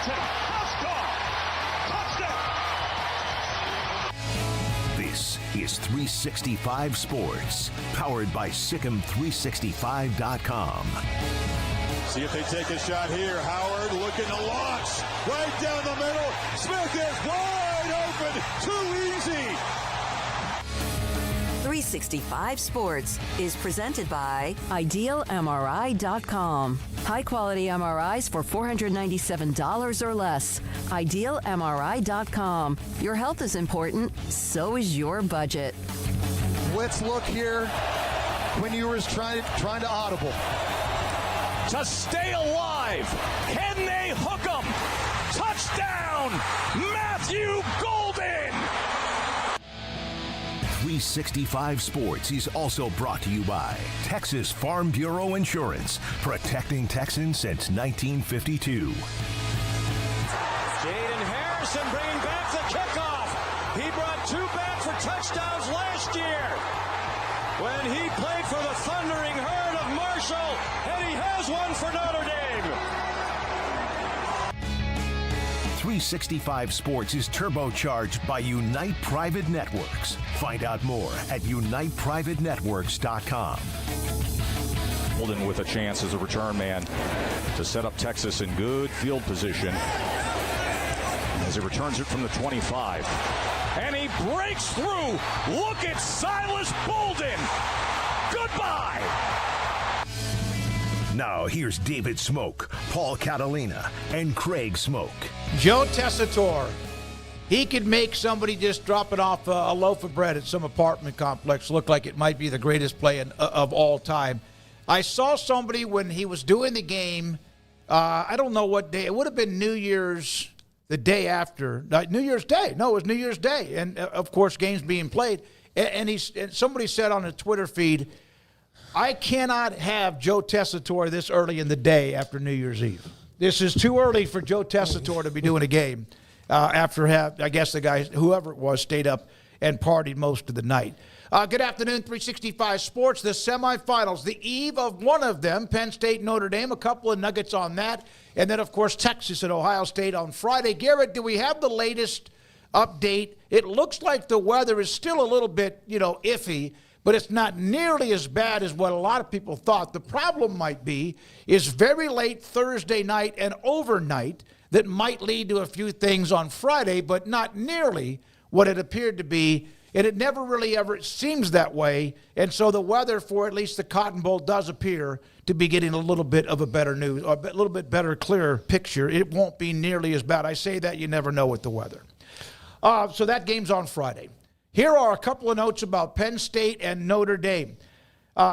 Johnson has gone. Touchdown. This is 365 Sports, powered by Sikkim365.com. See if they take a shot here. Howard looking to launch. Right down the middle. Smith is wide open. Too easy. 365 Sports is presented by IdealMRI.com. High-quality MRIs for $497 or less. IdealMRI.com. Your health is important, so is your budget. Let's look here. Quinn Ewers trying to audible. To stay alive. Can they hook him? Touchdown, Matthew Golden. 365 Sports is also brought to you by Texas Farm Bureau Insurance, protecting Texans since 1952. Jaden Harrison bringing back the kickoff. He brought two back for touchdowns last year when he played for the Thundering Herd of Marshall, and he has one for Notre Dame. 365 Sports is turbocharged by Unite Private Networks. Find out more at uniteprivatenetworks.com. Golden with a chance as a return man to set up Texas in good field position as he returns it from the 25. And he breaks through. Look at Silas Bolden. Goodbye. Now here's David Smoak, Paul Catalina, and Craig Smoak. Joe Tessitore. He could make somebody just dropping off a loaf of bread at some apartment complex look like it might be the greatest play of all time. I saw somebody when he was doing the game, I don't know what day. It would have been New Year's, the day after. New Year's Day. No, it was New Year's Day. And, of course, games being played. And somebody said on a Twitter feed, I cannot have Joe Tessitore this early in the day after New Year's Eve. This is too early for Joe Tessitore to be doing a game after I guess the guy, whoever it was, stayed up and partied most of the night. Good afternoon, 365 Sports. The semifinals, the eve of one of them, Penn State, Notre Dame, a couple of nuggets on that. And then, of course, Texas and Ohio State on Friday. Garrett, do we have the latest update? It looks like the weather is still a little bit, iffy, but it's not nearly as bad as what a lot of people thought. The problem might be is very late Thursday night and overnight that might lead to a few things on Friday, but not nearly what it appeared to be. And it never really ever seems that way. And so the weather for at least the Cotton Bowl does appear to be getting a little bit of a better news, or a little bit better, clearer picture. It won't be nearly as bad. I say that, you never know with the weather. So that game's on Friday. Here are a couple of notes about Penn State and Notre Dame.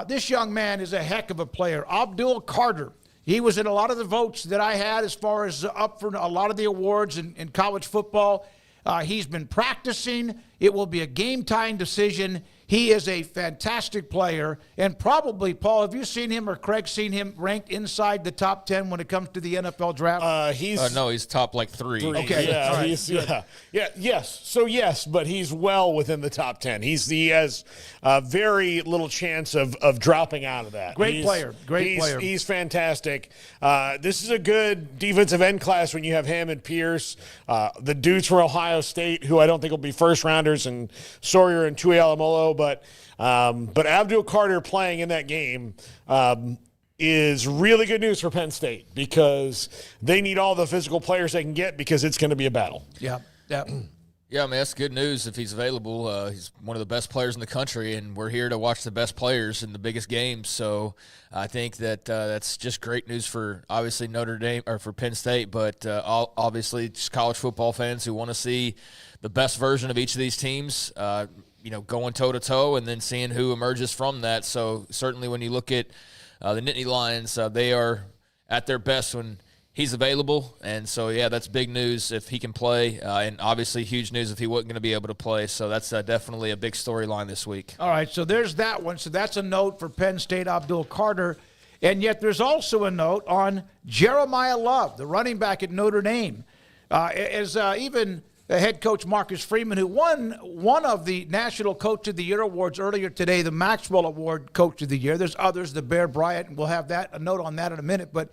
This young man is a heck of a player. Abdul Carter. He was in a lot of the votes that I had as far as up for a lot of the awards in college football. He's been practicing. It will be a game-time decision. He is a fantastic player. And probably, Paul, have you seen him or Craig seen him ranked inside the top 10 when it comes to the NFL draft? No, he's top like 3. Okay. Yeah, Right. Yes. So, yes, but he's well within the top 10. He has very little chance of dropping out of that. Great player. He's fantastic. This is a good defensive end class when you have him and Pierce. The dudes from Ohio State, who I don't think will be first-rounders, and Sawyer and Tuialamolo. But Abdul Carter playing in that game is really good news for Penn State because they need all the physical players they can get because it's going to be a battle. Yeah. Yeah, I mean, that's good news if he's available. He's one of the best players in the country, and we're here to watch the best players in the biggest games. So I think that that's just great news for, obviously, Notre Dame or for Penn State, but obviously just college football fans who want to see the best version of each of these teams, going toe-to-toe and then seeing who emerges from that. So certainly when you look at the Nittany Lions, they are at their best when he's available, and so, yeah, that's big news if he can play, and obviously huge news if he wasn't going to be able to play. So that's definitely a big storyline this week. All right, so there's that one. So that's a note for Penn State, Abdul Carter. And yet there's also a note on Jeremiah Love, the running back at Notre Dame. Even head coach Marcus Freeman, who won one of the National Coach of the Year awards earlier today, the Maxwell Award Coach of the Year. There's others, the Bear Bryant, and we'll have a note on that in a minute. But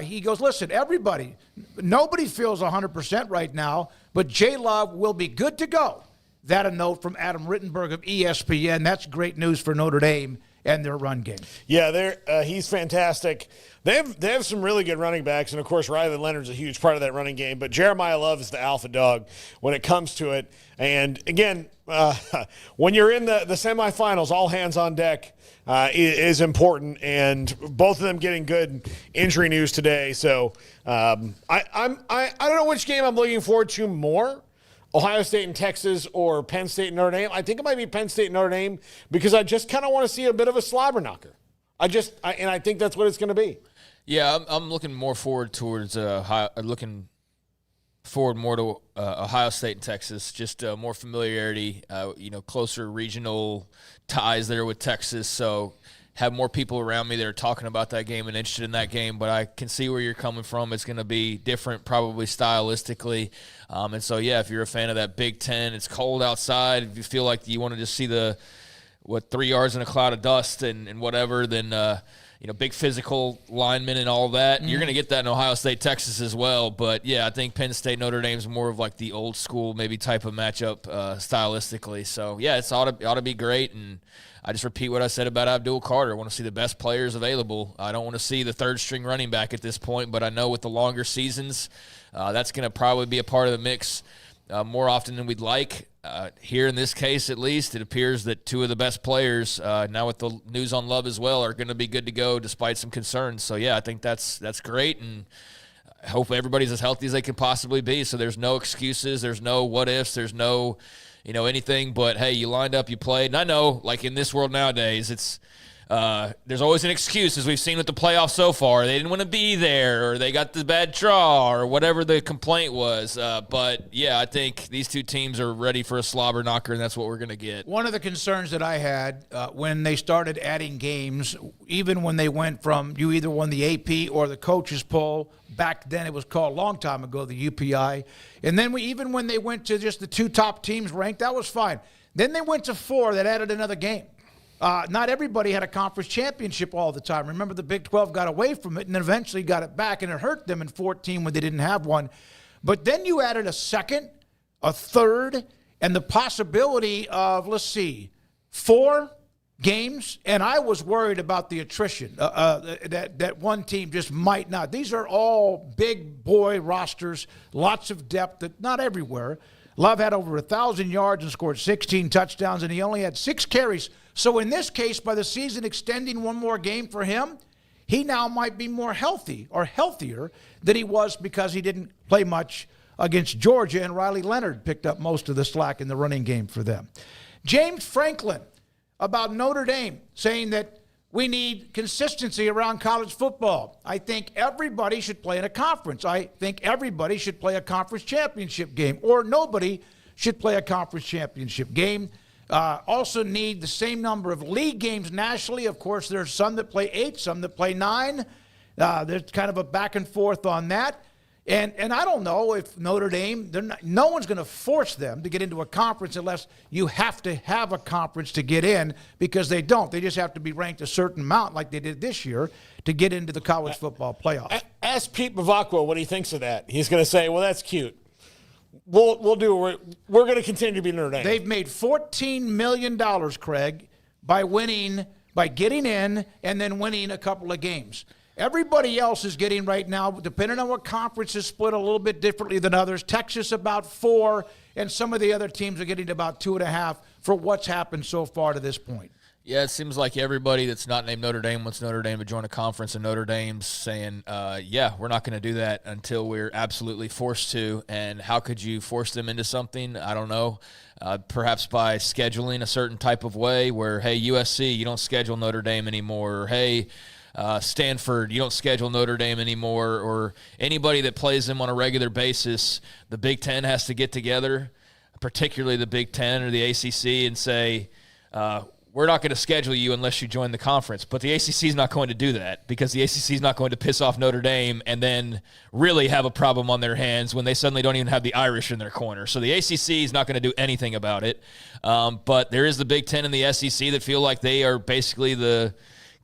He goes, listen, nobody feels 100% right now, but J-Love will be good to go. That a note from Adam Rittenberg of ESPN. That's great news for Notre Dame and their run game. Yeah, he's fantastic. They have some really good running backs, and of course Riley Leonard's a huge part of that running game. But Jeremiah Love is the alpha dog when it comes to it. And again, when you're in the semifinals, all hands on deck is important. And both of them getting good injury news today. So I don't know which game I'm looking forward to more. Ohio State and Texas or Penn State and Notre Dame. I think it might be Penn State and Notre Dame because I just kind of want to see a bit of a slobber knocker. I think that's what it's going to be. Yeah, I'm looking more forward towards more to Ohio State and Texas. Just more familiarity, closer regional ties there with Texas. So have more people around me that are talking about that game and interested in that game, but I can see where you're coming from. It's going to be different probably stylistically. And so, yeah, if you're a fan of that Big Ten, it's cold outside, if you feel like you want to just see 3 yards in a cloud of dust and whatever, then, big physical linemen and all that, you're going to get that in Ohio State, Texas as well. But, yeah, I think Penn State, Notre Dame is more of like the old school maybe type of matchup stylistically. So, yeah, it ought to be great. And I just repeat what I said about Abdul Carter. I want to see the best players available. I don't want to see the third-string running back at this point, but I know with the longer seasons, that's going to probably be a part of the mix more often than we'd like. Here in this case, at least, it appears that two of the best players, now with the news on Love as well, are going to be good to go despite some concerns. So, yeah, I think that's great, and I hope everybody's as healthy as they can possibly be. So there's no excuses. There's no what-ifs. There's no anything but, hey, you lined up, you played. And I know, like in this world nowadays, it's there's always an excuse, as we've seen with the playoffs so far. They didn't want to be there, or they got the bad draw, or whatever the complaint was. But, yeah, I think these two teams are ready for a slobber knocker, and that's what we're going to get. One of the concerns that I had when they started adding games, even when they went from you either won the AP or the coaches poll, back then it was called a long time ago, the UPI. And then even when they went to just the two top teams ranked, that was fine. Then they went to 4 that added another game. Not everybody had a conference championship all the time. Remember, the Big 12 got away from it and then eventually got it back, and it hurt them in 14 when they didn't have one. But then you added a second, a third, and the possibility of, 4 games, and I was worried about the attrition, that one team just might not. These are all big boy rosters, lots of depth, that not everywhere. Love had over 1,000 yards and scored 16 touchdowns, and he only had 6 carries. So in this case, by the season extending one more game for him, he now might be more healthy or healthier than he was because he didn't play much against Georgia, and Riley Leonard picked up most of the slack in the running game for them. James Franklin about Notre Dame saying that we need consistency around college football. I think everybody should play in a conference. I think everybody should play a conference championship game, or nobody should play a conference championship game. Also need the same number of league games nationally. Of course, there's some that play 8, some that play 9. There's kind of a back and forth on that. And I don't know if Notre Dame, no one's going to force them to get into a conference unless you have to have a conference to get in, because they don't. They just have to be ranked a certain amount like they did this year to get into the college football playoff. Ask Pete Bavacqua what he thinks of that. He's going to say, well, that's cute. We'll do. We're going to continue to be Notre Dame. They've made $14 million, Craig, by getting in and then winning a couple of games. Everybody else is getting right now, depending on what conference is split a little bit differently than others. Texas about 4, and some of the other teams are getting about 2.5 for what's happened so far to this point. Yeah, it seems like everybody that's not named Notre Dame wants Notre Dame to join a conference, and Notre Dame's saying, yeah, we're not going to do that until we're absolutely forced to. And how could you force them into something? I don't know. Perhaps by scheduling a certain type of way where, hey, USC, you don't schedule Notre Dame anymore. Or, hey, Stanford, you don't schedule Notre Dame anymore. Or anybody that plays them on a regular basis, the Big Ten has to get together, particularly the Big Ten or the ACC, and say, we're not going to schedule you unless you join the conference. But the ACC is not going to do that, because the ACC is not going to piss off Notre Dame and then really have a problem on their hands when they suddenly don't even have the Irish in their corner. So the ACC is not going to do anything about it. But there is the Big Ten and the SEC that feel like they are basically the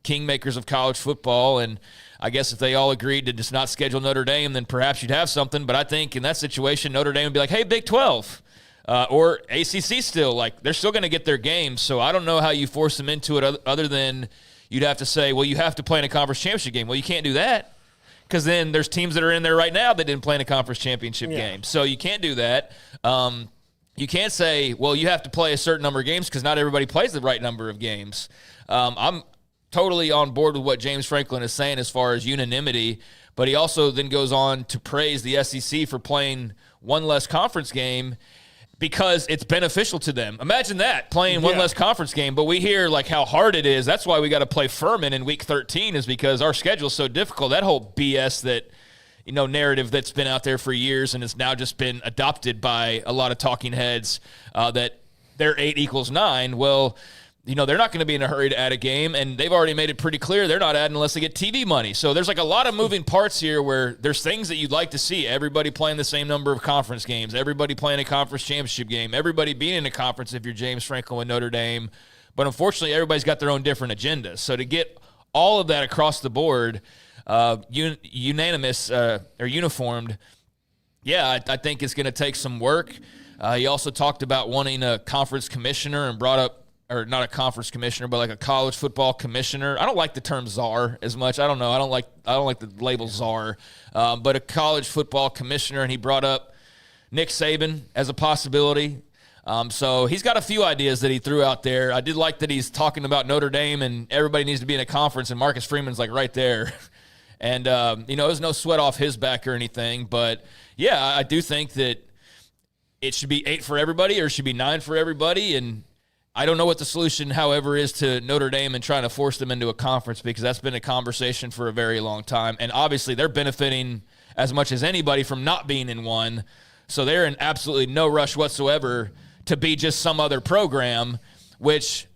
kingmakers of college football. And I guess if they all agreed to just not schedule Notre Dame, then perhaps you'd have something. But I think in that situation, Notre Dame would be like, hey, Big 12. Or ACC still, like, they're still going to get their games. So I don't know how you force them into it other than you'd have to say, well, you have to play in a conference championship game. Well, you can't do that because then there's teams that are in there right now that didn't play in a conference championship game. So you can't do that. You can't say, well, you have to play a certain number of games because not everybody plays the right number of games. I'm totally on board with what James Franklin is saying as far as unanimity, but he also then goes on to praise the SEC for playing one less conference game because it's beneficial to them. Imagine that, playing one less conference game, but we hear like how hard it is. That's why we got to play Furman in week 13 is because our schedule's so difficult. That whole BS that, narrative that's been out there for years and has now just been adopted by a lot of talking heads that their 8 equals 9. Well, they're not going to be in a hurry to add a game, and they've already made it pretty clear they're not adding unless they get TV money. So there's like a lot of moving parts here where there's things that you'd like to see. Everybody playing the same number of conference games, everybody playing a conference championship game, everybody being in a conference if you're James Franklin with Notre Dame. But unfortunately, everybody's got their own different agendas. So to get all of that across the board, unanimous or uniformed, I think it's going to take some work. He also talked about wanting a conference commissioner and brought up, or not a conference commissioner, but like a college football commissioner. I don't like the term czar as much. I don't know. I don't like the label czar, but a college football commissioner. And he brought up Nick Saban as a possibility. So he's got a few ideas that he threw out there. I did like that he's talking about Notre Dame and everybody needs to be in a conference, and Marcus Freeman's like right there. And, there's no sweat off his back or anything. But, I do think that it should be 8 for everybody or it should be 9 for everybody. And I don't know what the solution, however, is to Notre Dame and trying to force them into a conference because that's been a conversation for a very long time. And obviously they're benefiting as much as anybody from not being in one. So they're in absolutely no rush whatsoever to be just some other program, which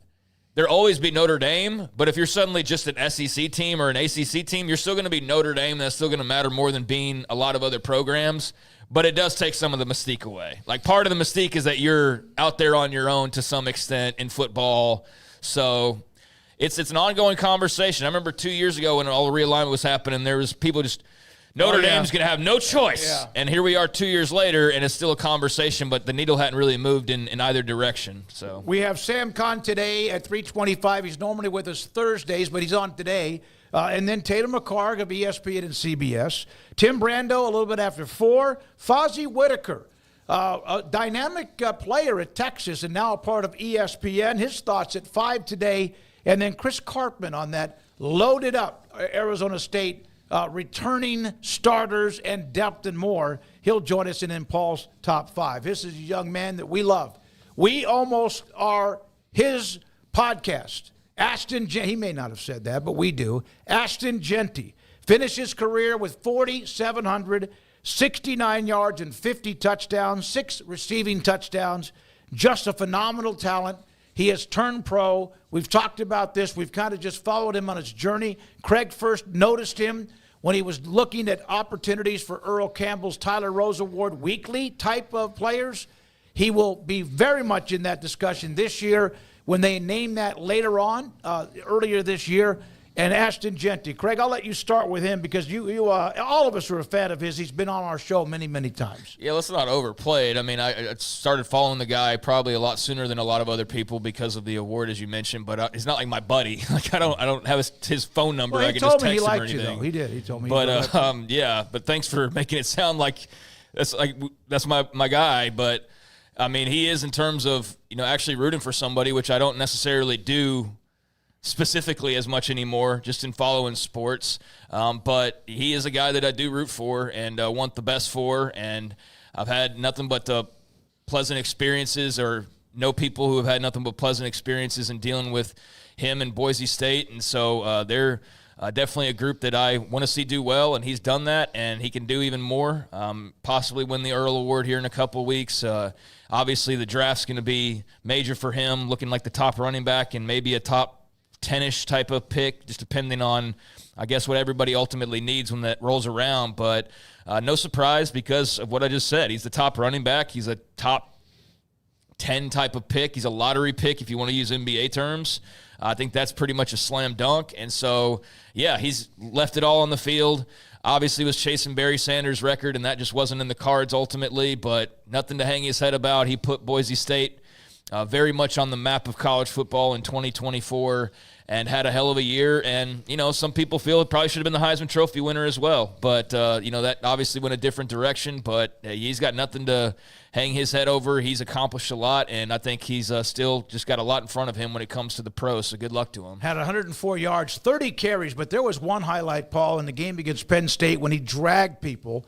there'll always be Notre Dame. But if you're suddenly just an SEC team or an ACC team, you're still going to be Notre Dame. That's still going to matter more than being a lot of other programs. But it does take some of the mystique away. Like, part of the mystique is that you're out there on your own to some extent in football. So it's an ongoing conversation. I remember 2 years ago when all the realignment was happening, there was people just, Notre Dame's going to have no choice. Yeah. And here we are 2 years later, and it's still a conversation, but the needle hadn't really moved in either direction. So we have Sam Khan today at 3:25. He's normally with us Thursdays, but he's on today. And then Taylor McHargue of ESPN and CBS. Tim Brando a little bit after 4. Fozzie Whitaker, a dynamic player at Texas and now a part of ESPN. His thoughts at 5 today. And then Chris Karpman on that loaded up Arizona State returning starters and depth and more. He'll join us in Paul's top 5. This is a young man that we love. We almost are his podcast. Ashton, he may not have said that, but we do. Ashton Genty finished his career with 4,769 yards and 50 touchdowns, 6 receiving touchdowns. Just a phenomenal talent. He has turned pro. We've talked about this. We've kind of just followed him on his journey. Craig first noticed him when he was looking at opportunities for Earl Campbell's Tyler Rose Award weekly type of players. He will be very much in that discussion this year when they name that later on, earlier this year. And Ashton Genty. Craig, I'll let you start with him because you all of us are a fan of his. He's been on our show many, many times. Yeah, let's not overplay it. I mean, I started following the guy probably a lot sooner than a lot of other people because of the award, as you mentioned. But he's not like my buddy. Like I don't have his phone number. Well, I can just text him or anything. He told me he liked you, though. He did. He told me. But but thanks for making it sound like that's my guy. But I mean, he is in terms of actually rooting for somebody, which I don't necessarily do specifically as much anymore, just in following sports. But he is a guy that I do root for and want the best for. And I've had nothing but pleasant experiences, or know people who have had nothing but pleasant experiences in dealing with him and Boise State. And so they're definitely a group that I want to see do well, and he's done that, and he can do even more, possibly win the Earl Award here in a couple of weeks. Obviously, the draft's going to be major for him, looking like the top running back and maybe a top 10-ish type of pick, just depending on, I guess, what everybody ultimately needs when that rolls around. But no surprise because of what I just said. He's the top running back. He's a top 10 type of pick. He's a lottery pick if you want to use NBA terms. I think that's pretty much a slam dunk. And so, yeah, he's left it all on the field. Obviously was chasing Barry Sanders' record, and that just wasn't in the cards ultimately, but nothing to hang his head about. He put Boise State very much on the map of college football in 2024 and had a hell of a year. And, some people feel it probably should have been the Heisman Trophy winner as well. But, that obviously went a different direction. But he's got nothing to hang his head over. He's accomplished a lot, and I think he's still just got a lot in front of him when it comes to the pros. So good luck to him. Had 104 yards, 30 carries, but there was one highlight, Paul, in the game against Penn State when he dragged people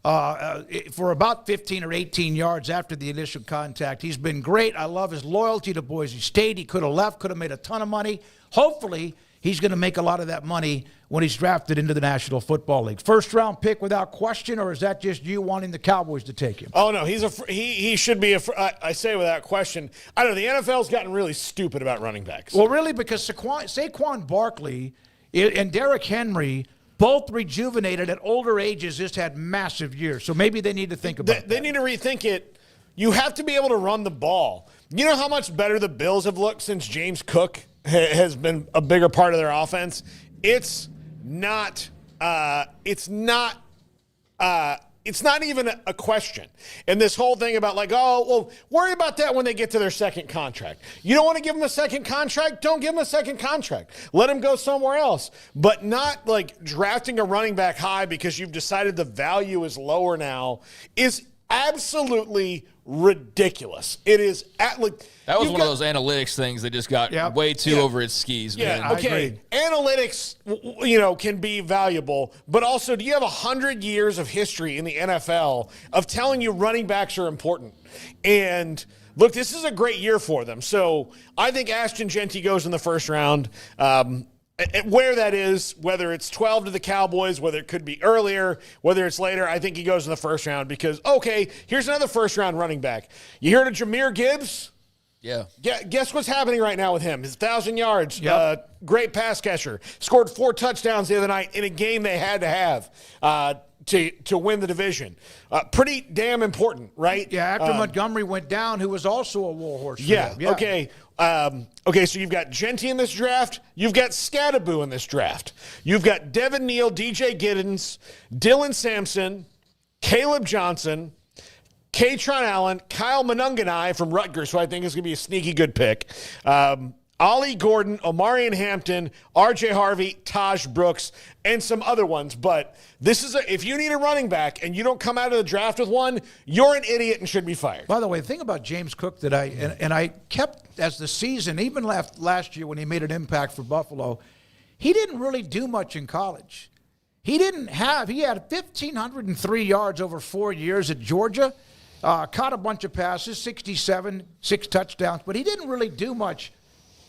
for about 15 or 18 yards after the initial contact. He's been great. I love his loyalty to Boise State. He could have left, could have made a ton of money. Hopefully, he's going to make a lot of that money when he's drafted into the National Football League. First-round pick without question, or is that just you wanting the Cowboys to take him? Oh, no, he should be I say without question. I don't know, the NFL's gotten really stupid about running backs. Well, really, because Saquon Barkley and Derrick Henry both rejuvenated at older ages, just had massive years. So maybe they need to think about that. They need to rethink it. You have to be able to run the ball. You know how much better the Bills have looked since James Cook has been a bigger part of their offense? It's not even a question. And this whole thing about worry about that when they get to their second contract. You don't want to give them a second contract? Don't give them a second contract. Let them go somewhere else. But not drafting a running back high because you've decided the value is lower now is absolutely ridiculous. It is that was one of those analytics things that just got way too over its skis, man. Yeah, okay. Analytics, can be valuable, but also, do you have 100 years of history in the NFL of telling you running backs are important? And look, this is a great year for them. So I think Ashton Jeanty goes in the first round. Where that is, whether it's 12 to the Cowboys, whether it could be earlier, whether it's later, I think he goes in the first round because, okay, here's another first-round running back. You heard of Jahmyr Gibbs? Yeah. Guess what's happening right now with him? His 1,000 yards, great pass catcher. Scored 4 touchdowns the other night in a game they had to have to win the division. Pretty damn important, right? Yeah, after Montgomery went down, who was also a warhorse. Yeah, okay. So you've got Jeanty in this draft. You've got Scattaboo in this draft. You've got Devin Neal, DJ Giddens, Dylan Sampson, Caleb Johnson, Katron Allen, Kyle Monunganai from Rutgers, who I think is going to be a sneaky good pick. Ollie Gordon, Omarion Hampton, R.J. Harvey, Taj Brooks, and some other ones. But this is if you need a running back and you don't come out of the draft with one, you're an idiot and should be fired. By the way, the thing about James Cook that I kept as the season, even last year when he made an impact for Buffalo, he didn't really do much in college. He had 1,503 yards over 4 years at Georgia, caught a bunch of passes, 67, 6 touchdowns, but he didn't really do much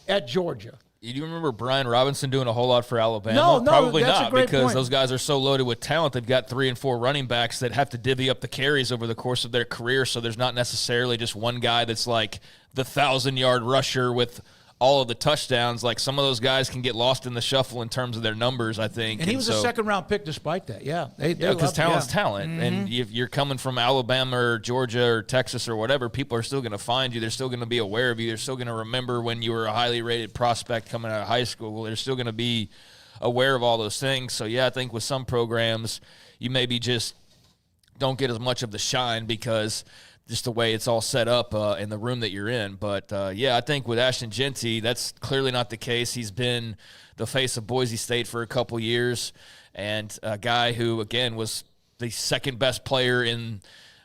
at Georgia. Do you remember Brian Robinson doing a whole lot for Alabama? No, probably that's not, a great because point. those guys are so loaded with talent. They've got 3 and 4 running backs that have to divvy up the carries over the course of their career, so there's not necessarily just one guy that's like the 1,000-yard rusher with all of the touchdowns. Like, some of those guys can get lost in the shuffle in terms of their numbers, I think. And he was a second-round pick despite that, yeah. Because talent's talent. Mm-hmm. And if you're coming from Alabama or Georgia or Texas or whatever, people are still going to find you. They're still going to be aware of you. They're still going to remember when you were a highly rated prospect coming out of high school. They're still going to be aware of all those things. So, yeah, I think with some programs, you maybe just don't get as much of the shine because – just the way it's all set up in the room that you're in. But, I think with Ashton Jeanty, that's clearly not the case. He's been the face of Boise State for a couple years and a guy who, again, was the second best player in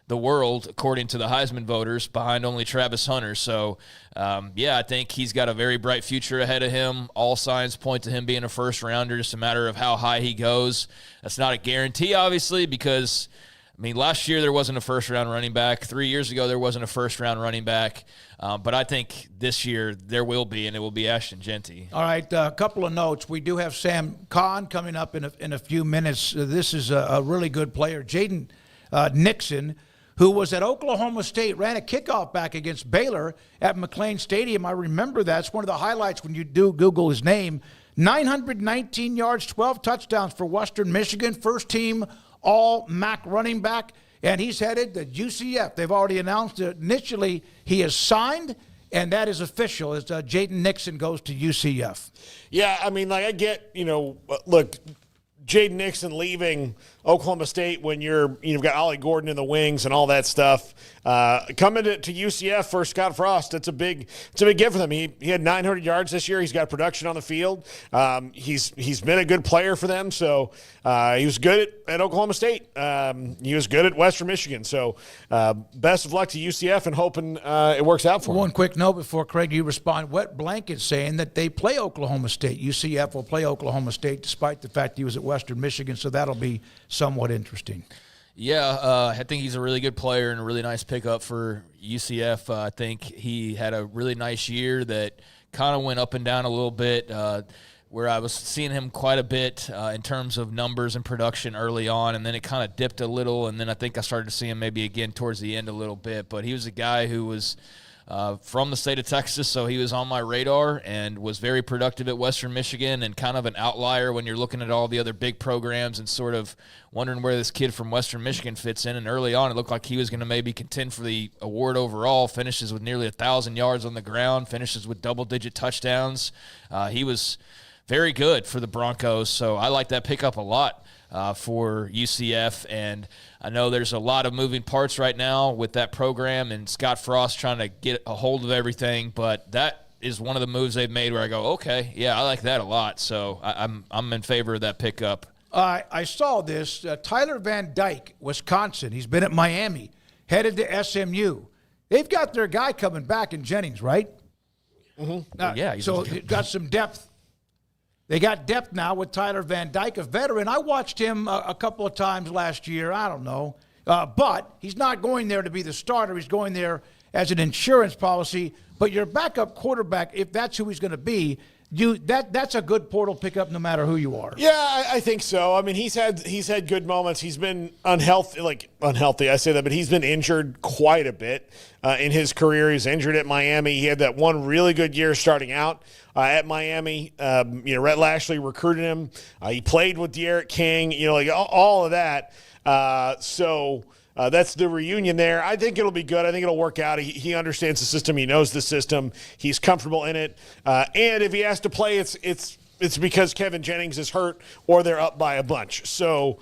the world, according to the Heisman voters, behind only Travis Hunter. So, I think he's got a very bright future ahead of him. All signs point to him being a first-rounder, just a matter of how high he goes. That's not a guarantee, obviously, because – last year there wasn't a first-round running back. 3 years ago there wasn't a first-round running back. But I think this year there will be, and it will be Ashton Jeanty. All right, a couple of notes. We do have Sam Kahn coming up in a few minutes. This is a really good player. Jaden Nixon, who was at Oklahoma State, ran a kickoff back against Baylor at McLean Stadium. I remember that. It's one of the highlights when you do Google his name. 919 yards, 12 touchdowns for Western Michigan. First team all-MAC running back. and he's headed to UCF. They've already announced that initially he is signed, and that is official as Jaden Nixon goes to UCF. Yeah, I mean, like I get, look, Jaden Nixon leaving Oklahoma State when you've got Ollie Gordon in the wings and all that stuff. Coming to UCF for Scott Frost, it's a big gift for them. He had 900 yards this year. He's got production on the field. He's been a good player for them. So he was good at Oklahoma State. He was good at Western Michigan. So best of luck to UCF and hoping it works out for him. One quick note before, Craig, you respond. Wet Blanket saying that they play Oklahoma State. UCF will play Oklahoma State despite the fact he was at Western Michigan. So that'll be somewhat interesting. Yeah, I think he's a really good player and a really nice pickup for UCF. I think he had a really nice year that kind of went up and down a little bit, where I was seeing him quite a bit in terms of numbers and production early on, and then it kind of dipped a little, and then I think I started to see him maybe again towards the end a little bit. But he was a guy who was from the state of Texas, so he was on my radar and was very productive at Western Michigan and kind of an outlier when you're looking at all the other big programs and sort of wondering where this kid from Western Michigan fits in. And early on, it looked like he was going to maybe contend for the award overall, finishes with nearly 1,000 yards on the ground, finishes with double-digit touchdowns. He was very good for the Broncos, so I like that pickup a lot for UCF, and I know there's a lot of moving parts right now with that program and Scott Frost trying to get a hold of everything, but that is one of the moves they've made where I go, okay, yeah, I like that a lot, so I'm in favor of that pickup. I saw this. Tyler Van Dyke, Wisconsin. He's been at Miami, headed to SMU. They've got their guy coming back in Jennings, right? Mm-hmm. Yeah. So it got some depth. They got depth now with Tyler Van Dyke, a veteran. I watched him a couple of times last year. I don't know. But he's not going there to be the starter. He's going there as an insurance policy. But your backup quarterback, if that's who he's going to be, that's a good portal pickup no matter who you are. Yeah, I think so. I mean, he's had good moments. He's been unhealthy. I say that, but he's been injured quite a bit in his career. He's injured at Miami. He had that one really good year starting out at Miami. Rhett Lashley recruited him. He played with De'Aaron King. All of that. So that's the reunion there. I think it'll be good. I think it'll work out. He understands the system. He knows the system. He's comfortable in it. And if he has to play, it's because Kevin Jennings is hurt or they're up by a bunch. So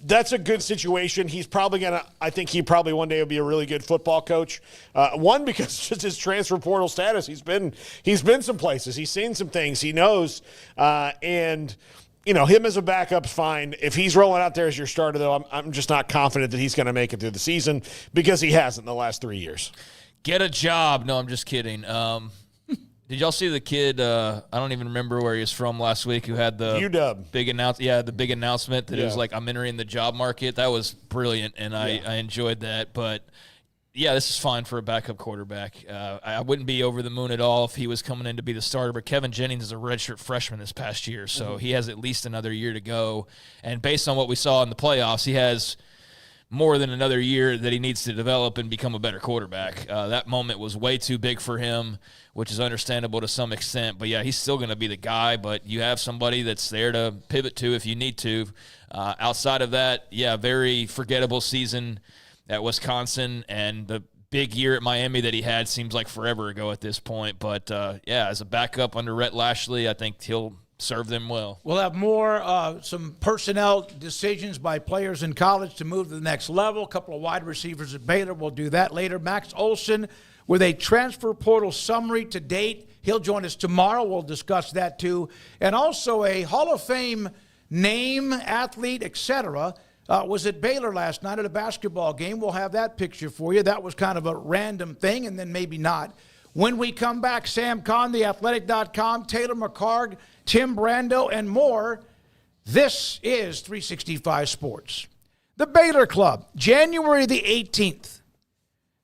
that's a good situation. He's probably I think he probably one day will be a really good football coach. One, because just his transfer portal status, he's been some places. He's seen some things. He knows. And him as a backup's fine. If he's rolling out there as your starter, though, I'm just not confident that he's going to make it through the season because he hasn't the last 3 years. Get a job. No, I'm just kidding. Did y'all see the kid? I don't even remember where he was from last week. Who had the UW big announcement that it was like, I'm entering the job market. That was brilliant, and I enjoyed that. But yeah, this is fine for a backup quarterback. I wouldn't be over the moon at all if he was coming in to be the starter. But Kevin Jennings is a redshirt freshman this past year, so he has at least another year to go. And based on what we saw in the playoffs, he has more than another year that he needs to develop and become a better quarterback. That moment was way too big for him, which is understandable to some extent. But, yeah, he's still going to be the guy, but you have somebody that's there to pivot to if you need to. Outside of that, yeah, very forgettable season at Wisconsin, and the big year at Miami that he had seems like forever ago at this point. But, as a backup under Rhett Lashley, I think he'll serve them well. We'll have more some personnel decisions by players in college to move to the next level. A couple of wide receivers at Baylor. We'll do that later. Max Olson with a transfer portal summary to date. He'll join us tomorrow. We'll discuss that too. And also a Hall of Fame name, athlete, etc., was at Baylor last night at a basketball game. We'll have that picture for you. That was kind of a random thing, and then maybe not. When we come back, Sam Kahn, theathletic.com, Taylor McHargue, Tim Brando, and more. This is 365 Sports. The Baylor Club, January the 18th.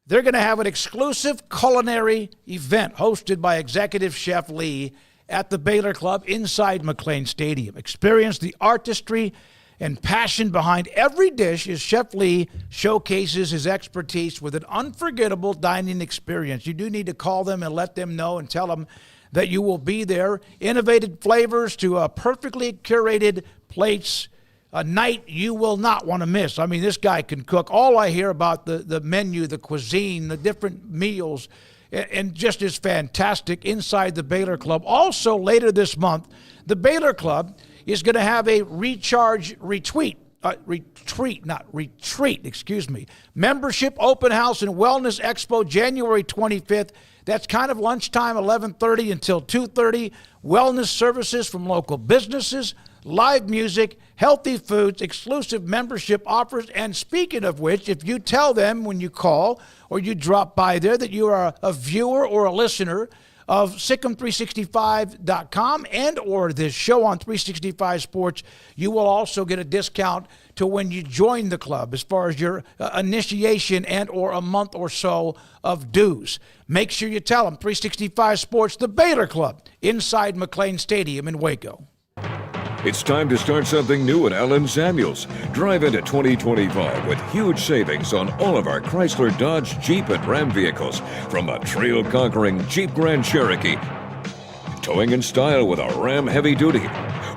They're going to have an exclusive culinary event hosted by Executive Chef Lee at the Baylor Club inside McLean Stadium. Experience the artistry and passion behind every dish as Chef Lee showcases his expertise with an unforgettable dining experience. You do need to call them and let them know and tell them that you will be there. Innovative flavors to perfectly curated plates a night you will not want to miss. I mean, this guy can cook. All I hear about the menu, the cuisine, the different meals, and just is fantastic inside the Baylor Club. Also, later this month, the Baylor Club is going to have a retreat, membership open house and wellness expo January 25th. That's kind of lunchtime, 11:30 until 2:30. Wellness services from local businesses, live music, healthy foods, exclusive membership offers. And speaking of which, if you tell them when you call or you drop by there that you are a viewer or a listener of Sikkim365.com and or this show on 365 Sports, you will also get a discount to when you join the club as far as your initiation and or a month or so of dues. Make sure you tell them 365 Sports, the Baylor Club, inside McLean Stadium in Waco. It's time to start something new at Allen Samuels. Drive into 2025 with huge savings on all of our Chrysler, Dodge, Jeep, and Ram vehicles, from a trail-conquering Jeep Grand Cherokee, towing in style with a Ram Heavy Duty,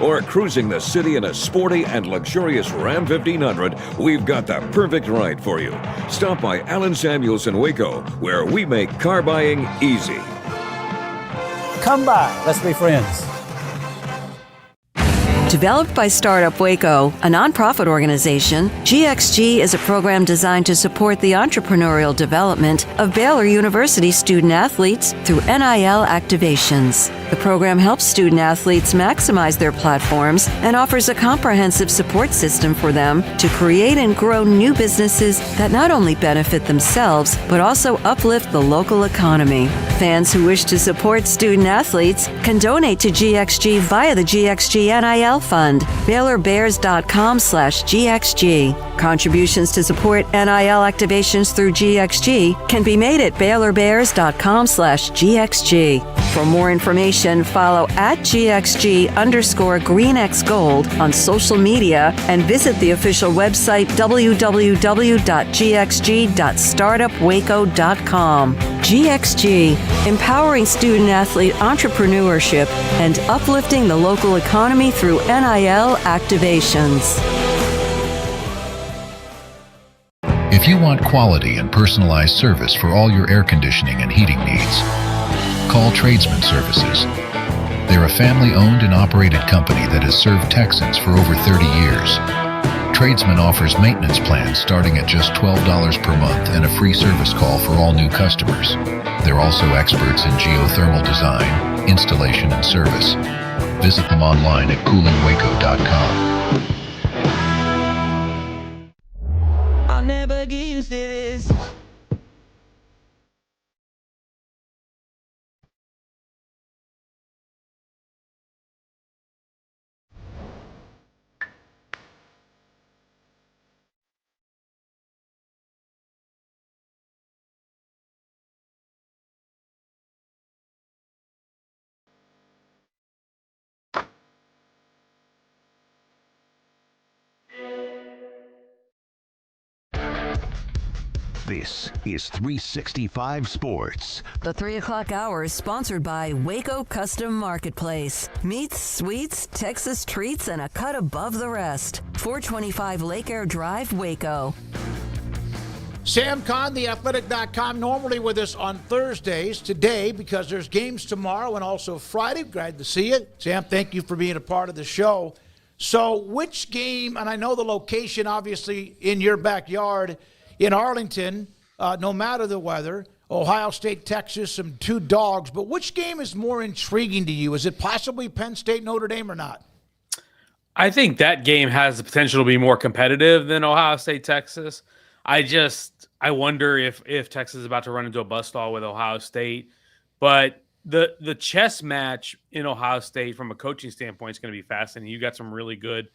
or cruising the city in a sporty and luxurious Ram 1500, we've got the perfect ride for you. Stop by Allen Samuels in Waco, where we make car buying easy. Come by, let's be friends. Developed by Startup Waco, a nonprofit organization, GXG is a program designed to support the entrepreneurial development of Baylor University student athletes through NIL activations. The program helps student athletes maximize their platforms and offers a comprehensive support system for them to create and grow new businesses that not only benefit themselves, but also uplift the local economy. Fans who wish to support student athletes can donate to GXG via the GXG NIL Fund, BaylorBears.com/GXG. Contributions to support NIL activations through GXG can be made at BaylorBears.com/GXG. For more information, follow at GXG_GreenXGold on social media and visit the official website www.gxg.startupwaco.com. GXG, empowering student athlete entrepreneurship and uplifting the local economy through NIL activations. If you want quality and personalized service for all your air conditioning and heating needs, call Tradesman Services. They're a family-owned and operated company that has served Texans for over 30 years. Tradesman offers maintenance plans starting at just $12 per month and a free service call for all new customers. They're also experts in geothermal design, installation, and service. Visit them online at coolingwaco.com. I'll never get used to this. This is 365 Sports. The 3 o'clock hour is sponsored by Waco Custom Marketplace. Meats, sweets, Texas treats, and a cut above the rest. 425 Lake Air Drive, Waco. Sam Kahn, theathletic.com, normally with us on Thursdays. Today, because there's games tomorrow and also Friday. Glad to see you. Sam, thank you for being a part of the show. So which game, and I know the location obviously in your backyard in Arlington, no matter the weather, Ohio State, Texas, some two dogs, but which game is more intriguing to you? Is it possibly Penn State, Notre Dame or not? I think that game has the potential to be more competitive than Ohio State, Texas. I wonder if Texas is about to run into a buzzsaw with Ohio State, but the chess match in Ohio State from a coaching standpoint is going to be fascinating. You got some really good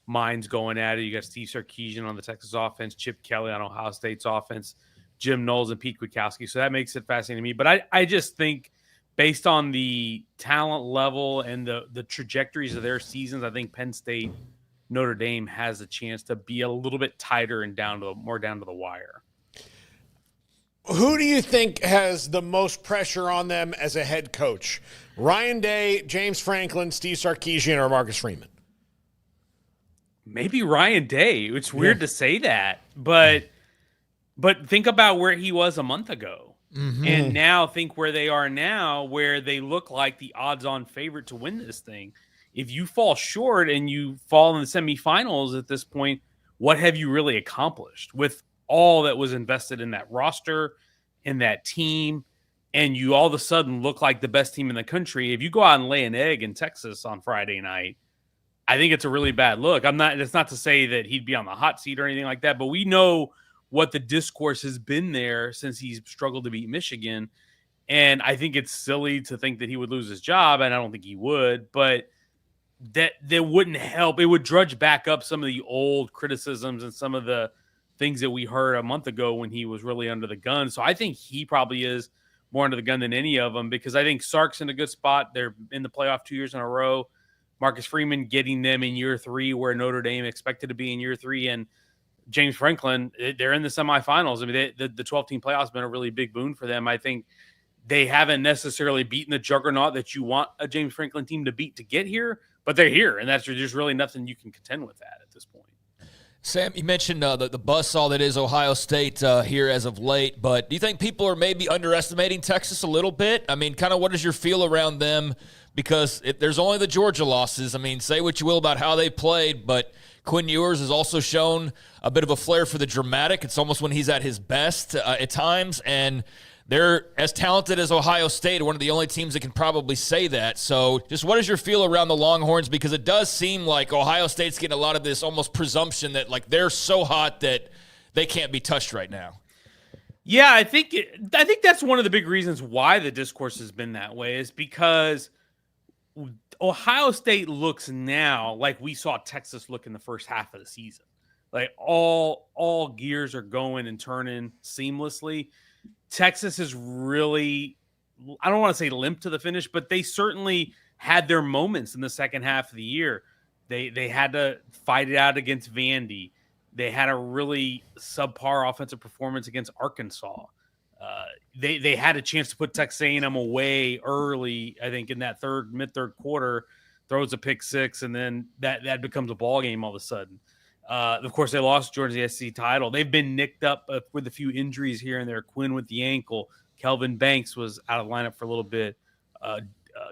minds going at it. You got Steve Sarkeesian on the Texas offense, Chip Kelly on Ohio State's offense, Jim Knowles and Pete Kwiatkowski. So that makes it fascinating to me. But I just think based on the talent level and the trajectories of their seasons, I think Penn State, Notre Dame has a chance to be a little bit tighter and more down to the wire. Who do you think has the most pressure on them as a head coach? Ryan Day, James Franklin, Steve Sarkeesian, or Marcus Freeman? maybe Ryan Day. It's weird to say that, but think about where he was a month ago. And now think where they are now, where they look like the odds-on favorite to win this thing. If you fall short and you fall in the semifinals at this point, what have you really accomplished with all that was invested in that roster, in that team, and you all of a sudden look like the best team in the country? If you go out and lay an egg in Texas on Friday night, I think it's a really bad look. It's not to say that he'd be on the hot seat or anything like that, but we know what the discourse has been there since he's struggled to beat Michigan. And I think it's silly to think that he would lose his job, and I don't think he would, but that wouldn't help. It would drudge back up some of the old criticisms and some of the things that we heard a month ago when he was really under the gun. So I think he probably is more under the gun than any of them, because I think Sark's in a good spot. They're in the playoff 2 years in a row. Marcus Freeman getting them in year 3 where Notre Dame expected to be in year 3, and James Franklin, they're in the semifinals. I mean, the 12-team playoff has been a really big boon for them. I think they haven't necessarily beaten the juggernaut that you want a James Franklin team to beat to get here, but they're here, and there's really nothing you can contend with that at this point. Sam, you mentioned the buzzsaw that is Ohio State here as of late, but do you think people are maybe underestimating Texas a little bit? I mean, kind of what is your feel around them? Because there's only the Georgia losses. I mean, say what you will about how they played, but Quinn Ewers has also shown a bit of a flair for the dramatic. It's almost when he's at his best at times, and they're as talented as Ohio State, one of the only teams that can probably say that. So just what is your feel around the Longhorns? Because it does seem like Ohio State's getting a lot of this almost presumption that like they're so hot that they can't be touched right now. Yeah, I think that's one of the big reasons why the discourse has been that way, is because Ohio State looks now like we saw Texas look in the first half of the season. Like all gears are going and turning seamlessly. Texas is really, I don't want to say limp to the finish, but they certainly had their moments in the second half of the year. They had to fight it out against Vandy. They had a really subpar offensive performance against Arkansas. They had a chance to put Texas A&M away early, I think, in that mid-third quarter, throws a pick six, and then that becomes a ball game all of a sudden. Of course, they lost Georgia's SEC title. They've been nicked up with a few injuries here and there. Quinn with the ankle. Kelvin Banks was out of the lineup for a little bit.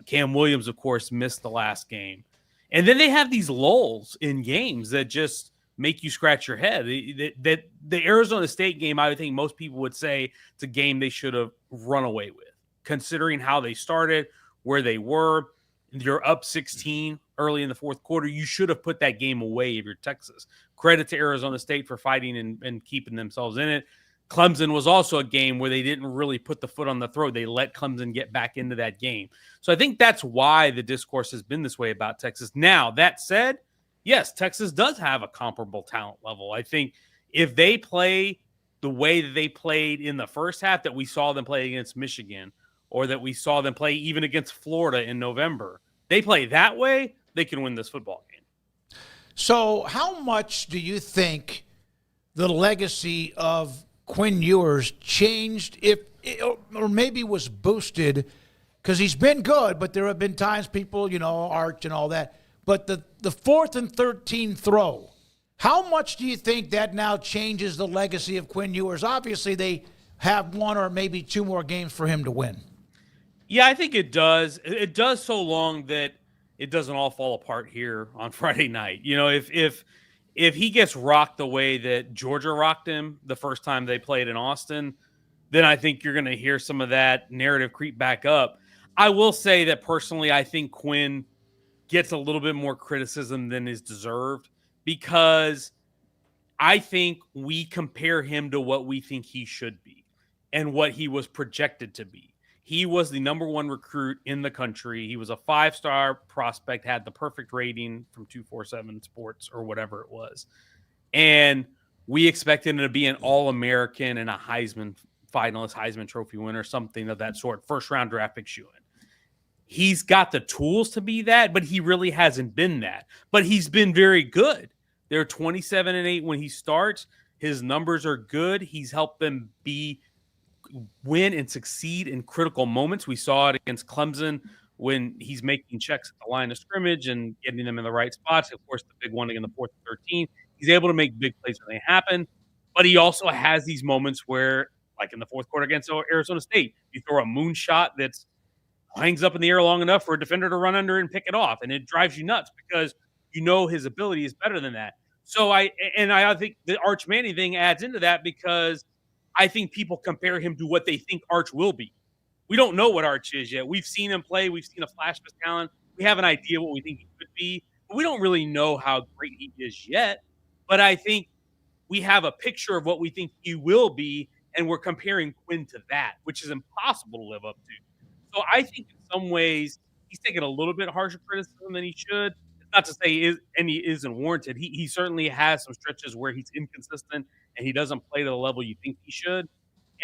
Cam Williams, of course, missed the last game. And then they have these lulls in games that just make you scratch your head. The Arizona State game, I would think most people would say it's a game they should have run away with, considering how they started, where they were. You're up 16 early in the fourth quarter. You should have put that game away if you're Texas. Credit to Arizona State for fighting and keeping themselves in it. Clemson was also a game where they didn't really put the foot on the throat. They let Clemson get back into that game. So I think that's why the discourse has been this way about Texas. Now, that said, yes, Texas does have a comparable talent level. I think if they play the way that they played in the first half that we saw them play against Michigan, or that we saw them play even against Florida in November, they play that way, they can win this football game. So how much do you think the legacy of Quinn Ewers changed, or maybe was boosted, because he's been good, but there have been times people, Arch and all that, but the 4th and 13 throw, how much do you think that now changes the legacy of Quinn Ewers? Obviously, they have one or maybe two more games for him to win. Yeah, I think it does. It does so long that it doesn't all fall apart here on Friday night. If he gets rocked the way that Georgia rocked him the first time they played in Austin, then I think you're going to hear some of that narrative creep back up. I will say that personally, I think Quinn gets a little bit more criticism than is deserved, because I think we compare him to what we think he should be and what he was projected to be. He was the number one recruit in the country. He was a 5-star prospect, had the perfect rating from 247 Sports or whatever it was. And we expected him to be an All-American and a Heisman finalist, Heisman Trophy winner, something of that sort, first-round draft pick shoo-in. He's got the tools to be that, but he really hasn't been that. But he's been very good. They're 27-8 when he starts. His numbers are good. He's helped them win and succeed in critical moments. We saw it against Clemson when he's making checks at the line of scrimmage and getting them in the right spots. Of course, the big one in the 4th and 13. He's able to make big plays when they happen. But he also has these moments where, like in the 4th quarter against Arizona State, you throw a moonshot that's hangs up in the air long enough for a defender to run under and pick it off, and it drives you nuts because you know his ability is better than that. So I think the Arch Manning thing adds into that because I think people compare him to what they think Arch will be. We don't know what Arch is yet. We've seen him play. We've seen a flash of his talent. We have an idea what we think he could be, but we don't really know how great he is yet. But I think we have a picture of what we think he will be, and we're comparing Quinn to that, which is impossible to live up to. So I think in some ways he's taken a little bit harsher criticism than he should. It's not to say he isn't warranted. He certainly has some stretches where he's inconsistent and he doesn't play to the level you think he should.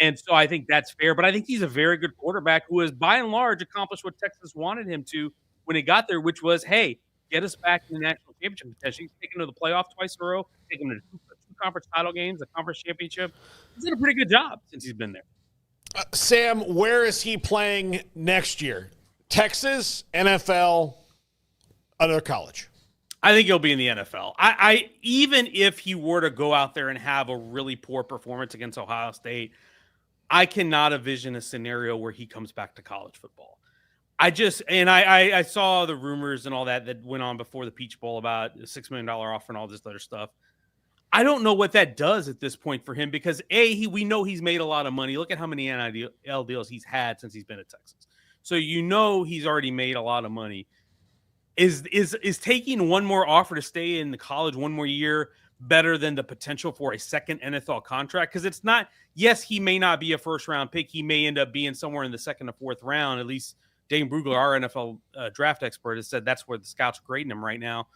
And so I think that's fair. But I think he's a very good quarterback who has, by and large, accomplished what Texas wanted him to when he got there, which was, hey, get us back in the national championship potentially. Take him to the playoff twice in a row. Take him to two conference title games, a conference championship. He's done a pretty good job since he's been there. Sam, where is he playing next year? Texas, NFL, other college? I think he'll be in the NFL. I even if he were to go out there and have a really poor performance against Ohio State, I cannot envision a scenario where he comes back to college football. I saw the rumors and all that went on before the Peach Bowl about a $6 million offer and all this other stuff. I don't know what that does at this point for him because we know he's made a lot of money. Look at how many NIL deals he's had since he's been at Texas. So he's already made a lot of money. Is taking one more offer to stay in the college one more year better than the potential for a second NFL contract? Because it's not, yes, he may not be a first-round pick. He may end up being somewhere in the 2nd or 4th round. At least Dane Brugler, our NFL draft expert, has said that's where the scouts are grading him right now.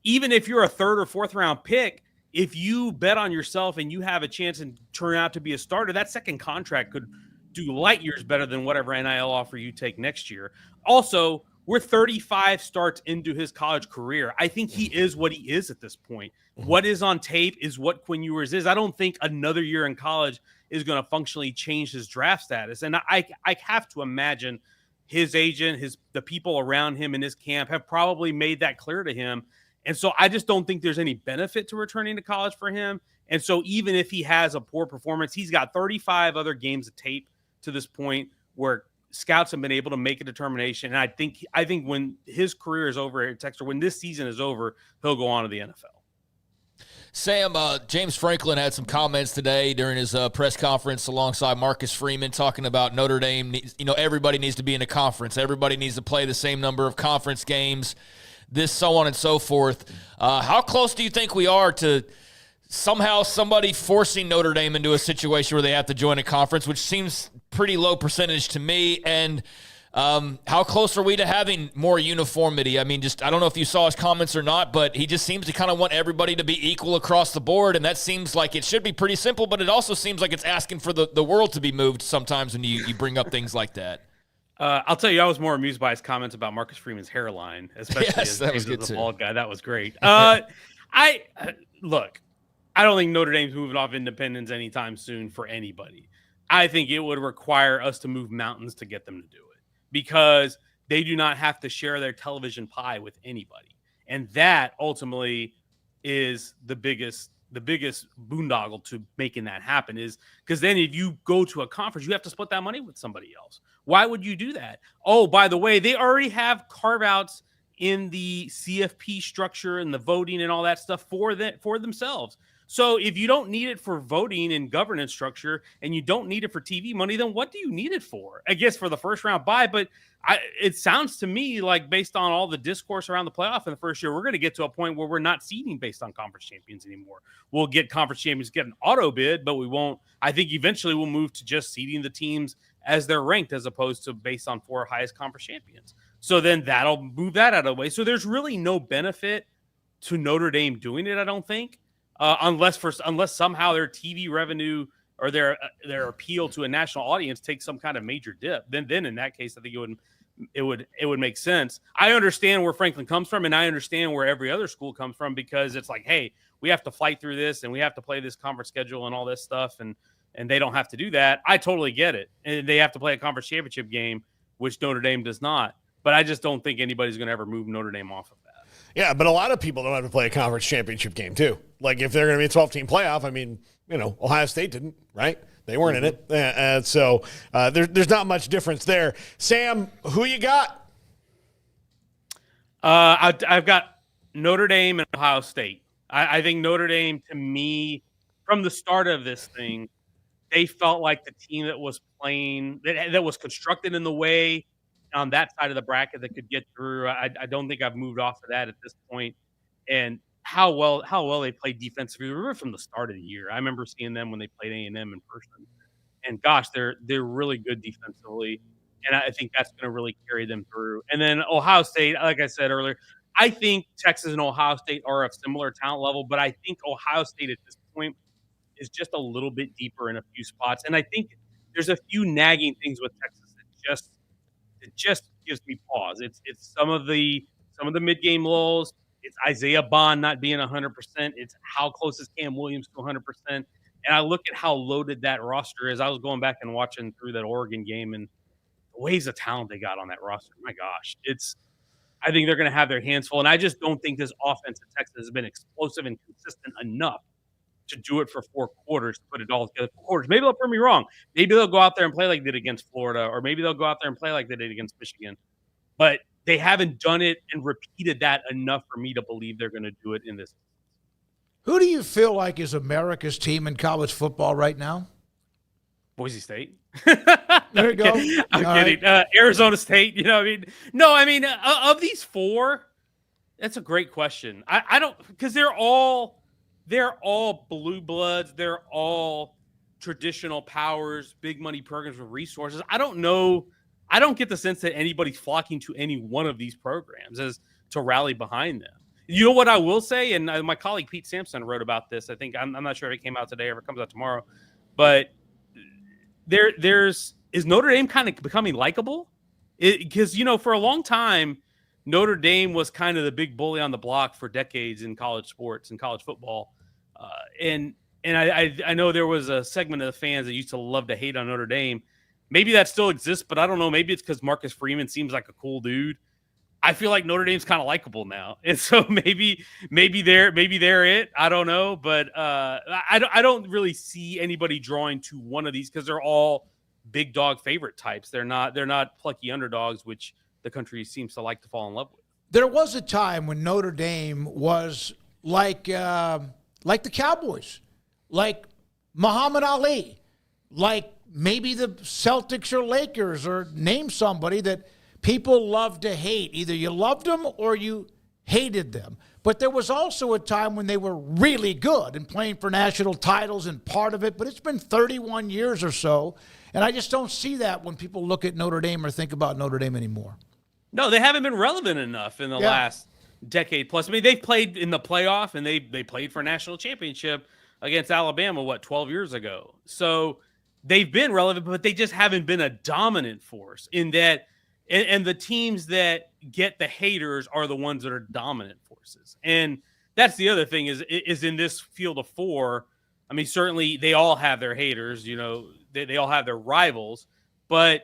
Even if you're a 3rd or 4th round pick, if you bet on yourself and you have a chance and turn out to be a starter, that second contract could do light years better than whatever NIL offer you take next year. Also, we're 35 starts into his college career. I think he is what he is at this point. What is on tape is what Quinn Ewers is. I don't think another year in college is going to functionally change his draft status. And I have to imagine his agent, the people around him in his camp have probably made that clear to him. And so I just don't think there's any benefit to returning to college for him. And so even if he has a poor performance, he's got 35 other games of tape to this point where scouts have been able to make a determination. And I think when his career is over at Texas, or when this season is over, he'll go on to the NFL. Sam, James Franklin had some comments today during his press conference alongside Marcus Freeman talking about Notre Dame. Everybody needs to be in a conference. Everybody needs to play the same number of conference games, this, so on and so forth. How close do you think we are to somehow somebody forcing Notre Dame into a situation where they have to join a conference, which seems pretty low percentage to me? And how close are we to having more uniformity? I mean, I don't know if you saw his comments or not, but he just seems to kind of want everybody to be equal across the board, and that seems like it should be pretty simple, but it also seems like it's asking for the world to be moved sometimes when you bring up things like that. I'll tell you, I was more amused by his comments about Marcus Freeman's hairline, especially as that was good the too. bald guy. That was great. Look, I don't think Notre Dame's moving off independence anytime soon for anybody. I think it would require us to move mountains to get them to do it because they do not have to share their television pie with anybody. And that ultimately is the biggest boondoggle to making that happen, is because then if you go to a conference, you have to split that money with somebody else. Why would you do that? Oh, by the way, they already have carve-outs in the CFP structure and the voting and all that stuff for themselves. So if you don't need it for voting and governance structure and you don't need it for TV money, then what do you need it for? I guess for the first round bye, but it sounds to me like based on all the discourse around the playoff in the first year, we're going to get to a point where we're not seeding based on conference champions anymore. We'll get conference champions get an auto bid, but we won't. I think eventually we'll move to just seeding the teams as they're ranked as opposed to based on 4 highest conference champions. So then that'll move that out of the way. So there's really no benefit to Notre Dame doing it, I don't think. Unless somehow their TV revenue or their appeal to a national audience takes some kind of major dip, then in that case, I think it would make sense. I understand where Franklin comes from, and I understand where every other school comes from, because it's like, hey, we have to fight through this, and we have to play this conference schedule and all this stuff, and they don't have to do that. I totally get it, and they have to play a conference championship game, which Notre Dame does not. but I just don't think anybody's going to ever move Notre Dame off of that. Yeah, but a lot of people don't have to play a conference championship game too. Like if they're going to be a 12-team playoff, I mean, Ohio State didn't, right? They weren't in it. So there's not much difference there. Sam, who you got? I've got Notre Dame and Ohio State. I think Notre Dame, to me, from the start of this thing, they felt like the team that was playing, that was constructed in the way on that side of the bracket that could get through. I don't think I've moved off of that at this point. And how well they played defensively. Remember from the start of the year, I remember seeing them when they played A&M in person. And gosh, they're really good defensively. And I think that's going to really carry them through. And then Ohio State, like I said earlier, I think Texas and Ohio State are of similar talent level, but I think Ohio State at this point is just a little bit deeper in a few spots. And I think there's a few nagging things with Texas that just gives me pause. It's some of the mid-game lulls. It's Isaiah Bond not being 100%. It's how close is Cam Williams to 100%. And I look at how loaded that roster is. I was going back and watching through that Oregon game, and the waves of talent they got on that roster, my gosh. I think they're going to have their hands full. And I just don't think this offense in Texas has been explosive and consistent enough to do it for 4 quarters, to put it all together for quarters. Maybe they'll prove me wrong. Maybe they'll go out there and play like they did against Florida, or maybe they'll go out there and play like they did against Michigan. But they haven't done it and repeated that enough for me to believe they're going to do it in this. Who do you feel like is America's team in college football right now? Boise State. There you go. I'm kidding. Right. Arizona State. No, of these 4, that's a great question. I don't, because they're all blue bloods. They're all traditional powers, big money programs with resources. I don't know. I don't get the sense that anybody's flocking to any one of these programs as to rally behind them. You know what I will say, and my colleague Pete Sampson wrote about this. I think I'm not sure if it came out today or if it comes out tomorrow, but is Notre Dame kind of becoming likable? Because for a long time, Notre Dame was kind of the big bully on the block for decades in college sports and college football. And I know there was a segment of the fans that used to love to hate on Notre Dame. Maybe that still exists, but I don't know. Maybe it's because Marcus Freeman seems like a cool dude. I feel like Notre Dame's kind of likable now, and so maybe they're it. I don't know, but I don't really see anybody drawing to one of these because they're all big dog favorite types. They're not plucky underdogs, which the country seems to like to fall in love with. There was a time when Notre Dame was like the Cowboys, like Muhammad Ali, like maybe the Celtics or Lakers, or name somebody that people love to hate. Either you loved them or you hated them. But there was also a time when they were really good and playing for national titles and part of it. But it's been 31 years or so, and I just don't see that when people look at Notre Dame or think about Notre Dame anymore. No, they haven't been relevant enough in the last decade plus. I mean, they've played in the playoff, and they played for a national championship against Alabama, 12 years ago. So they've been relevant, but they just haven't been a dominant force in that. And the teams that get the haters are the ones that are dominant forces. And that's the other thing is in this field of 4, I mean, certainly they all have their haters, they all have their rivals, but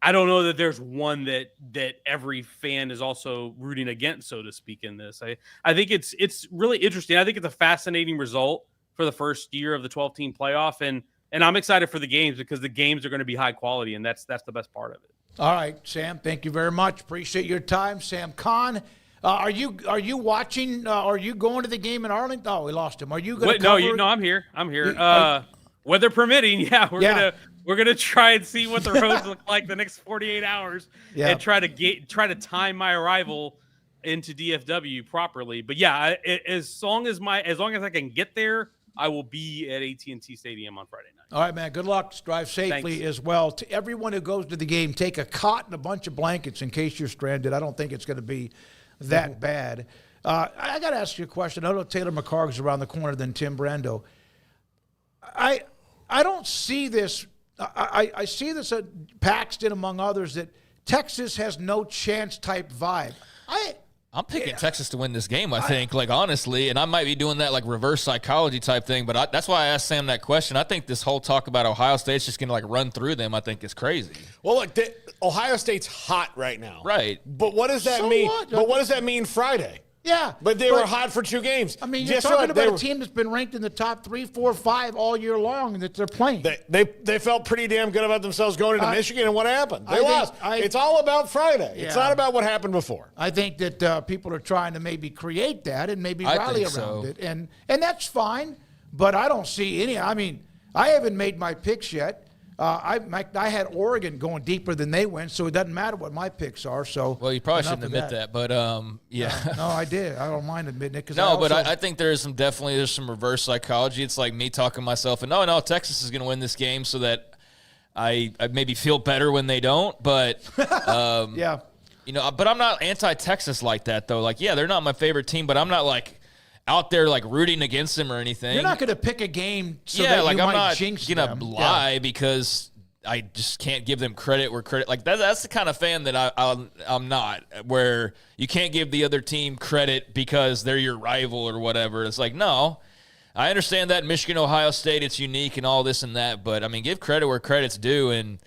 I don't know that there's one that every fan is also rooting against, so to speak, in this. I think it's really interesting. I think it's a fascinating result for the first year of the 12-team playoff. And I'm excited for the games because the games are going to be high quality, and that's the best part of it. All right, Sam, thank you very much. Appreciate your time. Sam Kahn, are you watching? Are you going to the game in Arlington? Oh, we lost him. Are you going to cover? No, I'm here. Weather permitting, we're gonna try and see what the roads look like the next 48 hours and try to time my arrival into DFW properly. But as long as I can get there, I will be at AT&T Stadium on Friday night. All right, man. Good luck. Drive safely as well. To everyone who goes to the game, take a cot and a bunch of blankets in case you're stranded. I don't think it's going to be that bad. I got to ask you a question. I know Taylor McHargue's around the corner than Tim Brando. I don't see this. I see this at Paxton, among others, that Texas has no chance type vibe. I'm picking Texas to win this game, I think, like, honestly, and I might be doing that, like, reverse psychology type thing, but that's why I asked Sam that question. I think this whole talk about Ohio State's just going to, like, run through them, I think, is crazy. Well, look, Ohio State's hot right now. Right. But what does that mean? But what does that mean Friday? Yeah. But they were hot for 2 games. I mean, you're talking about a team that's been ranked in the top 3, 4, 5 all year long and that they're playing. They felt pretty damn good about themselves going into Michigan, and what happened? They lost. It's all about Friday. Yeah. It's not about what happened before. I think that people are trying to maybe create that and maybe rally around it. And that's fine, but I don't see any. I mean, I haven't made my picks yet. I had Oregon going deeper than they went, so it doesn't matter what my picks are. So well, you probably shouldn't admit that, but yeah. No, I did. I don't mind admitting it. But I think there's some reverse psychology. It's like me talking myself, and no, Texas is going to win this game, so that I maybe feel better when they don't. But yeah, but I'm not anti-Texas like that though. Like, yeah, they're not my favorite team, but I'm not like out there like rooting against them or anything. You're not going to pick a game so that like you I'm might not jinx gonna them. lie because I just can't give them credit where credit like that's the kind of fan that I'm not, where you can't give the other team credit because they're your rival or whatever. It's like, no, I understand that Michigan, Ohio State, it's unique and all this and that, but I mean, give credit where credit's due. And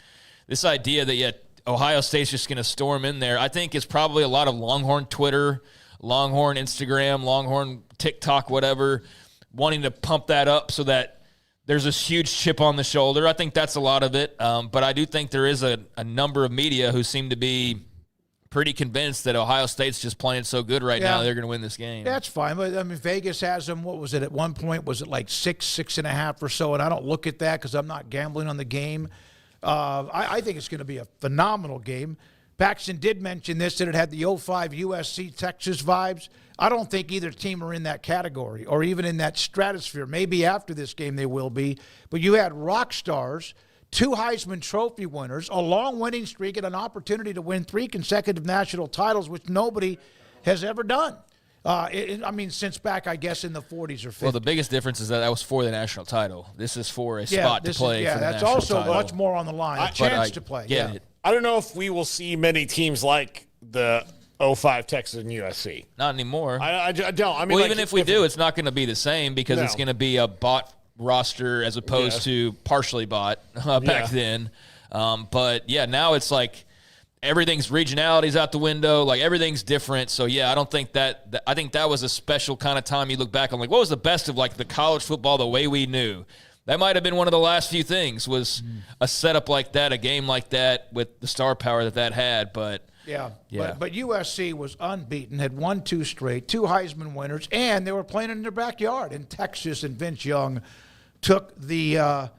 this idea that Ohio State's just going to storm in there, I think is probably a lot of Longhorn Twitter, Longhorn Instagram, Longhorn TikTok, whatever, wanting to pump that up so that there's this huge chip on the shoulder. I think that's a lot of it. But I do think there is a number of media who seem to be pretty convinced that Ohio State's just playing so good right now, they're going to win this game. That's fine. But I mean, Vegas has them. What was it at one point? Was it like 6.5 or so? And I don't look at that because I'm not gambling on the game. I think it's going to be a phenomenal game. Paxton did mention this, that it had the 05 USC-Texas vibes. I don't think either team are in that category or even in that stratosphere. Maybe after this game they will be. But you had rock stars, 2 Heisman Trophy winners, a long winning streak, and an opportunity to win 3 consecutive national titles, which nobody has ever done. I mean, since back, I guess, in the 40s or 50s. Well, the biggest difference is that was for the national title. This is for a spot to play for the that's national also title. much more on the line, a chance to play. Get it. I don't know if we will see many teams like the 05 Texas and USC. Not anymore. I don't. I mean, even if we do, it's not going to be the same because it's going to be a bot roster as opposed to partially bought back then. But yeah, now it's like everything's regionality's out the window. Like everything's different. So yeah, I don't think that I think that was a special kind of time. You look back on like, what was the best of like the college football the way we knew? That might have been one of the last few things, was a setup like that, a game like that with the star power that had. But but USC was unbeaten, had won 2 straight, 2 Heisman winners, and they were playing in their backyard in Texas. And Vince Young took the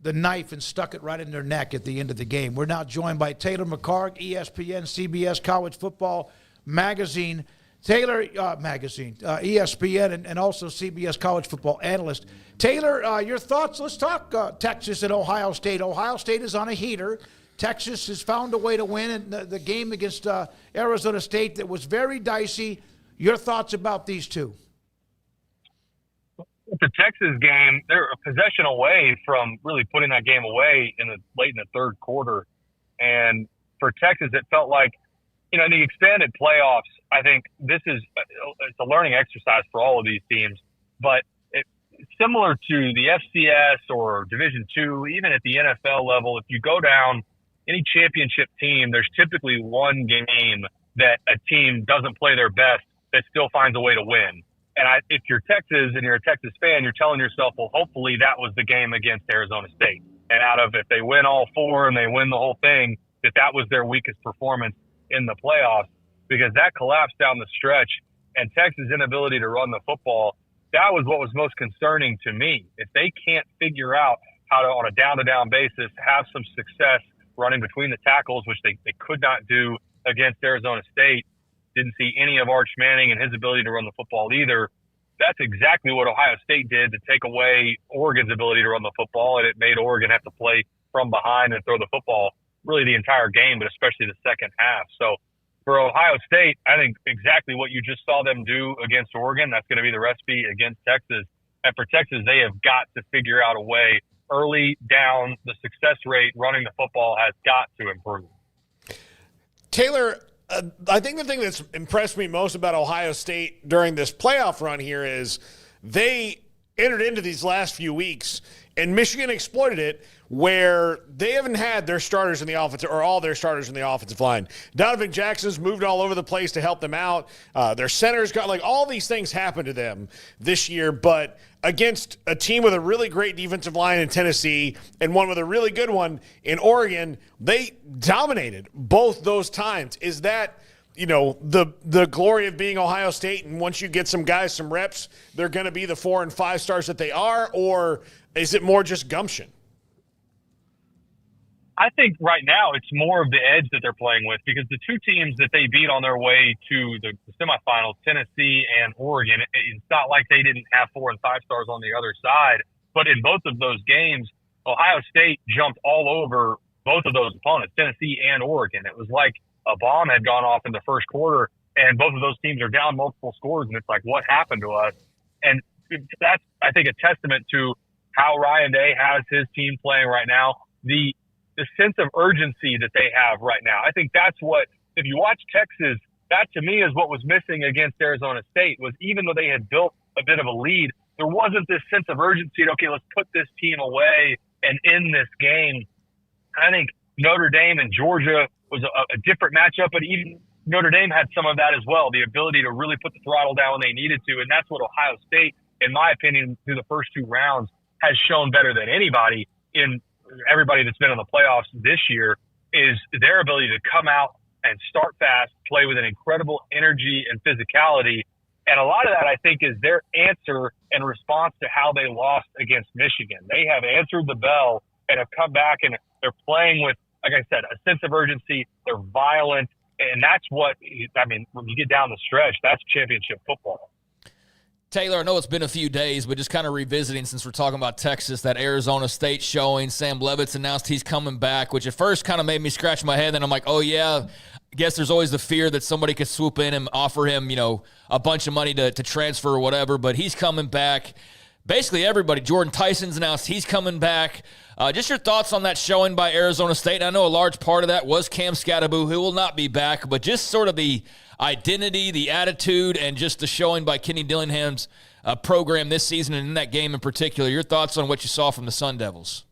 knife and stuck it right in their neck at the end of the game. We're now joined by Taylor McHargue, ESPN, CBS College Football Magazine. Taylor, ESPN, and also CBS College Football analyst. Taylor, your thoughts? Let's talk Texas and Ohio State. Ohio State is on a heater. Texas has found a way to win in the game against Arizona State that was very dicey. Your thoughts about these two? The Texas game, they're a possession away from really putting that game away late in the third quarter. And for Texas, it felt like, in the expanded playoffs, I think it's a learning exercise for all of these teams. But similar to the FCS or Division II, even at the NFL level, if you go down any championship team, there's typically one game that a team doesn't play their best that still finds a way to win. And if you're Texas and you're a Texas fan, you're telling yourself, well, hopefully that was the game against Arizona State. And if they win all 4 and they win the whole thing, that was their weakest performance in the playoffs, because that collapse down the stretch and Texas' inability to run the football, that was what was most concerning to me. If they can't figure out how to, on a down-to-down basis, have some success running between the tackles, which they could not do against Arizona State, didn't see any of Arch Manning and his ability to run the football either. That's exactly what Ohio State did to take away Oregon's ability to run the football, and it made Oregon have to play from behind and throw the football really the entire game, but especially the second half. So for Ohio State, I think exactly what you just saw them do against Oregon, that's going to be the recipe against Texas. And for Texas, they have got to figure out a way early down. The success rate running the football has got to improve. Taylor, I think the thing that's impressed me most about Ohio State during this playoff run here is they entered into these last few weeks, and Michigan exploited it, where they haven't had their starters in the offense, or all their starters in the offensive line. Donovan Jackson's moved all over the place to help them out. Their centers got, like, all these things happened to them this year, but against a team with a really great defensive line in Tennessee and one with a really good one in Oregon, they dominated both those times. Is that, the glory of being Ohio State, and once you get some guys some reps, they're going to be the 4 and 5 stars that they are, or is it more just gumption? I think right now it's more of the edge that they're playing with, because the two teams that they beat on their way to the semifinals, Tennessee and Oregon, it's not like they didn't have 4 and 5 stars on the other side. But in both of those games, Ohio State jumped all over both of those opponents, Tennessee and Oregon. It was like a bomb had gone off in the first quarter, and both of those teams are down multiple scores, and it's like, what happened to us? And that's, I think, a testament to how Ryan Day has his team playing right now. The sense of urgency that they have right now. I think that's what, if you watch Texas, that to me is what was missing against Arizona State, was even though they had built a bit of a lead, there wasn't this sense of urgency. Okay, let's put this team away and end this game. I think Notre Dame and Georgia was a different matchup, but even Notre Dame had some of that as well, the ability to really put the throttle down when they needed to. And that's what Ohio State, in my opinion, through the first 2 rounds, has shown better than anybody in everybody that's been in the playoffs this year, is their ability to come out and start fast, play with an incredible energy and physicality. And a lot of that, I think, is their answer and response to how they lost against Michigan. They have answered the bell and have come back, and they're playing with, like I said, a sense of urgency. They're violent. And that's what, I mean, when you get down the stretch, that's championship football. Taylor, I know it's been a few days, but just kind of revisiting, since we're talking about Texas, that Arizona State showing. Sam Leavitt's announced he's coming back, which at first kind of made me scratch my head. Then I'm like, oh, yeah, I guess there's always the fear that somebody could swoop in and offer him, a bunch of money to transfer or whatever. But he's coming back. Basically everybody. Jordan Tyson's announced he's coming back. Just your thoughts on that showing by Arizona State. I know a large part of that was Cam Scatterbo, who will not be back, but just sort of the identity, the attitude, and just the showing by Kenny Dillingham's program this season and in that game in particular. Your thoughts on what you saw from the Sun Devils?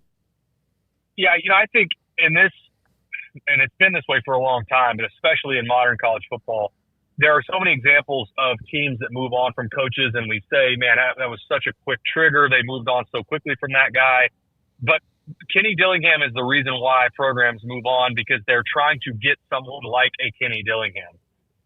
Yeah, I think in this, and it's been this way for a long time, but especially in modern college football, there are so many examples of teams that move on from coaches, and we say, man, that was such a quick trigger. They moved on so quickly from that guy. But Kenny Dillingham is the reason why programs move on, because they're trying to get someone like a Kenny Dillingham.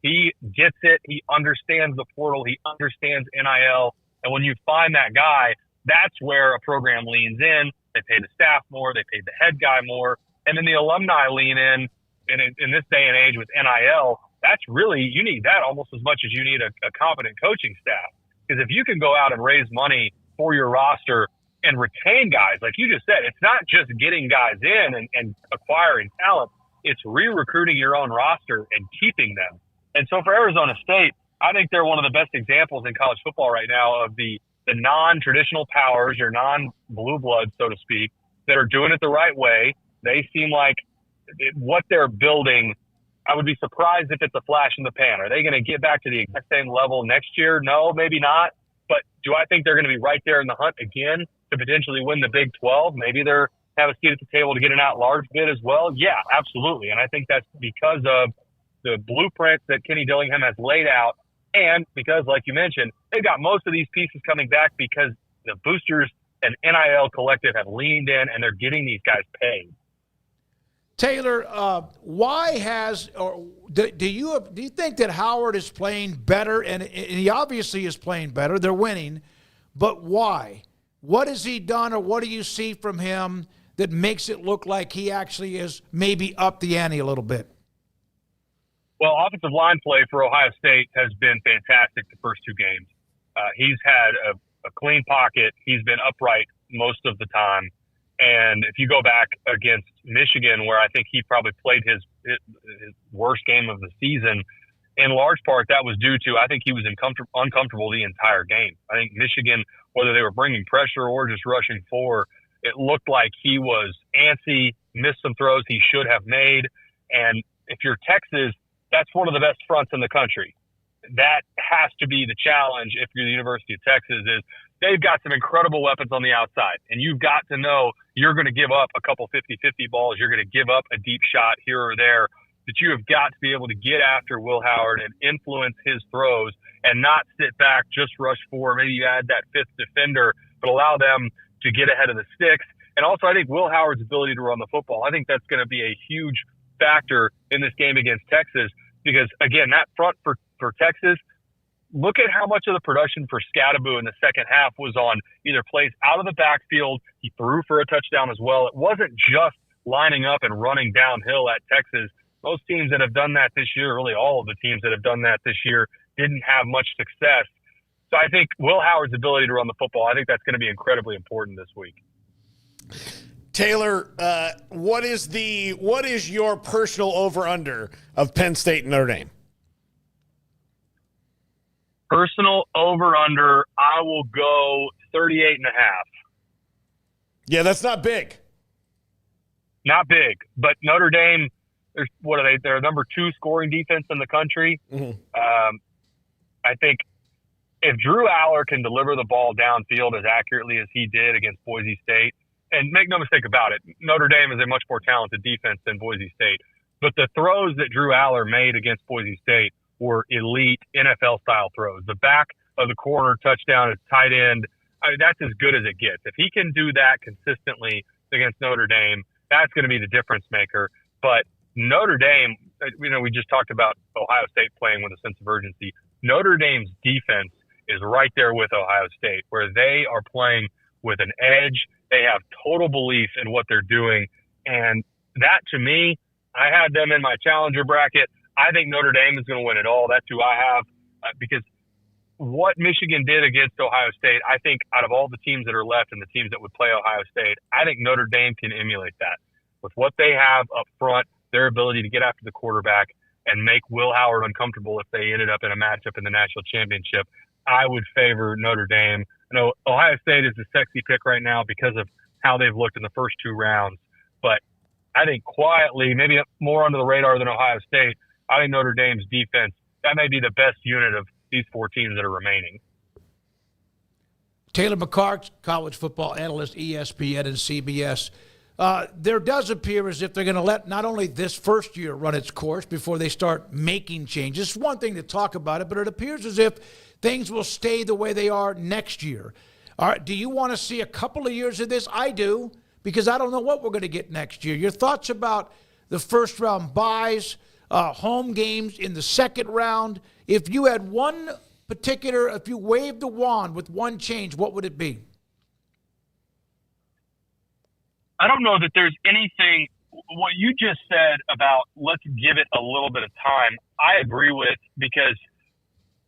He gets it. He understands the portal. He understands NIL. And when you find that guy, that's where a program leans in. They pay the staff more. They pay the head guy more. And then the alumni lean in. And in this day and age with NIL, that's really, you need that almost as much as you need a competent coaching staff. Because if you can go out and raise money for your roster and retain guys, like you just said, it's not just getting guys in and acquiring talent. It's re-recruiting your own roster and keeping them. And so for Arizona State, I think they're one of the best examples in college football right now of the non-traditional powers, your non-blue bloods, so to speak, that are doing it the right way. They seem like what they're building, I would be surprised if it's a flash in the pan. Are they going to get back to the exact same level next year? No, maybe not. But do I think they're going to be right there in the hunt again to potentially win the Big 12? Maybe they're have a seat at the table to get an at-large bid as well. Yeah, absolutely. And I think that's because of the blueprint that Kenny Dillingham has laid out, and because, like you mentioned, they've got most of these pieces coming back because the boosters and NIL collective have leaned in and they're getting these guys paid. Taylor, why do you think that Howard is playing better? And he obviously is playing better. They're winning, but why? What has he done, or what do you see from him that makes it look like he actually is maybe up the ante a little bit? Well, offensive line play for Ohio State has been fantastic the first 2 games. He's had a clean pocket. He's been upright most of the time. And if you go back against Michigan, where I think he probably played his worst game of the season, in large part that was due to, I think he was uncomfortable the entire game. I think Michigan, whether they were bringing pressure or just rushing forward, it looked like he was antsy, missed some throws he should have made. And if you're Texas, That's one of the best fronts in the country. That has to be the challenge if you're the University of Texas, is they've got some incredible weapons on the outside, and you've got to know you're going to give up a couple 50-50 balls. You're going to give up a deep shot here or there, that you have got to be able to get after Will Howard and influence his throws and not sit back, just rush forward. Maybe you add that fifth defender, but allow them to get ahead of the sticks. And also, I think Will Howard's ability to run the football, I think that's going to be a huge factor in this game against Texas, because, again, that front for Texas, look at how much of the production for Scadaboo in the second half was on either plays out of the backfield. He threw for a touchdown as well. It wasn't just lining up and running downhill at Texas. Most teams that have done that this year, really all of the teams that have done that this year, didn't have much success. So I think Will Howard's ability to run the football, I think that's going to be incredibly important this week. Taylor, what is your personal over-under of Penn State and Notre Dame? Personal over-under, I will go 38.5. Yeah, that's not big. Not big, but Notre Dame, what are they? They're number 2 scoring defense in the country. Mm-hmm. I think if Drew Aller can deliver the ball downfield as accurately as he did against Boise State, and make no mistake about it, Notre Dame is a much more talented defense than Boise State. But the throws that Drew Aller made against Boise State were elite NFL-style throws. The back of the corner touchdown is tight end. That's as good as it gets. If he can do that consistently against Notre Dame, that's going to be the difference maker. But Notre Dame, we just talked about Ohio State playing with a sense of urgency. Notre Dame's defense is right there with Ohio State, where they are playing with an edge. They have total belief in what they're doing. And that, to me, I had them in my challenger bracket. I think Notre Dame is going to win it all. That's who I have, because what Michigan did against Ohio State, I think out of all the teams that are left and the teams that would play Ohio State, I think Notre Dame can emulate that. With what they have up front, their ability to get after the quarterback and make Will Howard uncomfortable if they ended up in a matchup in the national championship, I would favor Notre Dame. I know Ohio State is the sexy pick right now because of how they've looked in the first 2 rounds, but I think quietly, maybe more under the radar than Ohio State, I think Notre Dame's defense, that may be the best unit of these 4 teams that are remaining. Taylor McHargue, college football analyst, ESPN and CBS. There does appear as if they're going to let not only this first year run its course before they start making changes. It's one thing to talk about it, but it appears as if things will stay the way they are next year. All right, do you want to see a couple of years of this? I do, because I don't know what we're going to get next year. Your thoughts about the first round buys, home games in the second round. If you had if you waved the wand with one change, what would it be? I don't know that there's anything, what you just said about let's give it a little bit of time, I agree with, because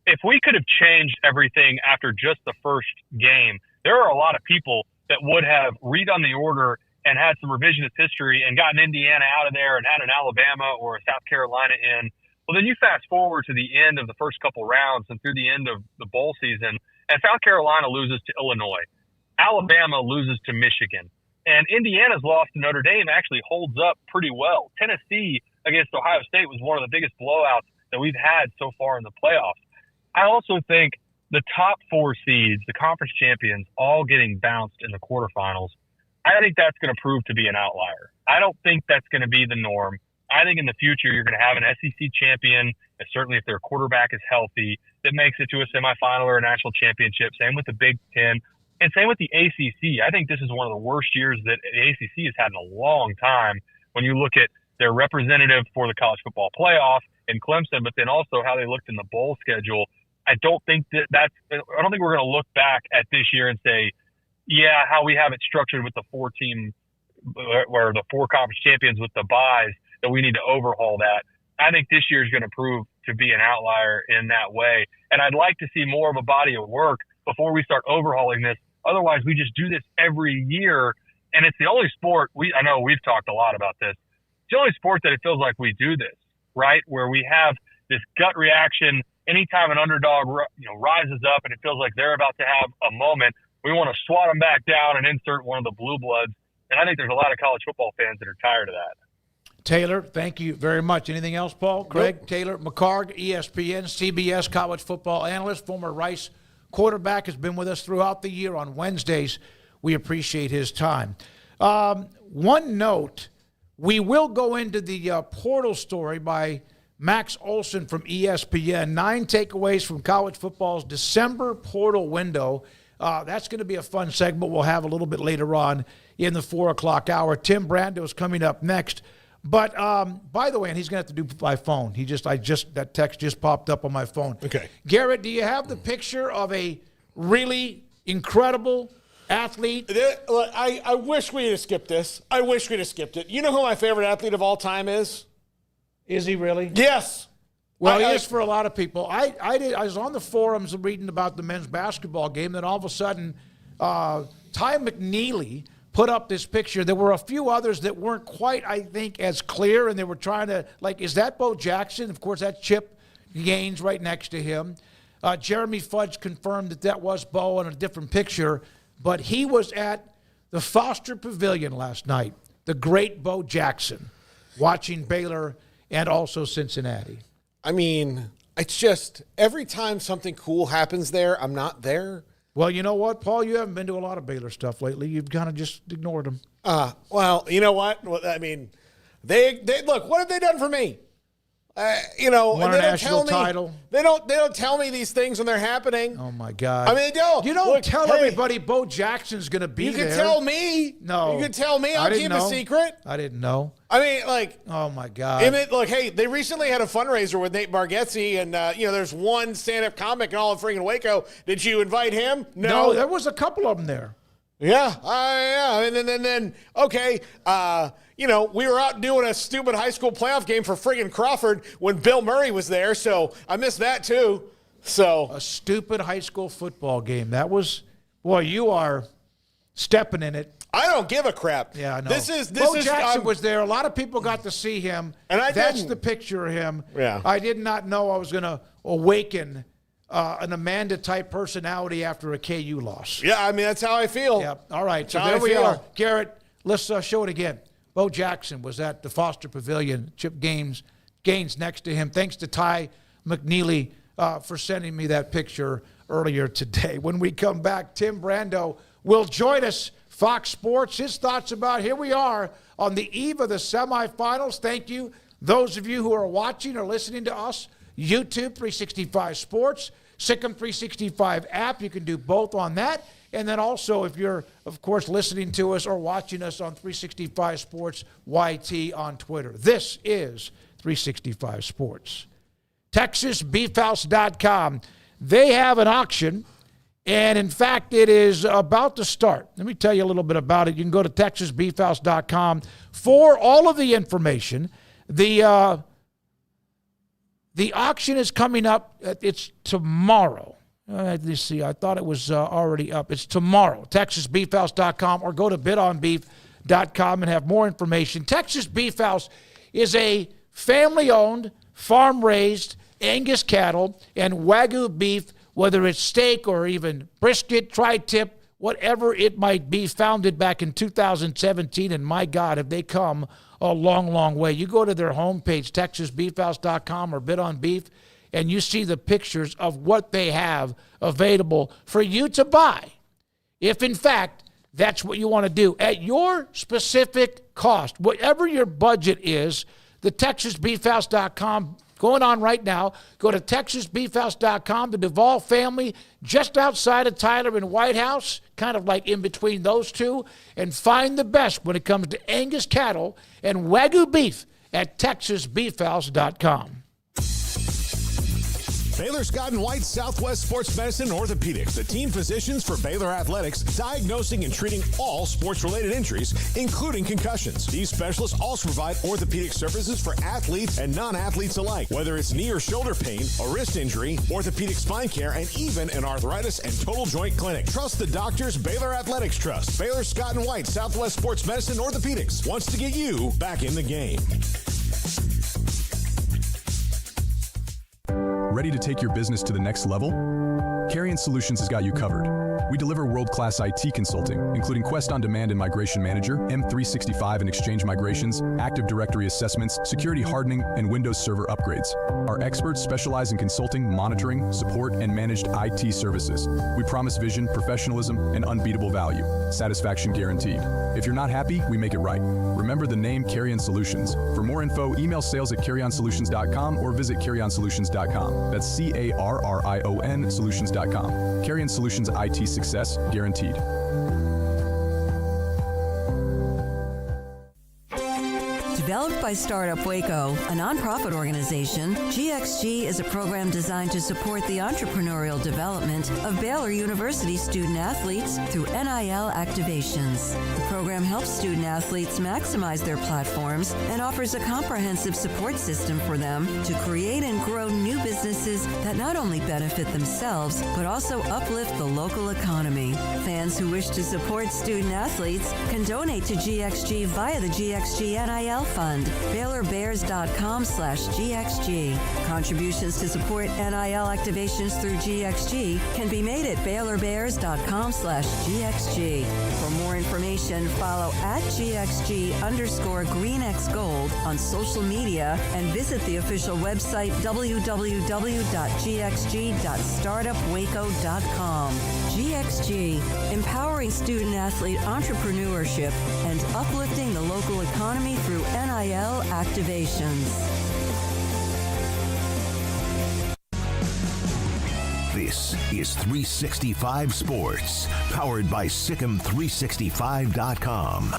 if we could have changed everything after just the first game, there are a lot of people that would have redone the order and had some revisionist history and gotten Indiana out of there and had an Alabama or a South Carolina in. Well, then you fast forward to the end of the first couple rounds and through the end of the bowl season, and South Carolina loses to Illinois. Alabama loses to Michigan. And Indiana's loss to Notre Dame actually holds up pretty well. Tennessee against Ohio State was one of the biggest blowouts that we've had so far in the playoffs. I also think the top 4 seeds, the conference champions, all getting bounced in the quarterfinals, I think that's going to prove to be an outlier. I don't think that's going to be the norm. I think in the future you're going to have an SEC champion, and certainly if their quarterback is healthy, that makes it to a semifinal or a national championship. Same with the Big Ten. And same with the ACC. I think this is one of the worst years that the ACC has had in a long time when you look at their representative for the college football playoff in Clemson, but then also how they looked in the bowl schedule. I don't think we're going to look back at this year and say, yeah, how we have it structured with the 4-team, where the 4 conference champions with the buys, that we need to overhaul that. I think this year is going to prove to be an outlier in that way. And I'd like to see more of a body of work before we start overhauling this. Otherwise, we just do this every year, and it's the only sport I know we've talked a lot about this. It's the only sport that it feels like we do this, right? Where we have this gut reaction anytime an underdog, rises up and it feels like they're about to have a moment. We want to swat them back down and insert one of the blue bloods. And I think there's a lot of college football fans that are tired of that. Taylor, thank you very much. Anything else, Paul? Craig, Taylor, McHargue, ESPN, CBS college football analyst, former Rice quarterback, has been with us throughout the year on Wednesdays. We appreciate his time. One note, we will go into the portal story by Max Olson from ESPN. 9 takeaways from college football's December portal window. That's going to be a fun segment we'll have a little bit later on in the 4 o'clock hour. Tim Brando is coming up next. But by the way, and he's going to have to do by phone. That text just popped up on my phone. Okay. Garrett, do you have the picture of a really incredible athlete? I wish we had skipped this. I wish we'd have skipped it. You know who my favorite athlete of all time is? Is he really? Yes. Well, he is for a lot of people. I was on the forums reading about the men's basketball game. Then all of a sudden, Ty McNeely put up this picture. There were a few others that weren't quite, I think, as clear, and they were trying to, is that Bo Jackson? Of course, that's Chip Gaines right next to him. Jeremy Fudge confirmed that was Bo in a different picture, but he was at the Foster Pavilion last night, the great Bo Jackson, watching Baylor and also Cincinnati. I mean, it's just every time something cool happens there, I'm not there. Well, you know what, Paul? You haven't been to a lot of Baylor stuff lately. You've kind of just ignored them. Well, you know what? Well, I mean, they look. What have they done for me? Won and a national title. They don't tell me these things when they're happening. Oh my God! I mean, they don't. You don't tell everybody Bo Jackson's going to be there. You can tell me. No, you can tell me. I'll keep a secret. I didn't know. I mean, oh my God! I mean, look, hey, they recently had a fundraiser with Nate Bargatze, and there's one stand-up comic in all of freaking Waco. Did you invite him? No, there was a couple of them there. Yeah, yeah, and then okay. We were out doing a stupid high school playoff game for friggin' Crawford when Bill Murray was there, so I missed that too. So a stupid high school football game. That was, boy, you are stepping in it. I don't give a crap. Yeah, I know. Bo Jackson was there. A lot of people got to see him. And that's the picture of him. Yeah. I did not know I was going to awaken an Amanda-type personality after a KU loss. Yeah, I mean, that's how I feel. Yeah. All right, so there we are. Garrett, let's show it again. Bo Jackson was at the Foster Pavilion. Chip Gaines next to him. Thanks to Ty McNeely for sending me that picture earlier today. When we come back, Tim Brando will join us, Fox Sports. His thoughts about here we are on the eve of the semifinals. Thank you, those of you who are watching or listening to us. YouTube 365 Sports, Sikkim 365 app. You can do both on that. And then also, if you're, of course, listening to us or watching us on 365 Sports YT on Twitter. This is 365 Sports. TexasBeefHouse.com. They have an auction, and in fact, it is about to start. Let me tell you a little bit about it. You can go to TexasBeefHouse.com for all of the information. The auction is coming up. It's tomorrow. Let's see. I thought it was already up. It's tomorrow. TexasBeefHouse.com or go to bidonbeef.com and have more information. Texas Beef House is a family-owned, farm-raised Angus cattle and Wagyu beef, whether it's steak or even brisket, tri-tip, whatever it might be, founded back in 2017. And my God, have they come a long, long way. You go to their homepage, TexasBeefHouse.com or bidonbeef, and you see the pictures of what they have available for you to buy, if in fact that's what you want to do. At your specific cost, whatever your budget is, the TexasBeefHouse.com going on right now. Go to TexasBeefHouse.com, the Duvall family, just outside of Tyler and White House, kind of like in between those two, and find the best when it comes to Angus cattle and Wagyu beef at TexasBeefHouse.com. Baylor Scott & White Southwest Sports Medicine and Orthopedics, the team physicians for Baylor Athletics, diagnosing and treating all sports-related injuries, including concussions. These specialists also provide orthopedic services for athletes and non-athletes alike, whether it's knee or shoulder pain, a wrist injury, orthopedic spine care, and even an arthritis and total joint clinic. Trust the doctors Baylor Athletics trust. Baylor Scott & White Southwest Sports Medicine and Orthopedics wants to get you back in the game. Ready to take your business to the next level? Carrion Solutions has got you covered. We deliver world-class IT consulting, including Quest On Demand and Migration Manager, M365 and Exchange migrations, Active Directory assessments, security hardening, and Windows Server upgrades. Our experts specialize in consulting, monitoring, support, and managed IT services. We promise vision, professionalism, and unbeatable value. Satisfaction guaranteed. If you're not happy, we make it right. Remember the name Carrion Solutions. For more info, email sales@carrionsolutions.com or visit carrionsolutions.com. That's CARRION Solutions.com. Carrion Solutions IT success guaranteed. Developed by Startup Waco, a nonprofit organization, GXG is a program designed to support the entrepreneurial development of Baylor University student athletes through NIL activations. The program helps student athletes maximize their platforms and offers a comprehensive support system for them to create and grow new businesses that not only benefit themselves, but also uplift the local economy. Fans who wish to support student athletes can donate to GXG via the GXG NIL Fund, BaylorBears.com/GXG. Contributions to support NIL activations through GXG can be made at BaylorBears.com/GXG. For more information, follow @GXG_GreenXGold on social media and visit the official website www.gxg.startupwaco.com. GXG, empowering student athlete entrepreneurship and uplifting the local economy through NIL activations. This is 365 Sports, powered by Sikkim365.com.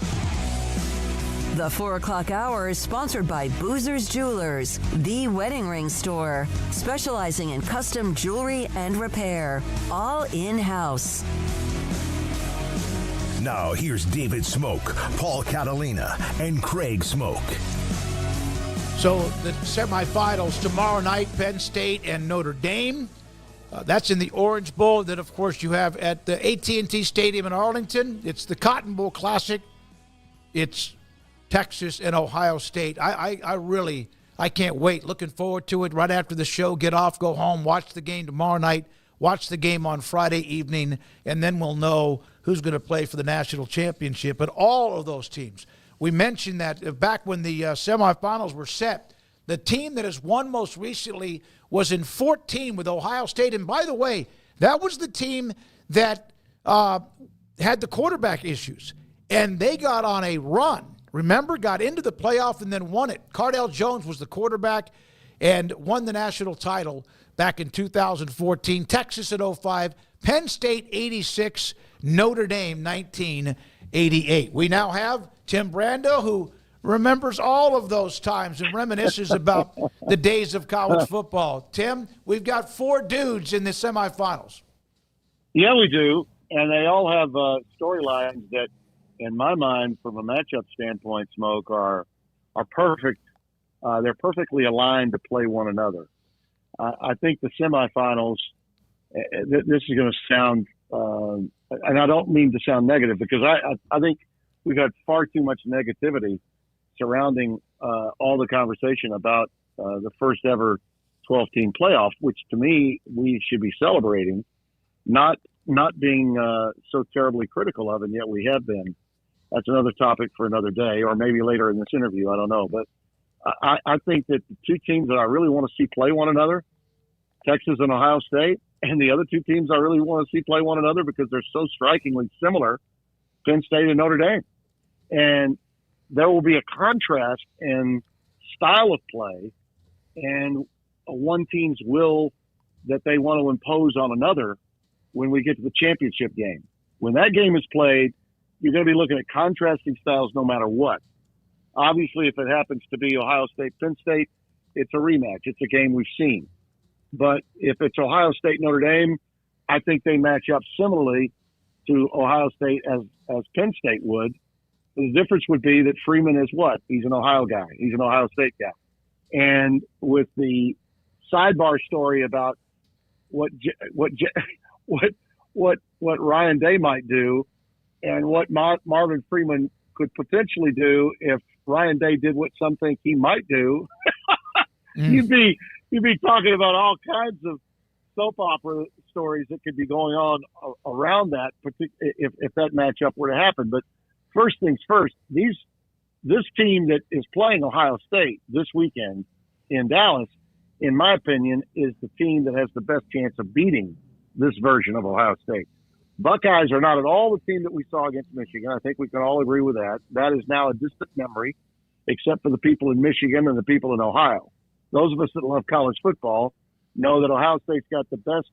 The 4 o'clock hour is sponsored by Boozer's Jewelers, the wedding ring store, specializing in custom jewelry and repair, all in-house. Now here's David Smoak, Paul Catalina, and Craig Smoak. So the semifinals tomorrow night, Penn State and Notre Dame. That's in the Orange Bowl that, of course, you have at the AT&T Stadium in Arlington. It's the Cotton Bowl Classic. It's Texas and Ohio State. I can't wait. Looking forward to it. Right after the show, get off, go home, watch the game tomorrow night, watch the game on Friday evening, and then we'll know who's going to play for the national championship. But all of those teams, we mentioned that back when the semifinals were set, the team that has won most recently was in 14 with Ohio State. And by the way, that was the team that had the quarterback issues. And they got on a run. Remember, got into the playoff and then won it. Cardale Jones was the quarterback and won the national title back in 2014. Texas at 05, Penn State 86, Notre Dame 1988. We now have Tim Brando, who remembers all of those times and reminisces about the days of college football. Tim, we've got 4 dudes in the semifinals. Yeah, we do. And they all have storylines that, in my mind, from a matchup standpoint, Smoak, are perfect. They're perfectly aligned to play one another. I think the semifinals, this is going to sound, and I don't mean to sound negative, because I think we've had far too much negativity surrounding all the conversation about the first ever 12-team playoff, which to me we should be celebrating, not being so terribly critical of, and yet we have been. That's another topic for another day, or maybe later in this interview. I don't know. But I think that the 2 teams that I really want to see play one another, Texas and Ohio State, and the other 2 teams I really want to see play one another because they're so strikingly similar, Penn State and Notre Dame. And there will be a contrast in style of play and one team's will that they want to impose on another when we get to the championship game. When that game is played, you're going to be looking at contrasting styles no matter what. Obviously, if it happens to be Ohio State, Penn State, it's a rematch. It's a game we've seen. But if it's Ohio State, Notre Dame, I think they match up similarly to Ohio State as Penn State would. The difference would be that Freeman is what? He's an Ohio guy. He's an Ohio State guy. And with the sidebar story about what Ryan Day might do and what Marvin Freeman could potentially do if Ryan Day did what some think he might do, you'd be talking about all kinds of soap opera stories that could be going on around that, if that matchup were to happen. But first things first, this team that is playing Ohio State this weekend in Dallas, in my opinion, is the team that has the best chance of beating this version of Ohio State. Buckeyes are not at all the team that we saw against Michigan. I think we can all agree with that. That is now a distant memory, except for the people in Michigan and the people in Ohio. Those of us that love college football know that Ohio State's got the best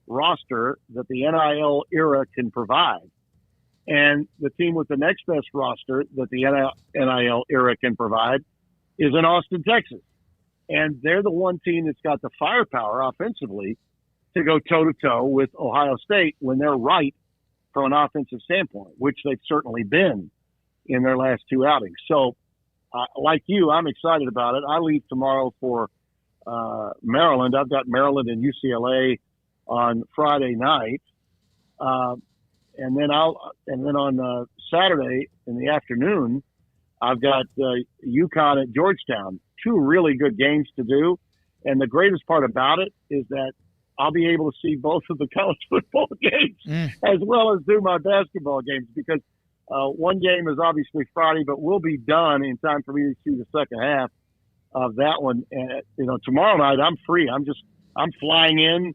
roster that the NIL era can provide. And the team with the next best roster that the NIL era can provide is in Austin, Texas. And they're the one team that's got the firepower offensively to go toe-to-toe with Ohio State when they're right from an offensive standpoint, which they've certainly been in their last two outings. So, like you, I'm excited about it. I leave tomorrow for Maryland. I've got Maryland and UCLA on Friday night. And then on Saturday in the afternoon, I've got UConn at Georgetown. Two really good games to do. And the greatest part about it is that I'll be able to see both of the college football games as well as do my basketball games, because one game is obviously Friday, but we'll be done in time for me to see the second half of that one. And, tomorrow night I'm free. I'm flying in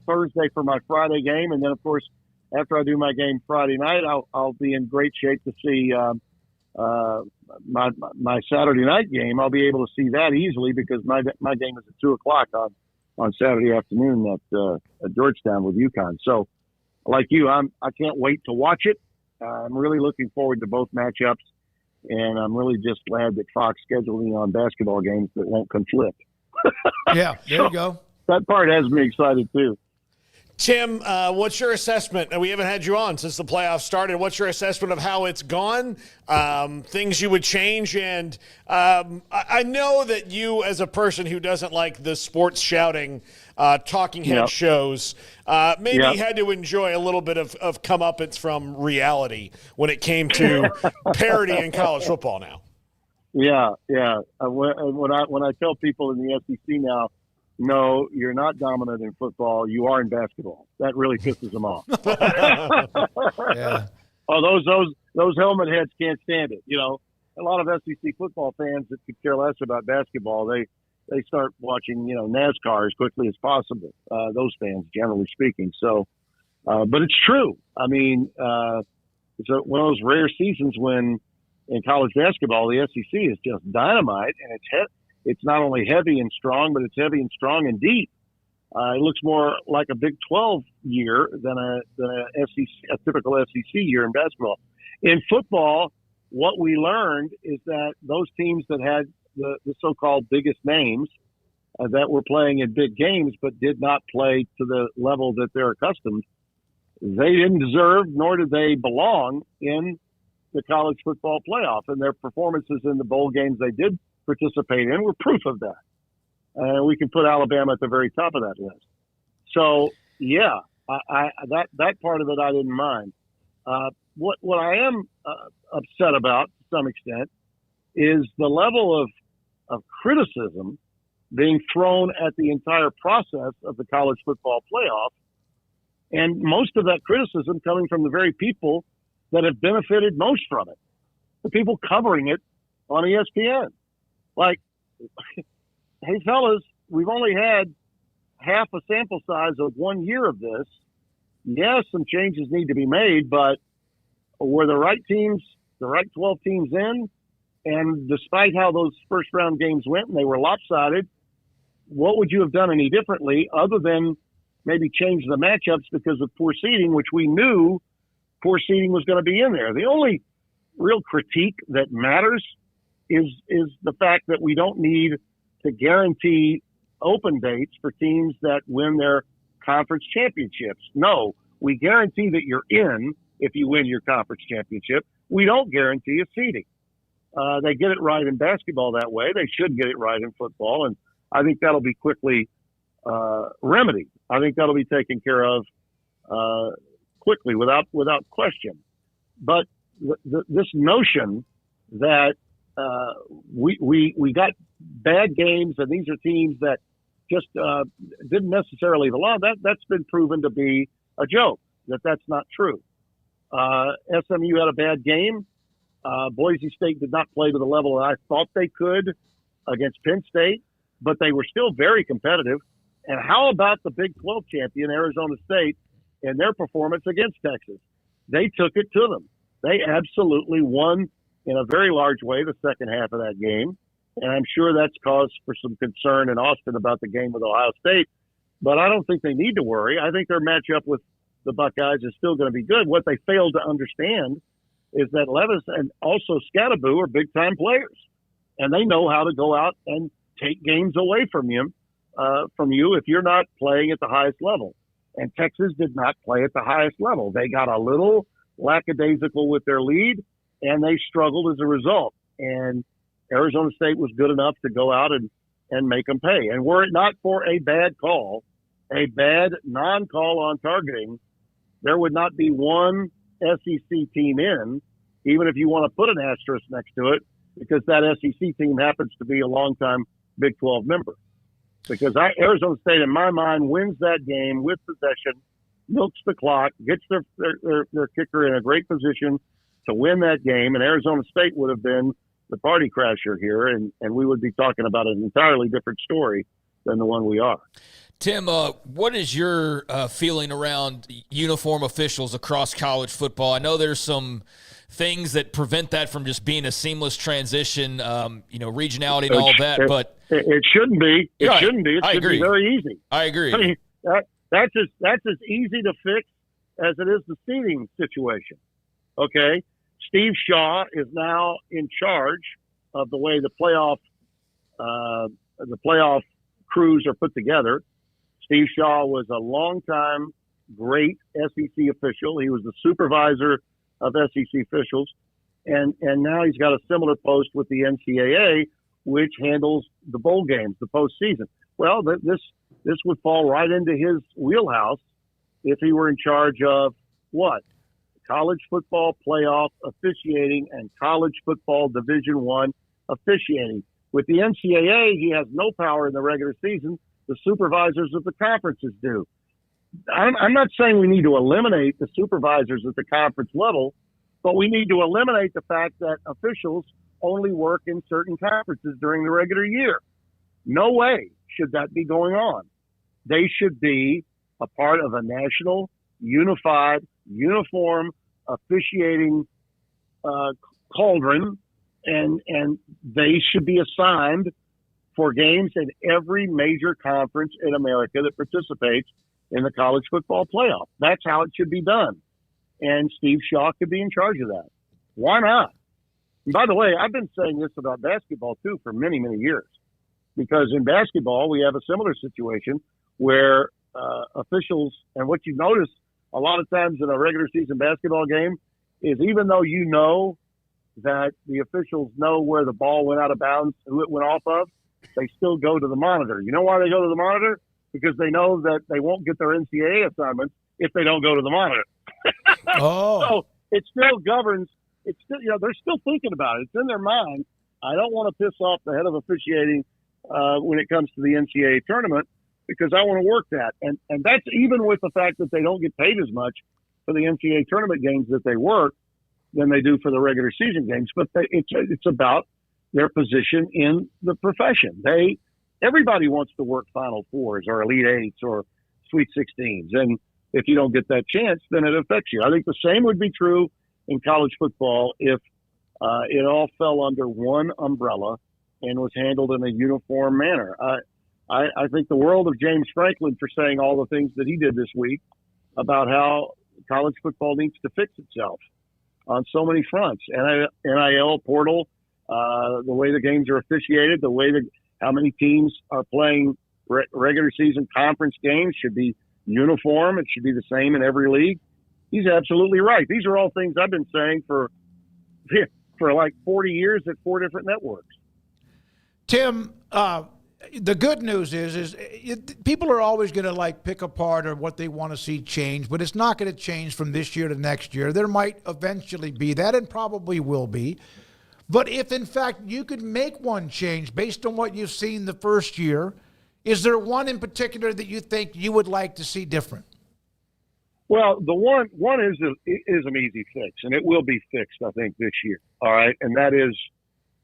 Thursday for my Friday game. And then, of course, after I do my game Friday night, I'll be in great shape to see my Saturday night game. I'll be able to see that easily because my game is at 2:00 on Saturday afternoon at Georgetown with UConn. So, like you, I can't wait to watch it. I'm really looking forward to both matchups, and I'm really just glad that Fox scheduled me on basketball games that won't conflict. Yeah, there you go. That part has me excited too. Tim, what's your assessment? We haven't had you on since the playoffs started. What's your assessment of how it's gone? Things you would change? And I know that you, as a person who doesn't like the sports shouting, talking head shows, maybe had to enjoy a little bit of comeuppance from reality when it came to parity in college football now. Yeah. When I tell people in the SEC now, no, you're not dominant in football. You are in basketball. That really pisses them off. Yeah. Oh, those helmet heads can't stand it. A lot of SEC football fans that could care less about basketball, they start watching, NASCAR as quickly as possible. Those fans, generally speaking. So, but it's true. I mean, it's one of those rare seasons when in college basketball, the SEC is just dynamite, and it's not only heavy and strong, but it's heavy and strong and deep. It looks more like a Big 12 year than a typical SEC year in basketball. In football, what we learned is that those teams that had the so-called biggest names that were playing in big games but did not play to the level that they're accustomed, they didn't deserve nor did they belong in the college football playoff. And their performances in the bowl games they did participate in were proof of that. We can put Alabama at the very top of that list. So, yeah, that part of it I didn't mind. What I am upset about to some extent is the level of criticism being thrown at the entire process of the college football playoff, and most of that criticism coming from the very people that have benefited most from it, the people covering it on ESPN. Like, hey, fellas, we've only had half a sample size of 1 year of this. Yes, some changes need to be made, but were the right teams, the right 12 teams in? And despite how those first-round games went and they were lopsided, what would you have done any differently other than maybe change the matchups because of poor seeding, which we knew poor seeding was going to be in there? The only real critique that matters is the fact that we don't need to guarantee open dates for teams that win their conference championships. No, we guarantee that you're in if you win your conference championship. We don't guarantee a seeding. They get it right in basketball that way. They should get it right in football, and I think that'll be quickly remedied. I think that'll be taken care of quickly without question. But this notion that we got bad games and these are teams that just didn't necessarily belong. That's been proven to be a joke. That's not true. SMU had a bad game. Boise State did not play to the level that I thought they could against Penn State, but they were still very competitive. And how about the Big 12 champion, Arizona State, and their performance against Texas? They took it to them. They absolutely won in a very large way the second half of that game. And I'm sure that's cause for some concern in Austin about the game with Ohio State. But I don't think they need to worry. I think their matchup with the Buckeyes is still going to be good. What they failed to understand is that Levis and also Scatterbo are big-time players. And they know how to go out and take games away from you if you're not playing at the highest level. And Texas did not play at the highest level. They got a little lackadaisical with their lead, and they struggled as a result. And Arizona State was good enough to go out and make them pay. And were it not for a bad call, a bad non-call on targeting, there would not be one SEC team in, even if you want to put an asterisk next to it, because that SEC team happens to be a longtime Big 12 member. Because Arizona State, in my mind, wins that game with possession, milks the clock, gets their kicker in a great position to win that game, and Arizona State would have been the party crasher here, and we would be talking about an entirely different story than the one we are. Tim, what is your feeling around uniform officials across college football? I know there's some things that prevent that from just being a seamless transition, regionality and all that, but it shouldn't be. It right. shouldn't be. It should be very easy. I agree. I mean, that's as easy to fix as it is the seating situation. Okay, Steve Shaw is now in charge of the way the playoff crews are put together. Steve Shaw was a longtime great SEC official. He was the supervisor of SEC officials, and now he's got a similar post with the NCAA, which handles the bowl games, the postseason. Well, this would fall right into his wheelhouse if he were in charge of what? College football playoff officiating and college football Division I officiating. With the NCAA, he has no power in the regular season. The supervisors of the conferences do. I'm not saying we need to eliminate the supervisors at the conference level, but we need to eliminate the fact that officials only work in certain conferences during the regular year. No way should that be going on. They should be a part of a national, unified, uniform officiating cauldron, and they should be assigned for games in every major conference in America that participates in the college football playoff. That's how it should be done. And Steve Shaw could be in charge of that. Why not? And by the way, I've been saying this about basketball too for many, many years, because in basketball, we have a similar situation where officials, and what you notice a lot of times in a regular season basketball game is even though you know that the officials know where the ball went out of bounds, who it went off of, they still go to the monitor. You know why they go to the monitor? Because they know that they won't get their NCAA assignments if they don't go to the monitor. So it still governs. It's still, they're still thinking about it. It's in their mind. I don't want to piss off the head of officiating when it comes to the NCAA tournament because I want to work that. And that's even with the fact that they don't get paid as much for the NCAA tournament games that they work than they do for the regular season games. But it's about their position in the profession. Everybody wants to work Final Fours or Elite Eights or Sweet 16s. And if you don't get that chance, then it affects you. I think the same would be true in college football if it all fell under one umbrella and was handled in a uniform manner. I think the world of James Franklin for saying all the things that he did this week about how college football needs to fix itself on so many fronts. NIL portal, the way the games are officiated, the way that how many teams are playing regular season conference games should be uniform. It should be the same in every league. He's absolutely right. These are all things I've been saying for like 40 years at 4 different networks. Tim, the good news is people are always going to pick apart or what they want to see change, but it's not going to change from this year to next year. There might eventually be that, and probably will be. But if, in fact, you could make one change based on what you've seen the first year, Is there one in particular that you think you would like to see different? Well, the one is an easy fix, and it will be fixed, I think, this year. All right, and that is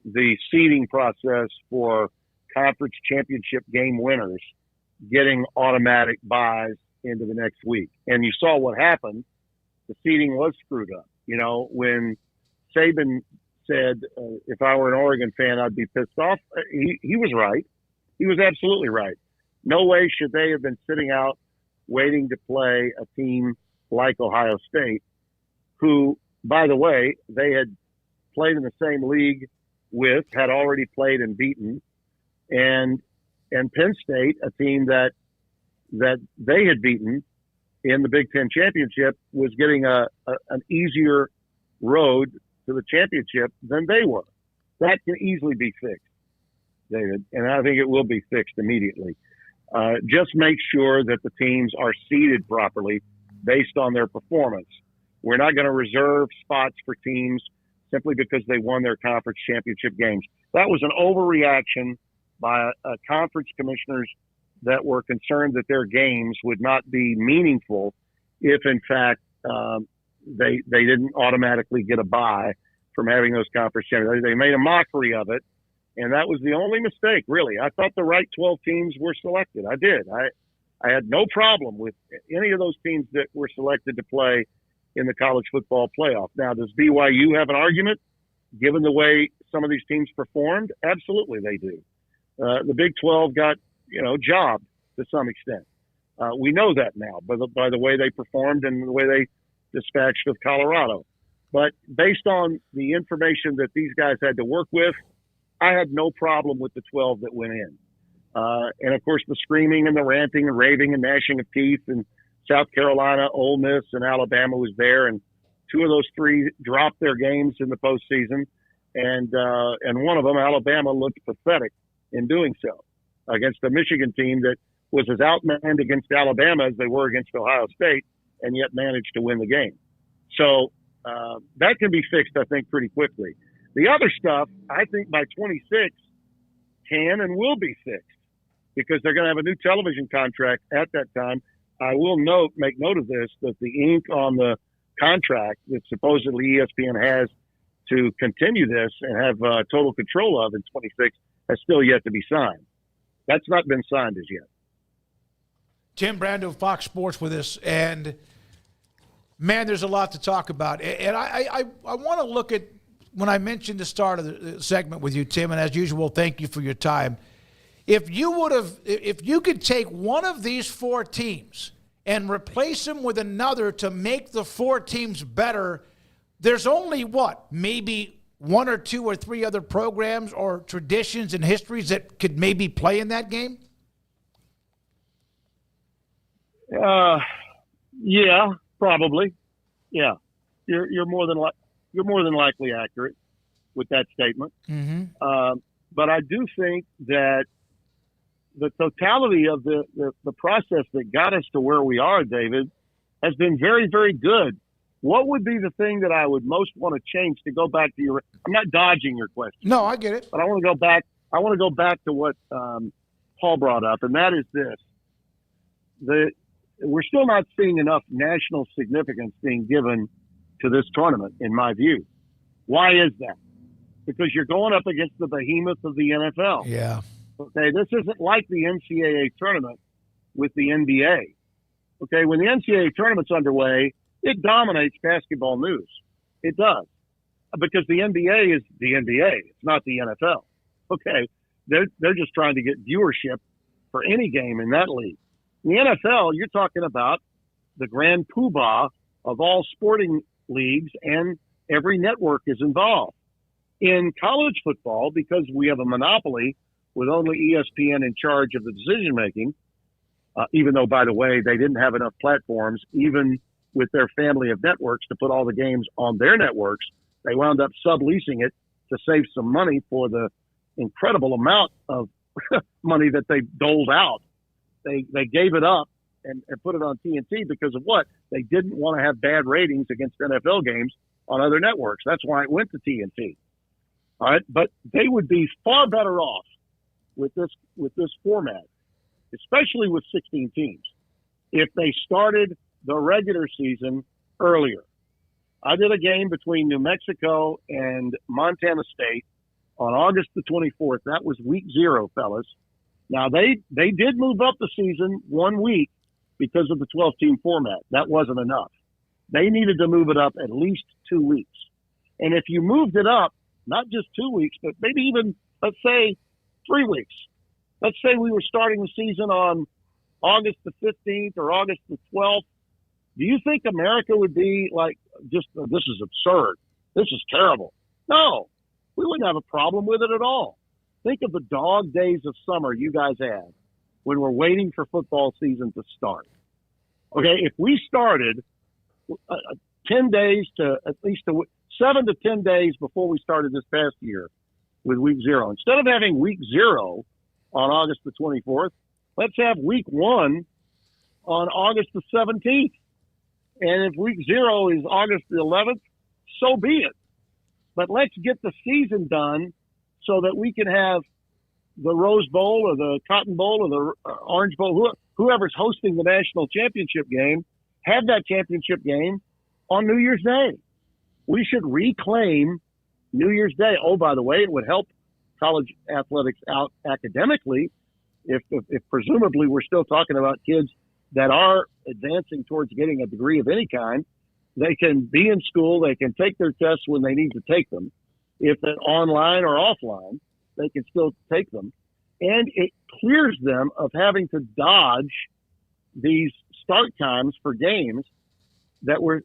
the seeding process for conference championship game winners getting automatic buys into the next week. And you saw what happened. The seeding was screwed up. You know, when Saban said, if I were an Oregon fan, I'd be pissed off, he was right. He was absolutely right. No way should they have been sitting out waiting to play a team like Ohio State, who, by the way, they had played in the same league with, had already played and beaten, and Penn State, a team that they had beaten in the Big Ten championship, was getting an easier road to the championship than they were. That can easily be fixed, David, and I think it will be fixed immediately. Just make sure that the teams are seeded properly based on their performance. We're not going to reserve spots for teams simply because they won their conference championship games. That was an overreaction by conference commissioners that were concerned that their games would not be meaningful if, in fact, they didn't automatically get a bye from having those conference championships. They made a mockery of it, and that was the only mistake, really. I thought the right 12 teams were selected. I did. I had no problem with any of those teams that were selected to play in the college football playoff. Now, does BYU have an argument, given the way some of these teams performed? Absolutely they do. The Big 12 got, jobbed to some extent. We know that now by the way they performed and the way they dispatched with Colorado. But based on the information that these guys had to work with, I had no problem with the 12 that went in. And, of course, the screaming and the ranting and raving and gnashing of teeth, and South Carolina, Ole Miss, and Alabama was there, and two of those three dropped their games in the postseason, and one of them, Alabama, looked pathetic in doing so against a Michigan team that was as outmanned against Alabama as they were against Ohio State, and yet managed to win the game. So that can be fixed, I think, pretty quickly. The other stuff, I think by 26, can and will be fixed because they're going to have a new television contract at that time. I will make note of this, that the ink on the contract that supposedly ESPN has to continue this and have total control of in 26 has still yet to be signed. That's not been signed as yet. Tim Brando, Fox Sports with us, and man, there's a lot to talk about. And I want to look at, when I mentioned the start of the segment with you, Tim, and as usual, thank you for your time. If you could take one of these four teams and replace them with another to make the four teams better, there's only maybe one or two or three other programs or traditions and histories that could maybe play in that game? Yeah, probably. Yeah, you're more than likely accurate with that statement. Mm-hmm. But I do think that the totality of the process that got us to where we are, David, has been very, very good. What would be the thing that I would most want to change, to go back to your – I'm not dodging your question. No, I get it. But I want to go back. I want to go back to what Paul brought up, and that is this. We're still not seeing enough national significance being given to this tournament, in my view. Why is that? Because you're going up against the behemoth of the NFL. Yeah. Okay, this isn't like the NCAA tournament with the NBA. Okay, when the NCAA tournament's underway, it dominates basketball news. It does. Because the NBA is the NBA. It's not the NFL. Okay, they're just trying to get viewership for any game in that league. In the NFL, you're talking about the grand poobah of all sporting leagues, and every network is involved. In college football, because we have a monopoly with only ESPN in charge of the decision-making, even though, by the way, they didn't have enough platforms, even with their family of networks, to put all the games on their networks, they wound up subleasing it to save some money for the incredible amount of money that they doled out. They gave it up and put it on TNT because of what? They didn't want to have bad ratings against NFL games on other networks. That's why it went to TNT. All right, but they would be far better off with this format especially with 16 teams, if they started the regular season earlier. I did a game between New Mexico and Montana State on August the 24th. That was week 0, fellas. Now, they did move up the season 1 week because of the 12-team format. That wasn't enough. They needed to move it up at least 2 weeks. And if you moved it up, not just 2 weeks, but maybe even, let's say, 3 weeks. Let's say we were starting the season on August the 15th or August the 12th. Do you think America would be like, this is absurd. This is terrible. No, we wouldn't have a problem with it at all. Think of the dog days of summer you guys had when we're waiting for football season to start. Okay, if we started 10 days to at least 7 to 10 days before we started this past year with week 0, instead of having week 0 on August the 24th, let's have week 1 on August the 17th. And if week 0 is August the 11th, so be it. But let's get the season done so that we can have the Rose Bowl or the Cotton Bowl or the Orange Bowl, whoever's hosting the national championship game, have that championship game on New Year's Day. We should reclaim New Year's Day. Oh, by the way, it would help college athletics out academically if presumably we're still talking about kids that are advancing towards getting a degree of any kind. They can be in school. They can take their tests when they need to take them. If they're online or offline, they can still take them. And it clears them of having to dodge these start times for games that were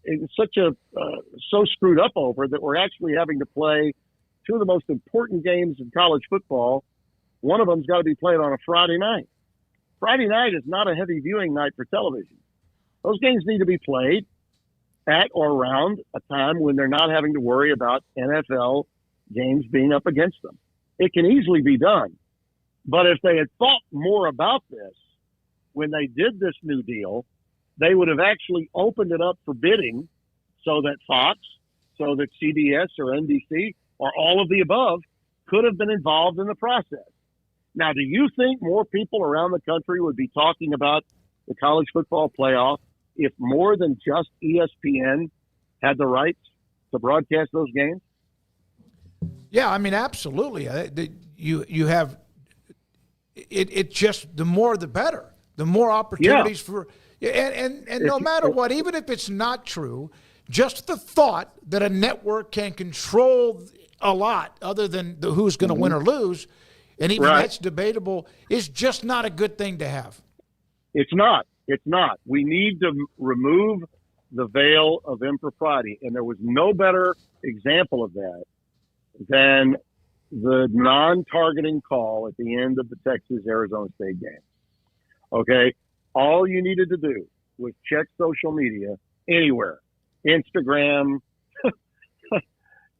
so screwed up over that we're actually having to play 2 of the most important games in college football. One of them's got to be played on a Friday night. Friday night is not a heavy viewing night for television. Those games need to be played at or around a time when they're not having to worry about NFL games being up against them. It can easily be done. But if they had thought more about this when they did this new deal, they would have actually opened it up for bidding so that Fox, so that CBS or NBC or all of the above could have been involved in the process. Now, do you think more people around the country would be talking about the college football playoff if more than just ESPN had the rights to broadcast those games? Yeah, I mean, absolutely. You have it. Just the more, the better. The more opportunities for and no matter what, even if it's not true, just the thought that a network can control a lot, other than who's going to win or lose, and even that's debatable, is just not a good thing to have. It's not. It's not. We need to remove the veil of impropriety, and there was no better example of that than the non-targeting call at the end of the Texas-Arizona State game. Okay? All you needed to do was check social media anywhere, Instagram,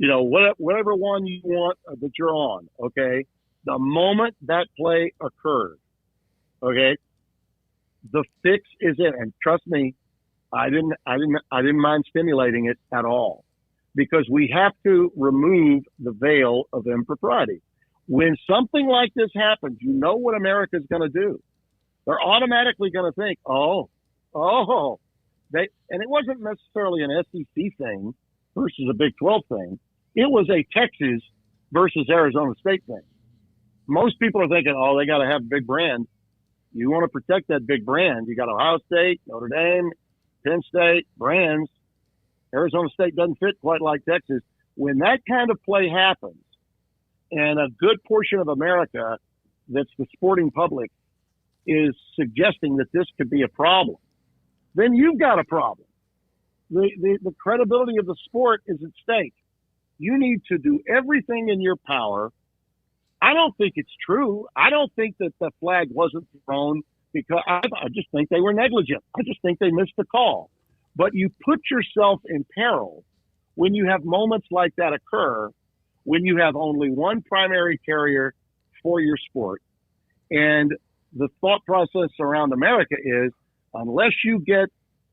whatever one you want that you're on, okay? The moment that play occurred, okay, the fix is in. And trust me, I didn't mind stimulating it at all, because we have to remove the veil of impropriety. When something like this happens, you know what America's going to do. They're automatically going to think, and it wasn't necessarily an SEC thing versus a Big 12 thing. It was a Texas versus Arizona State thing. Most people are thinking, they got to have a big brand. You want to protect that big brand. You got Ohio State, Notre Dame, Penn State, brands. Arizona State doesn't fit quite like Texas. When that kind of play happens, and a good portion of America that's the sporting public is suggesting that this could be a problem, then you've got a problem. The credibility of the sport is at stake. You need to do everything in your power. I don't think it's true. I don't think that the flag wasn't thrown because I just think they were negligent. I just think they missed the call. But you put yourself in peril when you have moments like that occur, when you have only one primary carrier for your sport. And the thought process around America is, unless you get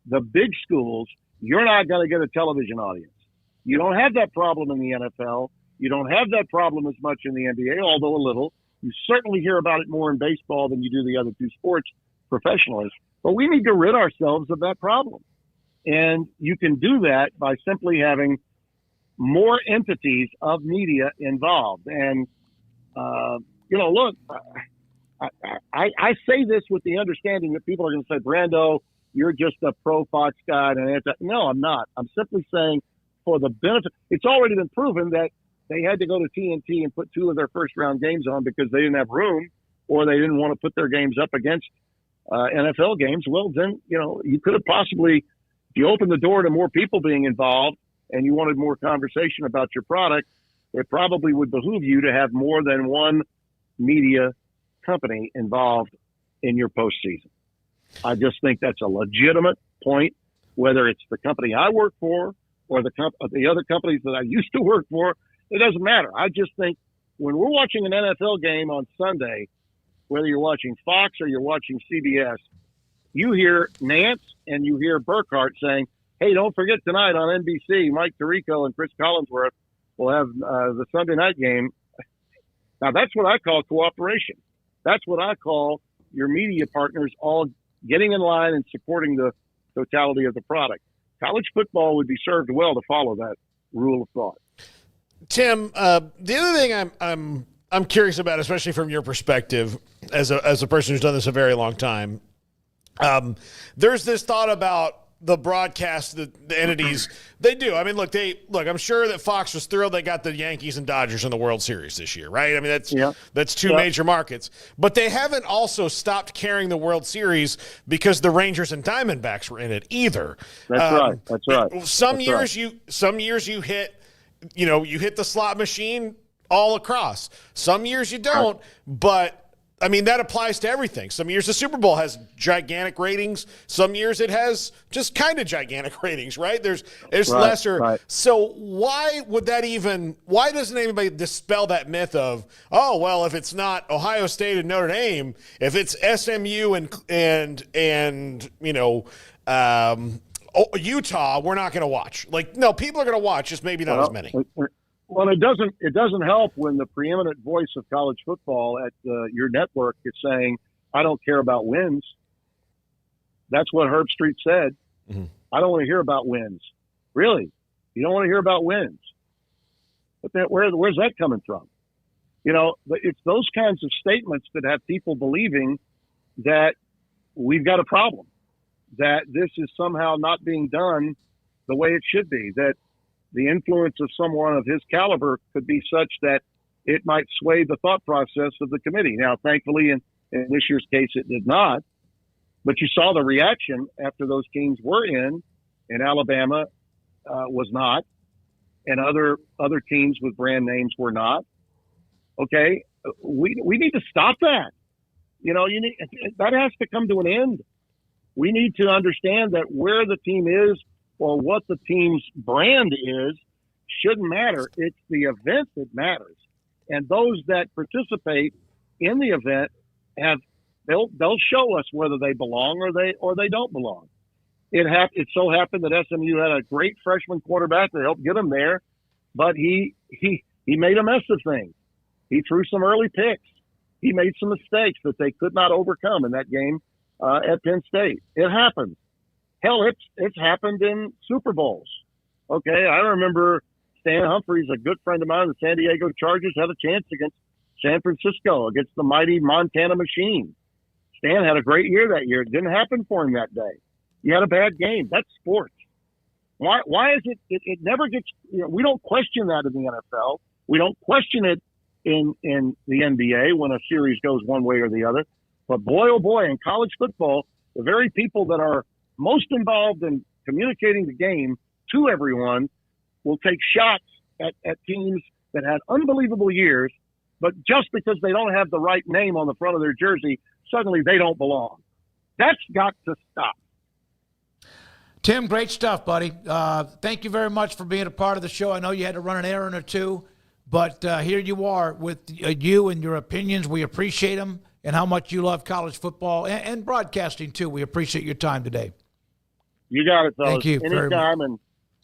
the big schools, you're not going to get a television audience. You don't have that problem in the NFL. You don't have that problem as much in the NBA, although a little. You certainly hear about it more in baseball than you do the other two sports professionally. But we need to rid ourselves of that problem. And you can do that by simply having more entities of media involved. And, look, I say this with the understanding that people are going to say, Brando, you're just a pro-Fox guy. And no, I'm not. I'm simply saying for the benefit. It's already been proven that they had to go to TNT and put 2 of their first-round games on because they didn't have room or they didn't want to put their games up against NFL games. Well, then, you could have possibly, if you opened the door to more people being involved and you wanted more conversation about your product, it probably would behoove you to have more than one media company involved in your postseason. I just think that's a legitimate point, whether it's the company I work for or the other companies that I used to work for. It doesn't matter. I just think when we're watching an NFL game on Sunday, whether you're watching Fox or you're watching CBS, you hear Nance and you hear Burkhart saying, hey, don't forget tonight on NBC, Mike Tirico and Chris Collinsworth will have the Sunday night game. Now, that's what I call cooperation. That's what I call your media partners all getting in line and supporting the totality of the product. College football would be served well to follow that rule of thought. Tim, the other thing I'm curious about, especially from your perspective as a person who's done this a very long time, there's this thought about the broadcast, the entities. They do. I mean, look, I'm sure that Fox was thrilled they got the Yankees and Dodgers in the World Series this year, right? I mean, that's two major markets. But they haven't also stopped carrying the World Series because the Rangers and Diamondbacks were in it either. That's right. Some years you hit the slot machine all across. Some years you don't, but I mean, that applies to everything. Some years the Super Bowl has gigantic ratings. Some years it has just kind of gigantic ratings, right? There's lesser. Right. So why doesn't anybody dispel that myth of, oh, well, if it's not Ohio State and Notre Dame, if it's SMU and Utah, we're not going to watch. Like, no, people are going to watch, just maybe not as many. Well, it doesn't help when the preeminent voice of college football at your network is saying, I don't care about wins. That's what Herb Street said. Mm-hmm. I don't want to hear about wins. Really? You don't want to hear about wins? But where's that coming from? It's those kinds of statements that have people believing that we've got a problem, that this is somehow not being done the way it should be, that the influence of someone of his caliber could be such that it might sway the thought process of the committee. Now, thankfully, in this year's case, it did not. But you saw the reaction after those teams were in, and Alabama was not, and other teams with brand names were not. Okay, we need to stop that. That has to come to an end. We need to understand that where the team is or what the team's brand is shouldn't matter. It's the event that matters. And those that participate in the event they'll show us whether they belong or they don't belong. It so happened that SMU had a great freshman quarterback that helped get them there, but he made a mess of things. He threw some early picks. He made some mistakes that they could not overcome in that game at Penn State. It happens. Hell, it's happened in Super Bowls. Okay, I remember Stan Humphries, a good friend of mine, the San Diego Chargers had a chance against San Francisco, against the mighty Montana Machine. Stan had a great year that year. It didn't happen for him that day. He had a bad game. That's sports. Why is it? It never gets. We don't question that in the NFL. We don't question it in the NBA when a series goes one way or the other. But boy, oh boy, in college football, the very people that are most involved in communicating the game to everyone will take shots at teams that had unbelievable years, but just because they don't have the right name on the front of their jersey, suddenly they don't belong. That's got to stop. Tim, great stuff, buddy. Thank you very much for being a part of the show. I know you had to run an errand or two, but here you are with you and your opinions. We appreciate them and how much you love college football and broadcasting, too. We appreciate your time today. You got it, fellas. Thank you. Anytime, and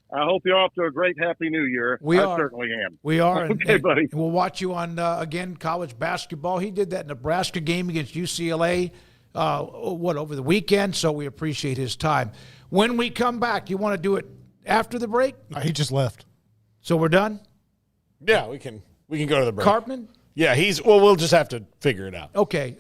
I hope you're off to a great Happy New Year. We I certainly am. We are. Okay, buddy. We'll watch you on, again, college basketball. He did that Nebraska game against UCLA, over the weekend, so we appreciate his time. When we come back, you want to do it after the break? He just left. So we're done? Yeah, we can go to the break. Karpman? Yeah, we'll just have to figure it out. Okay.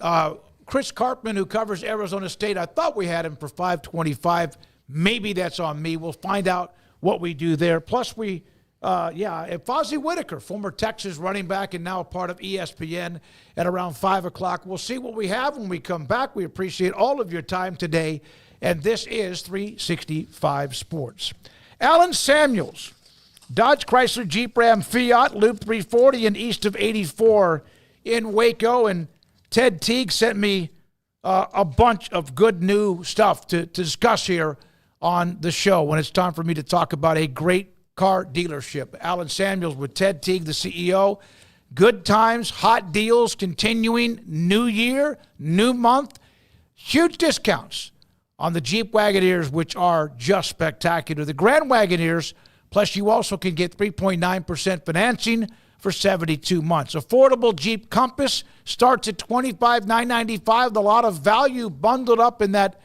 Chris Karpman, who covers Arizona State, I thought we had him for 525. Maybe that's on me. We'll find out what we do there. Plus, Fozzie Whitaker, former Texas running back and now a part of ESPN at around 5 o'clock. We'll see what we have when we come back. We appreciate all of your time today, and this is 365 Sports. Alan Samuels, Dodge Chrysler Jeep Ram Fiat, Loop 340 and east of 84 in Waco, and Ted Teague sent me a bunch of good new stuff to discuss here on the show when it's time for me to talk about a great car dealership. Alan Samuels with Ted Teague, the CEO. Good times, hot deals continuing, new year, new month, huge discounts on the Jeep Wagoneers, which are just spectacular. The Grand Wagoneers, plus you also can get 3.9% financing for 72 months. Affordable Jeep Compass starts at $25,995. A lot of value bundled up in that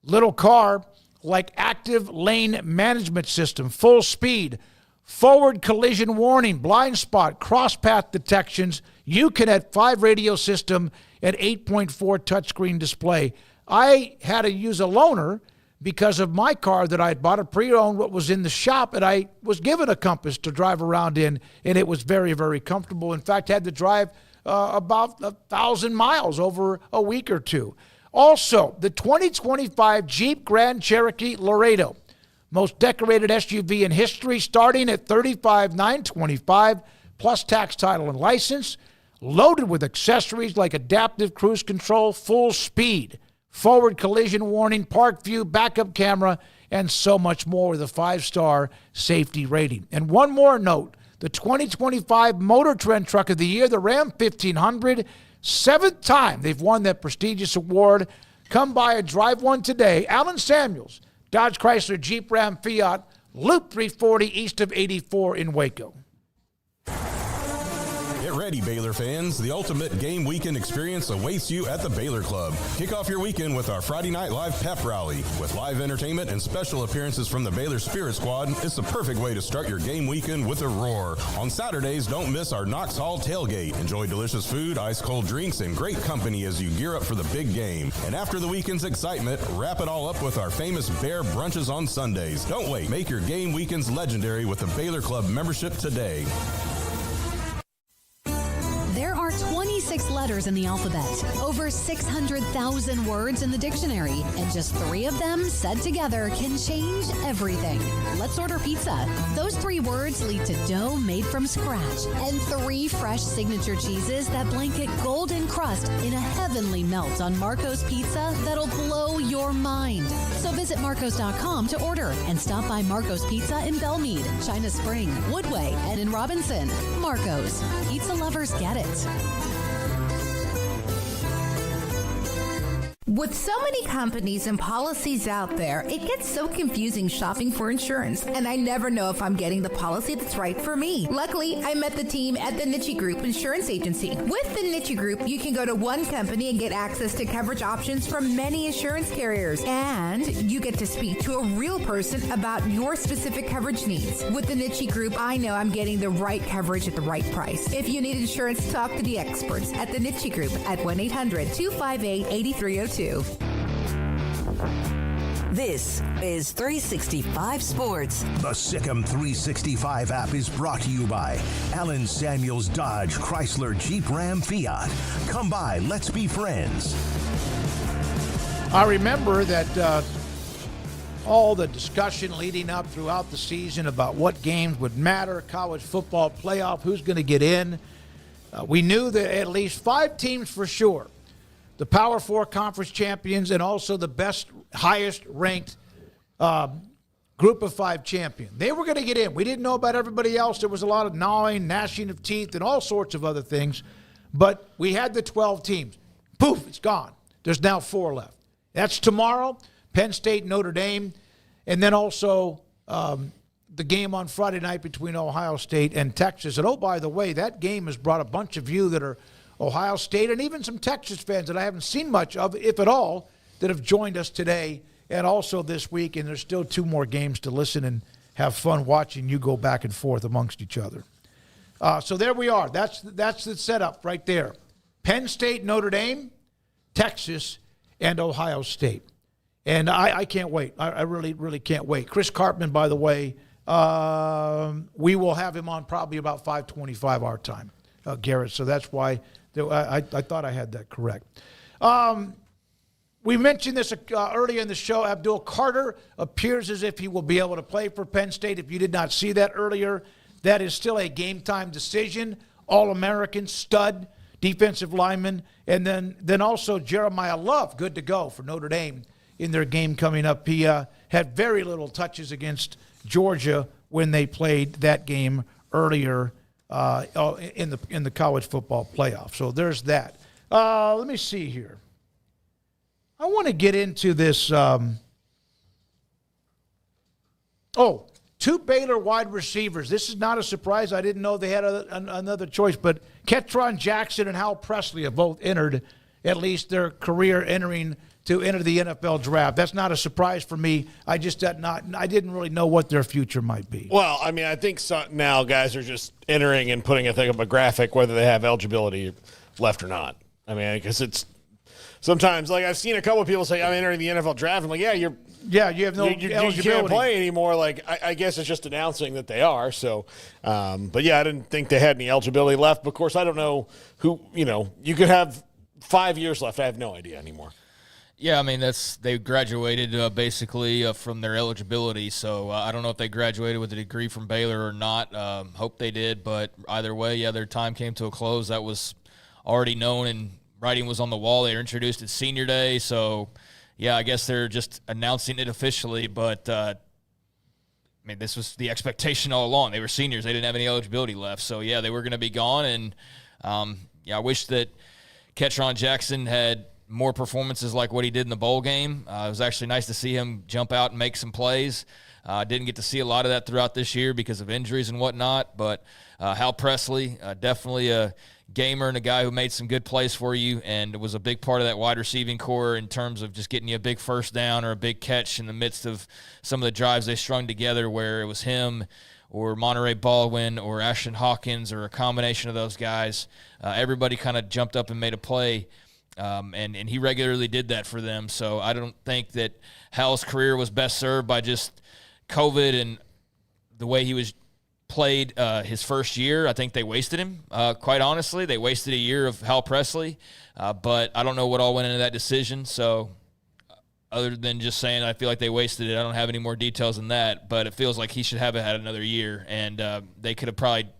little car, like active lane management system, full speed, forward collision warning, blind spot, cross path detections, UConnect 5 radio system, and 8.4 touchscreen display. I had to use a loaner because of my car that I had bought, a pre-owned, what was in the shop, and I was given a Compass to drive around in, and it was very, very comfortable. In fact, had to drive about 1,000 miles over a week or two. Also, the 2025 Jeep Grand Cherokee Laredo, most decorated SUV in history, starting at $35,925, plus tax, title, and license, loaded with accessories like adaptive cruise control, full speed, forward collision warning, park view, backup camera, and so much more with a 5-star safety rating. And one more note, the 2025 Motor Trend Truck of the Year, the Ram 1500, 7th time they've won that prestigious award. Come by and drive one today. Alan Samuels, Dodge Chrysler Jeep Ram Fiat, Loop 340 east of 84 in Waco. Get ready, Baylor fans. The ultimate game weekend experience awaits you at the Baylor Club. Kick off your weekend with our Friday Night Live pep rally. With live entertainment and special appearances from the Baylor Spirit Squad, it's the perfect way to start your game weekend with a roar. On Saturdays, don't miss our Knox Hall tailgate. Enjoy delicious food, ice-cold drinks, and great company as you gear up for the big game. And after the weekend's excitement, wrap it all up with our famous Bear brunches on Sundays. Don't wait. Make your game weekends legendary with a Baylor Club membership today. There are 26 letters in the alphabet, over 600,000 words in the dictionary, and just 3 of them said together can change everything. Let's order pizza. Those 3 words lead to dough made from scratch and 3 fresh signature cheeses that blanket golden crust in a heavenly melt on Marco's Pizza that'll blow your mind. So visit Marcos.com to order and stop by Marco's Pizza in Belmead, China Spring, Woodway, and in Robinson. Marco's. Pizza lovers get it. With so many companies and policies out there, it gets so confusing shopping for insurance, and I never know if I'm getting the policy that's right for me. Luckily, I met the team at the Niche Group Insurance Agency. With the Niche Group, you can go to one company and get access to coverage options from many insurance carriers, and you get to speak to a real person about your specific coverage needs. With the Niche Group, I know I'm getting the right coverage at the right price. If you need insurance, talk to the experts at the Niche Group at 1-800-258-8302. This is 365 Sports. The Sikkim 365 app is brought to you by Alan Samuels Dodge Chrysler Jeep Ram Fiat. Come by, let's be friends. I remember that all the discussion leading up throughout the season about what games would matter, college football playoff, who's going to get in. We knew that at least 5 teams for sure, the Power 4 conference champions and also the best, highest-ranked group of 5 champion. They were going to get in. We didn't know about everybody else. There was a lot of gnawing, gnashing of teeth, and all sorts of other things. But we had the 12 teams. Poof, it's gone. There's now 4 left. That's tomorrow, Penn State, Notre Dame, and then also the game on Friday night between Ohio State and Texas. And, oh, by the way, that game has brought a bunch of you that are Ohio State and even some Texas fans that I haven't seen much of, if at all, that have joined us today and also this week. And there's still 2 more games to listen and have fun watching you go back and forth amongst each other. So there we are. That's the setup right there. Penn State, Notre Dame, Texas, and Ohio State. And I can't wait. I really, really can't wait. Chris Karpman, by the way, we will have him on probably about 5:25 our time, Garrett. So that's why I thought I had that correct. We mentioned this earlier in the show. Abdul Carter appears as if he will be able to play for Penn State. If you did not see that earlier, that is still a game-time decision. All-American, stud, defensive lineman. And then also Jeremiah Love, good to go for Notre Dame in their game coming up. He had very little touches against Georgia when they played that game earlier in the college football playoff. So there's that. Let me see here. I want to get into this. 2 Baylor wide receivers. This is not a surprise. I didn't know they had another choice, but Ketron Jackson and Hal Presley have both entered at least their career to enter the NFL draft. That's not a surprise for me. I didn't really know what their future might be. Well, I mean, I think now guys are just entering and putting a thing up a graphic whether they have eligibility left or not. I mean, because it's sometimes, like, I've seen a couple of people say, I'm entering the NFL draft. I'm like, you have no eligibility. You can't play anymore. Like, I guess it's just announcing that they are. So, but yeah, I didn't think they had any eligibility left. But of course, I don't know who, you could have 5 years left. I have no idea anymore. Yeah, I mean, they graduated basically from their eligibility, so I don't know if they graduated with a degree from Baylor or not. Hope they did, but either way, yeah, their time came to a close. That was already known, and writing was on the wall. They were introduced at Senior Day, so, yeah, I guess they're just announcing it officially, but, I mean, this was the expectation all along. They were seniors. They didn't have any eligibility left, so, yeah, they were going to be gone, and, I wish that Ketron Jackson had more performances like what he did in the bowl game. It was actually nice to see him jump out and make some plays. Didn't get to see a lot of that throughout this year because of injuries and whatnot, but Hal Presley, definitely a gamer and a guy who made some good plays for you and was a big part of that wide receiving core in terms of just getting you a big first down or a big catch in the midst of some of the drives they strung together where it was him or Monterey Baldwin or Ashton Hawkins or a combination of those guys. Everybody kind of jumped up and made a play. And he regularly did that for them. So I don't think that Hal's career was best served by just COVID and the way he was played his first year. I think they wasted him, quite honestly. They wasted a year of Hal Presley, but I don't know what all went into that decision. So other than just saying I feel like they wasted it, I don't have any more details than that, but it feels like he should have had another year, and they could have probably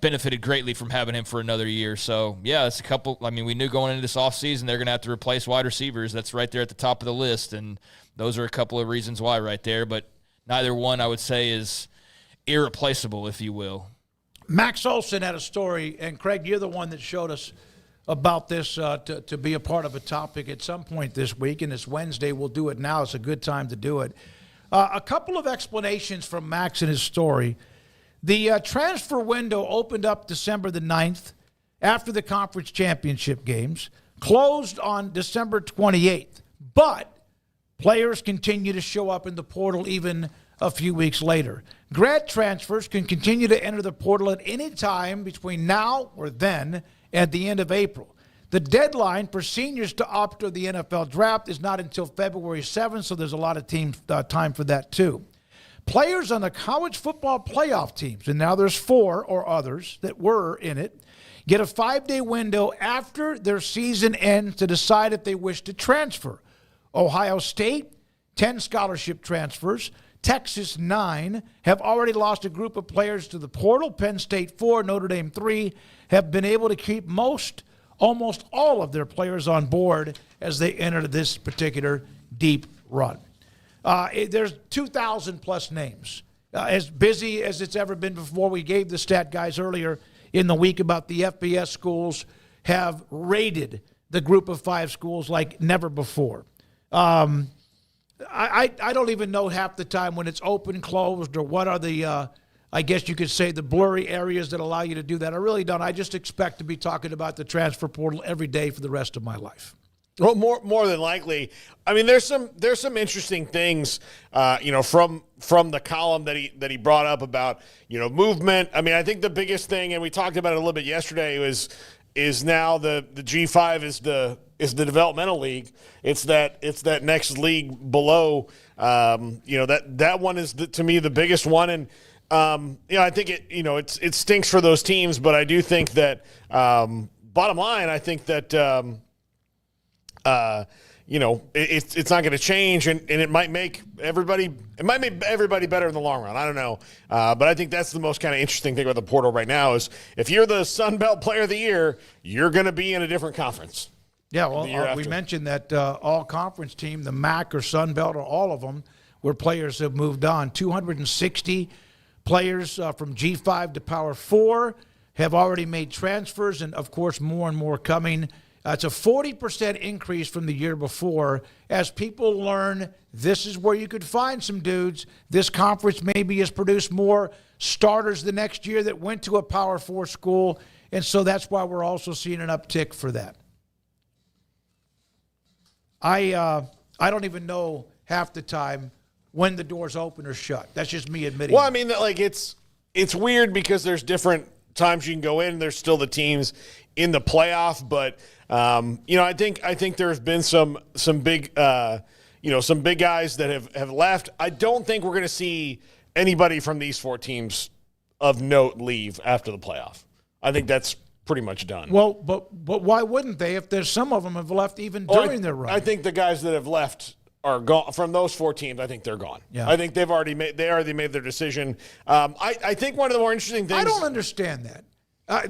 benefited greatly from having him for another year. So, yeah, it's a couple. I mean, we knew going into this offseason they're going to have to replace wide receivers. That's right there at the top of the list, and those are a couple of reasons why right there. But neither one, I would say, is irreplaceable, if you will. Max Olson had a story, and, Craig, you're the one that showed us about this to be a part of a topic at some point this week, and it's Wednesday. We'll do it now. It's a good time to do it. A couple of explanations from Max and his story. The transfer window opened up December the 9th after the conference championship games, closed on December 28th, but players continue to show up in the portal even a few weeks later. Grad transfers can continue to enter the portal at any time between now or then at the end of April. The deadline for seniors to opt to the NFL draft is not until February 7th, so there's a lot of time for that too. Players on the college football playoff teams, and now there's 4 or others that were in it, get a 5-day window after their season ends to decide if they wish to transfer. Ohio State, 10 scholarship transfers. Texas, 9, have already lost a group of players to the portal. Penn State, 4, Notre Dame, 3, have been able to keep almost all of their players on board as they enter this particular deep run. There's 2,000-plus names. As busy as it's ever been before. We gave the stat guys earlier in the week about the FBS schools have raided the group of 5 schools like never before. I don't even know half the time when it's open, closed, or what are the, I guess you could say, the blurry areas that allow you to do that. I really don't. I just expect to be talking about the transfer portal every day for the rest of my life. Well, more than likely. I mean, there's some interesting things, from the column that he brought up about, movement. I mean, I think the biggest thing, and we talked about it a little bit yesterday, is now the G5 is the developmental league. It's that next league below. That one is to me the biggest one, and I think it stinks for those teams, but I do think that bottom line, I think that. It's not going to change, and it might make everybody better in the long run. I don't know, but I think that's the most kind of interesting thing about the portal right now is if you're the Sun Belt Player of the Year, you're going to be in a different conference. Yeah, well, we mentioned that all conference team, the MAC or Sun Belt or all of them, where players have moved on. 260 players from G5 to Power 4 have already made transfers, and of course more and more coming. It's a 40% increase from the year before as people learn this is where you could find some dudes. This conference maybe has produced more starters the next year that went to a Power 4 school, and so that's why we're also seeing an uptick for that. I don't even know half the time when the doors open or shut. That's just me admitting. Well, I mean, like it's weird because there's different times you can go in. There's still the teams in the playoff, but I think there's been some big some big guys that have left. I don't think we're going to see anybody from these four teams of note leave after the playoff. I think that's pretty much done. Well, but why wouldn't they if there's some of them have left even during their run? I think the guys that have left are gone from those four teams. I think they're gone. Yeah. I think they already made their decision. I think one of the more interesting things. I don't understand that.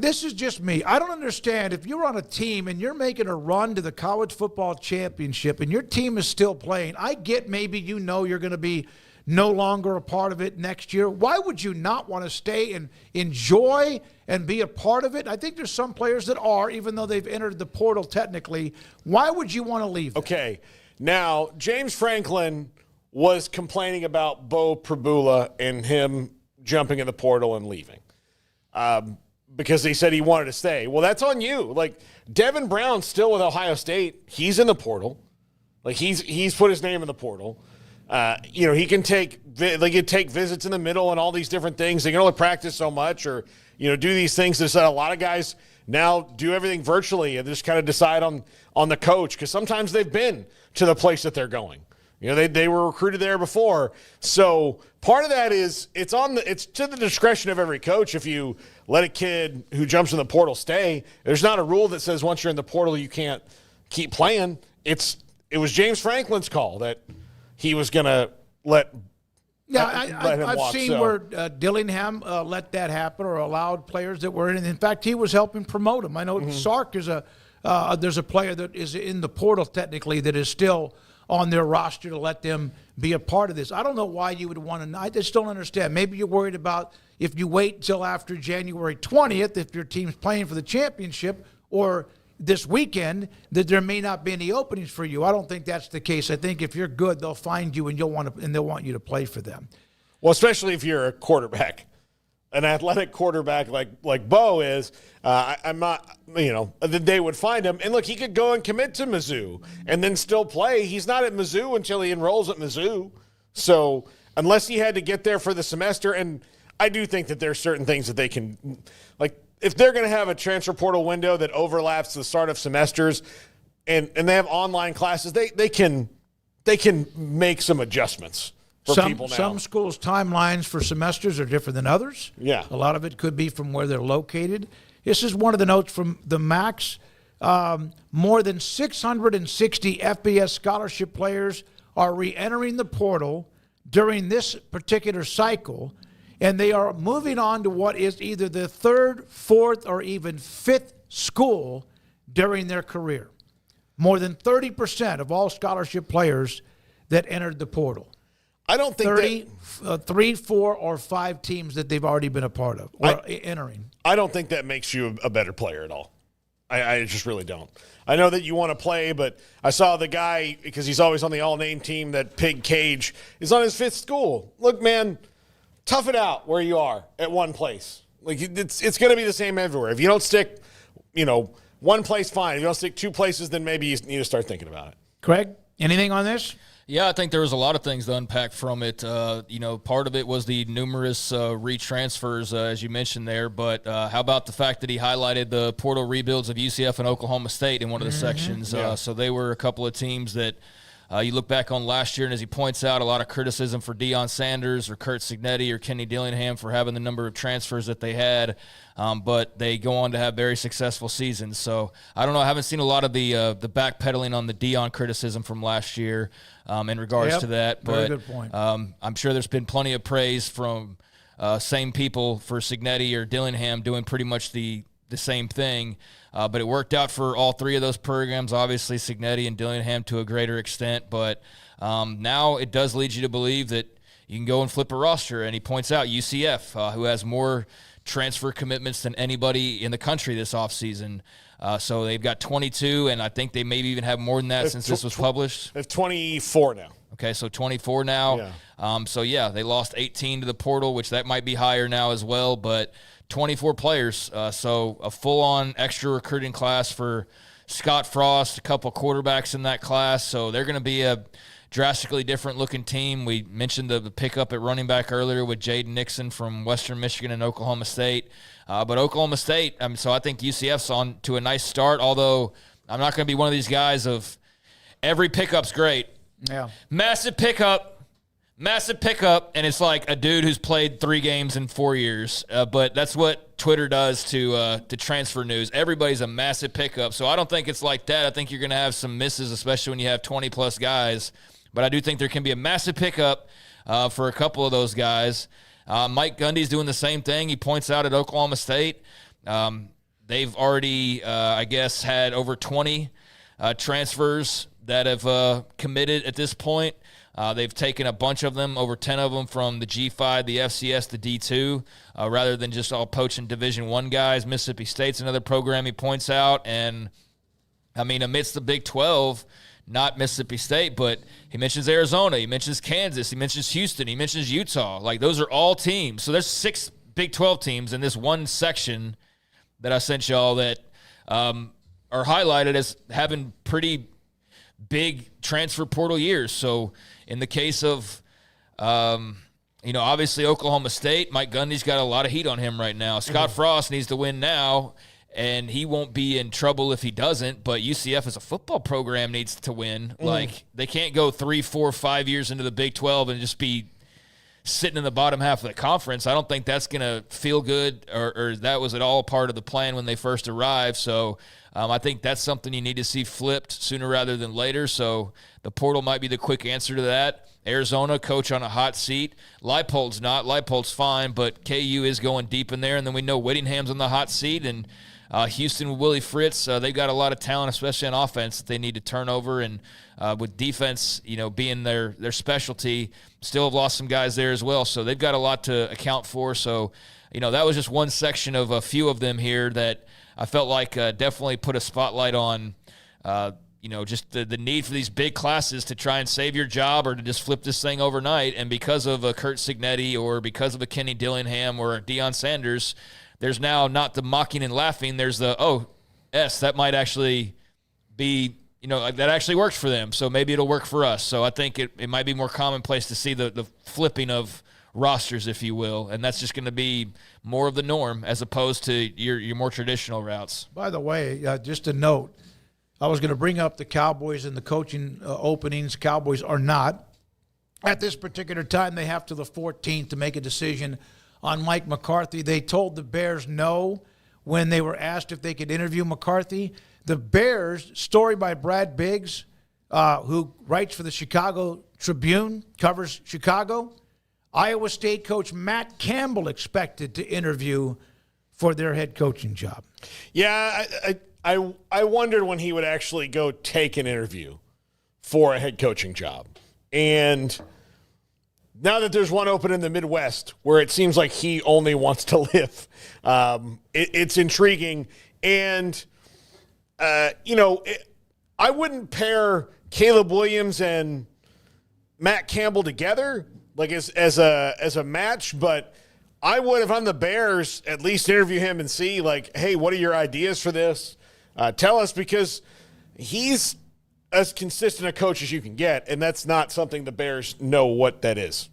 This is just me. I don't understand if you're on a team and you're making a run to the college football championship and your team is still playing. I get maybe you're going to be no longer a part of it next year. Why would you not want to stay and enjoy and be a part of it? I think there's some players that are, even though they've entered the portal technically. Why would you want to leave that? Okay. Now, James Franklin was complaining about Bo Prabula and him jumping in the portal and leaving. Because he said he wanted to stay. Well, that's on you. Like, Devin Brown's still with Ohio State. He's in the portal. Like, he's put his name in the portal. He can take visits in the middle and all these different things. They can only practice so much or, do these things. There's a lot of guys now do everything virtually and just kind of decide on the coach because sometimes they've been to the place that they're going. They were recruited there before. So part of that is it's to the discretion of every coach. If you let a kid who jumps in the portal stay, there's not a rule that says once you're in the portal you can't keep playing. It was James Franklin's call that he was going to let him I've walk, seen where Dillingham let that happen or allowed players that were in. In fact, he was helping promote him. I know Sark is there's a player that is in the portal technically that is still on their roster to let them be a part of this. I don't know why you would want to. I just don't understand. Maybe you're worried about if you wait until after January 20th, if your team's playing for the championship, or this weekend, that there may not be any openings for you. I don't think that's the case. I think if you're good, they'll find you and they'll want you to play for them. Well, especially if you're a quarterback. An athletic quarterback like Bo is, I'm not, they would find him. And look, he could go and commit to Mizzou and then still play. He's not at Mizzou until he enrolls at Mizzou. So unless he had to get there for the semester, and I do think that there's certain things that they can, like if they're going to have a transfer portal window that overlaps the start of semesters and they have online classes, they can make some adjustments. Some schools' timelines for semesters are different than others. Yeah. A lot of it could be from where they're located. This is one of the notes from the Max. More than 660 FBS scholarship players are re-entering the portal during this particular cycle, and they are moving on to what is either the third, fourth, or even fifth school during their career. More than 30% of all scholarship players that entered the portal. I don't think 3, 4, or 5 teams that they've already been a part of or entering. I don't think that makes you a better player at all. I just really don't. I know that you want to play, but I saw the guy, because he's always on the all-name team, that Pig Cage, is on his 5th school. Look, man, tough it out where you are at one place. Like, it's going to be the same everywhere. If you don't stick, one place, fine. If you don't stick 2 places, then maybe you need to start thinking about it. Craig, anything on this? Yeah, I think there was a lot of things to unpack from it. Part of it was the numerous retransfers, as you mentioned there. But how about the fact that he highlighted the portal rebuilds of UCF and Oklahoma State in one of the sections? Yeah. So they were a couple of teams that you look back on last year, and as he points out, a lot of criticism for Deion Sanders or Kurt Signetti or Kenny Dillingham for having the number of transfers that they had. But they go on to have very successful seasons. So I don't know. I haven't seen a lot of the backpedaling on the Deion criticism from last year in regards to that. But very good point. I'm sure there's been plenty of praise from same people for Signetti or Dillingham doing pretty much the same thing. But it worked out for all 3 of those programs, obviously Signetti and Dillingham to a greater extent. But now it does lead you to believe that you can go and flip a roster. And he points out UCF, who has more transfer commitments than anybody in the country this offseason. So they've got 22, and I think they maybe even have more than that since this was published. They have 24 now. Okay, so 24 now. Yeah. They lost 18 to the portal, which that might be higher now as well, but 24 players. So a full-on extra recruiting class for Scott Frost, a couple quarterbacks in that class. So they're going to be a drastically different-looking team. We mentioned the pickup at running back earlier with Jaden Nixon from Western Michigan and Oklahoma State. But Oklahoma State, so I think UCF's on to a nice start, although I'm not going to be one of these guys of every pickup's great. Yeah. Massive pickup, and it's like a dude who's played 3 games in 4 years. But that's what Twitter does to transfer news. Everybody's a massive pickup, so I don't think it's like that. I think you're going to have some misses, especially when you have 20-plus guys. But I do think there can be a massive pickup for a couple of those guys. Mike Gundy's doing the same thing. He points out at Oklahoma State. They've already, had over 20 transfers that have committed at this point. They've taken a bunch of them, over 10 of them from the G5, the FCS, the D2, rather than just all poaching Division I guys. Mississippi State's another program he points out. And, amidst the Big 12, not Mississippi State, but he mentions Arizona, he mentions Kansas, he mentions Houston, he mentions Utah. Like, those are all teams. So there's 6 Big 12 teams in this one section that I sent y'all that are highlighted as having pretty big transfer portal years. So in the case of, obviously Oklahoma State, Mike Gundy's got a lot of heat on him right now. Scott Frost needs to win now, and he won't be in trouble if he doesn't, but UCF as a football program needs to win. Like, they can't go 3, 4, 5 years into the Big 12 and just be sitting in the bottom half of the conference. I don't think that's going to feel good, or that was at all part of the plan when they first arrived. So I think that's something you need to see flipped sooner rather than later. So the portal might be the quick answer to that. Arizona, coach on a hot seat. Leipold's not. Leipold's fine, but KU is going deep in there. And then we know Whittingham's on the hot seat, and Houston with Willie Fritz, they've got a lot of talent, especially on offense, that they need to turn over. And with defense, being their specialty, still have lost some guys there as well. So they've got a lot to account for. So, that was just one section of a few of them here that I felt like definitely put a spotlight on, just the need for these big classes to try and save your job or to just flip this thing overnight. And because of a Kurt Signetti or because of a Kenny Dillingham or a Deion Sanders, there's now not the mocking and laughing. There's the, that might actually be, that actually works for them. So maybe it'll work for us. So I think it might be more commonplace to see the flipping of rosters, if you will. And that's just going to be more of the norm as opposed to your more traditional routes. By the way, just a note, I was going to bring up the Cowboys and the coaching openings. Cowboys are not. At this particular time, they have to the 14th to make a decision on Mike McCarthy. They told the Bears no when they were asked if they could interview McCarthy. The Bears, story by Brad Biggs, who writes for the Chicago Tribune, covers Chicago. Iowa State coach Matt Campbell expected to interview for their head coaching job. Yeah, I wondered when he would actually go take an interview for a head coaching job. And now that there's one open in the Midwest where it seems like he only wants to live, it's intriguing. And I wouldn't pair Caleb Williams and Matt Campbell together like as a match, but I would, if I'm the Bears, at least interview him and see, like, hey, what are your ideas for this? Tell us, because he's as consistent a coach as you can get, and that's not something the Bears know what that is.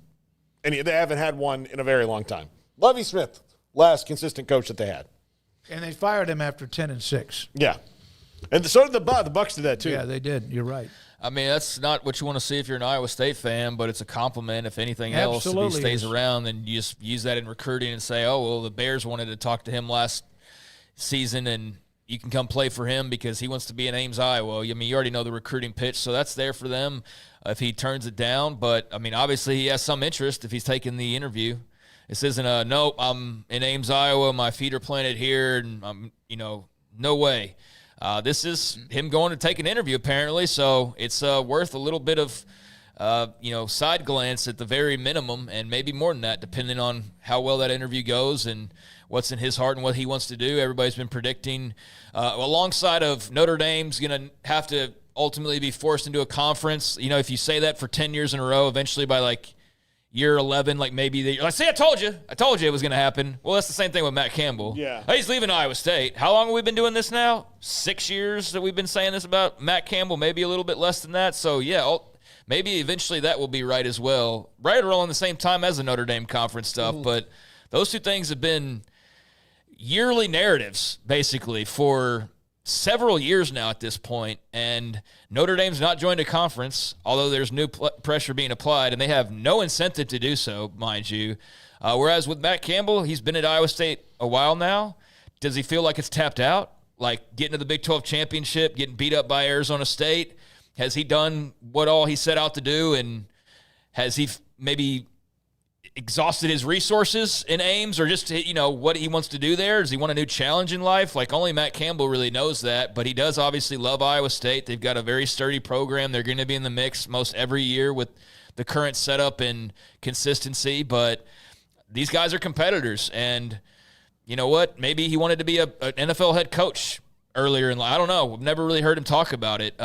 And they haven't had one in a very long time. Lovie Smith, last consistent coach that they had. And they fired him after 10-6. Yeah. And so did the Bucs did that too. Yeah, they did. You're right. I mean, that's not what you want to see if you're an Iowa State fan, but it's a compliment, if anything else, Absolutely if he stays around. Then you just use that in recruiting and say, oh, well, the Bears wanted to talk to him last season, and you can come play for him because he wants to be in Ames, Iowa. I mean, you already know the recruiting pitch, so that's there for them if he turns it down. But, I mean, obviously he has some interest if he's taking the interview. This isn't a, nope, I'm in Ames, Iowa, my feet are planted here, and I'm, no way. This is him going to take an interview, apparently, so it's worth a little bit of, side glance at the very minimum, and maybe more than that, depending on how well that interview goes and what's in his heart and what he wants to do. Everybody's been predicting, alongside of Notre Dame's going to have to ultimately be forced into a conference. If you say that for 10 years in a row, eventually by, year 11, maybe I told you it was going to happen. Well, that's the same thing with Matt Campbell. Yeah. He's leaving Iowa State. How long have we been doing this now? 6 years that we've been saying this about Matt Campbell, maybe a little bit less than that. So, yeah, maybe eventually that will be right as well. Right around the same time as the Notre Dame conference stuff. But those two things have been yearly narratives, basically, for several years now at this point, and Notre Dame's not joined a conference, although there's new pressure being applied, and they have no incentive to do so, mind you. Whereas with Matt Campbell, he's been at Iowa State a while now. Does he feel like it's tapped out? Like getting to the Big 12 championship, getting beat up by Arizona State? Has he done what all he set out to do, and has he maybe exhausted his resources in Ames, or just, what he wants to do there? Does he want a new challenge in life? Only Matt Campbell really knows that, but he does obviously love Iowa State. They've got a very sturdy program. They're going to be in the mix most every year with the current setup and consistency, but these guys are competitors, and you know what? Maybe he wanted to be an NFL head coach earlier in life. I don't know. We've never really heard him talk about it.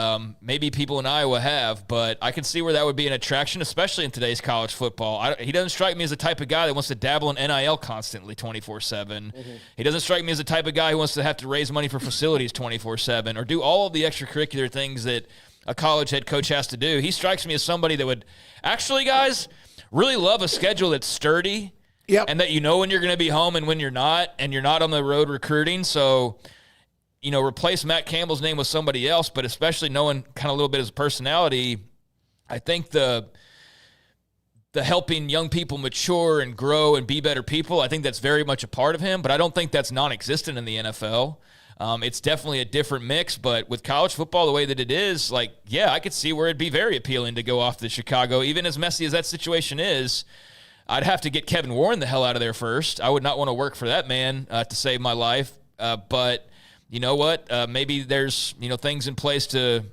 Maybe people in Iowa have, but I can see where that would be an attraction, especially in today's college football. He doesn't strike me as the type of guy that wants to dabble in NIL constantly 24/7. He doesn't strike me as the type of guy who wants to have to raise money for facilities 24/7 or do all of the extracurricular things that a college head coach has to do. He strikes me as somebody that would actually, guys, really love a schedule that's sturdy, and that when you're going to be home and when you're not, and you're not on the road recruiting. So, replace Matt Campbell's name with somebody else, but especially knowing kind of a little bit his personality, I think the helping young people mature and grow and be better people, I think that's very much a part of him, but I don't think that's non-existent in the NFL. It's definitely a different mix, but with college football the way that it is, I could see where it'd be very appealing to go off to Chicago. Even as messy as that situation is, I'd have to get Kevin Warren the hell out of there first. I would not want to work for that man to save my life, but you know what? Maybe there's things in place to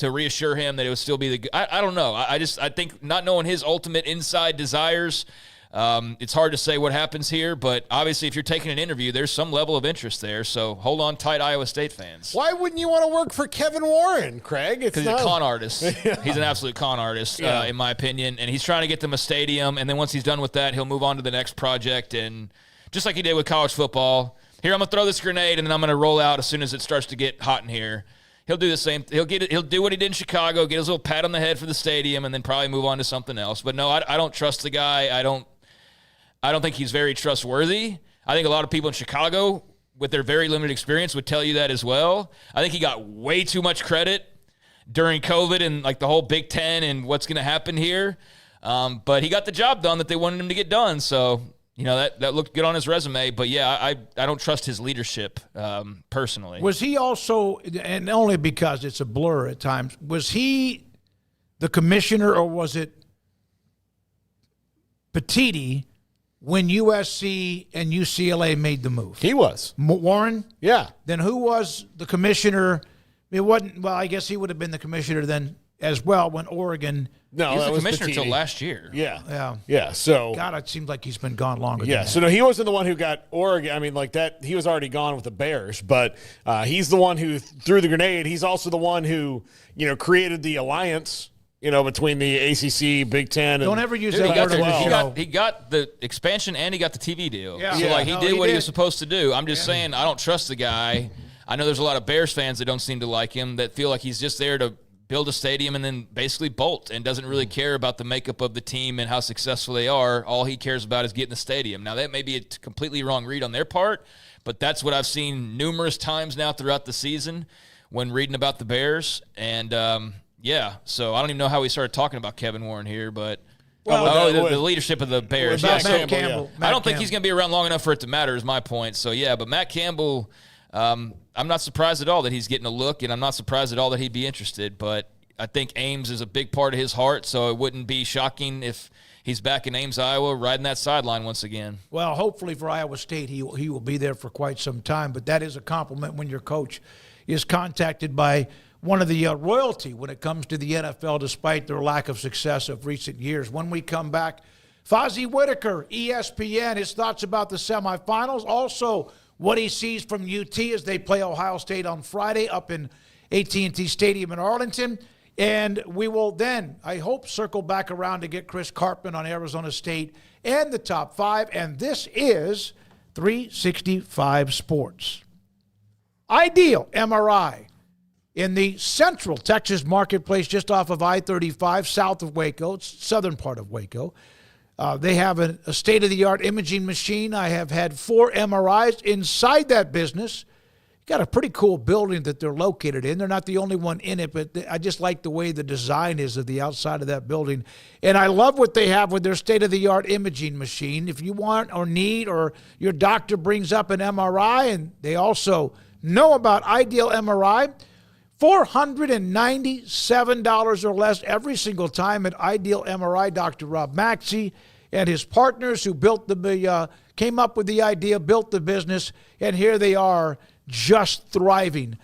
reassure him that it would still be the. I don't know. I think not knowing his ultimate inside desires, it's hard to say what happens here. But obviously, if you're taking an interview, there's some level of interest there. So hold on tight, Iowa State fans. Why wouldn't you want to work for Kevin Warren, Craig? Because he's a con artist. He's an absolute con artist, in my opinion. And he's trying to get them a stadium. And then once he's done with that, he'll move on to the next project. And just like he did with college football. Here, I'm going to throw this grenade, and then I'm going to roll out as soon as it starts to get hot in here. He'll do the same. He'll do what he did in Chicago, get his little pat on the head for the stadium, and then probably move on to something else. But no, I don't trust the guy. I don't think he's very trustworthy. I think a lot of people in Chicago, with their very limited experience, would tell you that as well. I think he got way too much credit during COVID and the whole Big Ten and what's going to happen here. But he got the job done that they wanted him to get done, so that looked good on his resume, but I don't trust his leadership personally. Was he also, and only because it's a blur at times, was he the commissioner or was it Petiti when USC and UCLA made the move? He was. Warren? Yeah. Then who was the commissioner? It wasn't, well, I guess he would have been the commissioner then as well when Oregon. No, he was that the was commissioner Pitini. until last year. Yeah. So God, it seems like he's been gone longer. Yeah. than that. So no, he wasn't the one who got Oregon. I mean, like that, he was already gone with the Bears. But he's the one who threw the grenade. He's also the one who created the alliance. Between the ACC, Big Ten, and don't ever use Dude, that word on the show. He got the expansion and he got the TV deal. Yeah. So he did what he was supposed to do. I'm just saying, I don't trust the guy. I know there's a lot of Bears fans that don't seem to like him, that feel like he's just there to build a stadium and then basically bolt and doesn't really care about the makeup of the team and how successful they are. All he cares about is getting the stadium. Now, that may be a completely wrong read on their part, but that's what I've seen numerous times now throughout the season when reading about the Bears. And, so I don't even know how we started talking about Kevin Warren here, but the leadership of the Bears. Matt Campbell. I don't think he's going to be around long enough for it to matter is my point. So, but Matt Campbell, I'm not surprised at all that he's getting a look, and I'm not surprised at all that he'd be interested. But I think Ames is a big part of his heart, so it wouldn't be shocking if he's back in Ames, Iowa, riding that sideline once again. Well, hopefully for Iowa State, he will be there for quite some time. But that is a compliment when your coach is contacted by one of the royalty when it comes to the NFL, despite their lack of success of recent years. When we come back, Fozzie Whitaker, ESPN, his thoughts about the semifinals. Also, what he sees from UT as they play Ohio State on Friday up in AT&T Stadium in Arlington. And we will then, I hope, circle back around to get Chris Karpman on Arizona State and the top 5. And this is 365 Sports. Ideal MRI. In the central Texas marketplace, just off of I-35, south of Waco, it's southern part of Waco. They have a state-of-the-art imaging machine. I have had 4 MRIs inside that business. Got a pretty cool building that they're located in. They're not the only one in it, but I just like the way the design is of the outside of that building. And I love what they have with their state-of-the-art imaging machine. If you want or need, or your doctor brings up an MRI, and they also know about Ideal MRI, $497 or less every single time at Ideal MRI. Dr. Rob Maxey and his partners who came up with the idea, built the business, and here they are just thriving.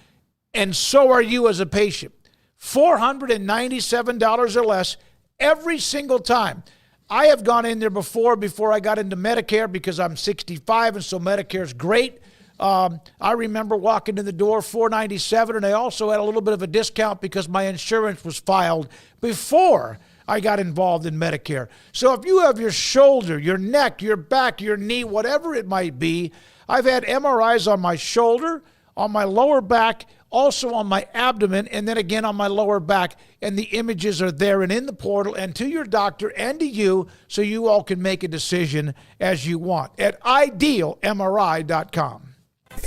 And so are you as a patient. $497 or less every single time. I have gone in there before I got into Medicare because I'm 65, and so Medicare is great. I remember walking in the door, $497, and I also had a little bit of a discount because my insurance was filed before I got involved in Medicare. So if you have your shoulder, your neck, your back, your knee, whatever it might be, I've had MRIs on my shoulder, on my lower back, also on my abdomen, and then again on my lower back, and the images are there and in the portal and to your doctor and to you, so you all can make a decision as you want at idealmri.com.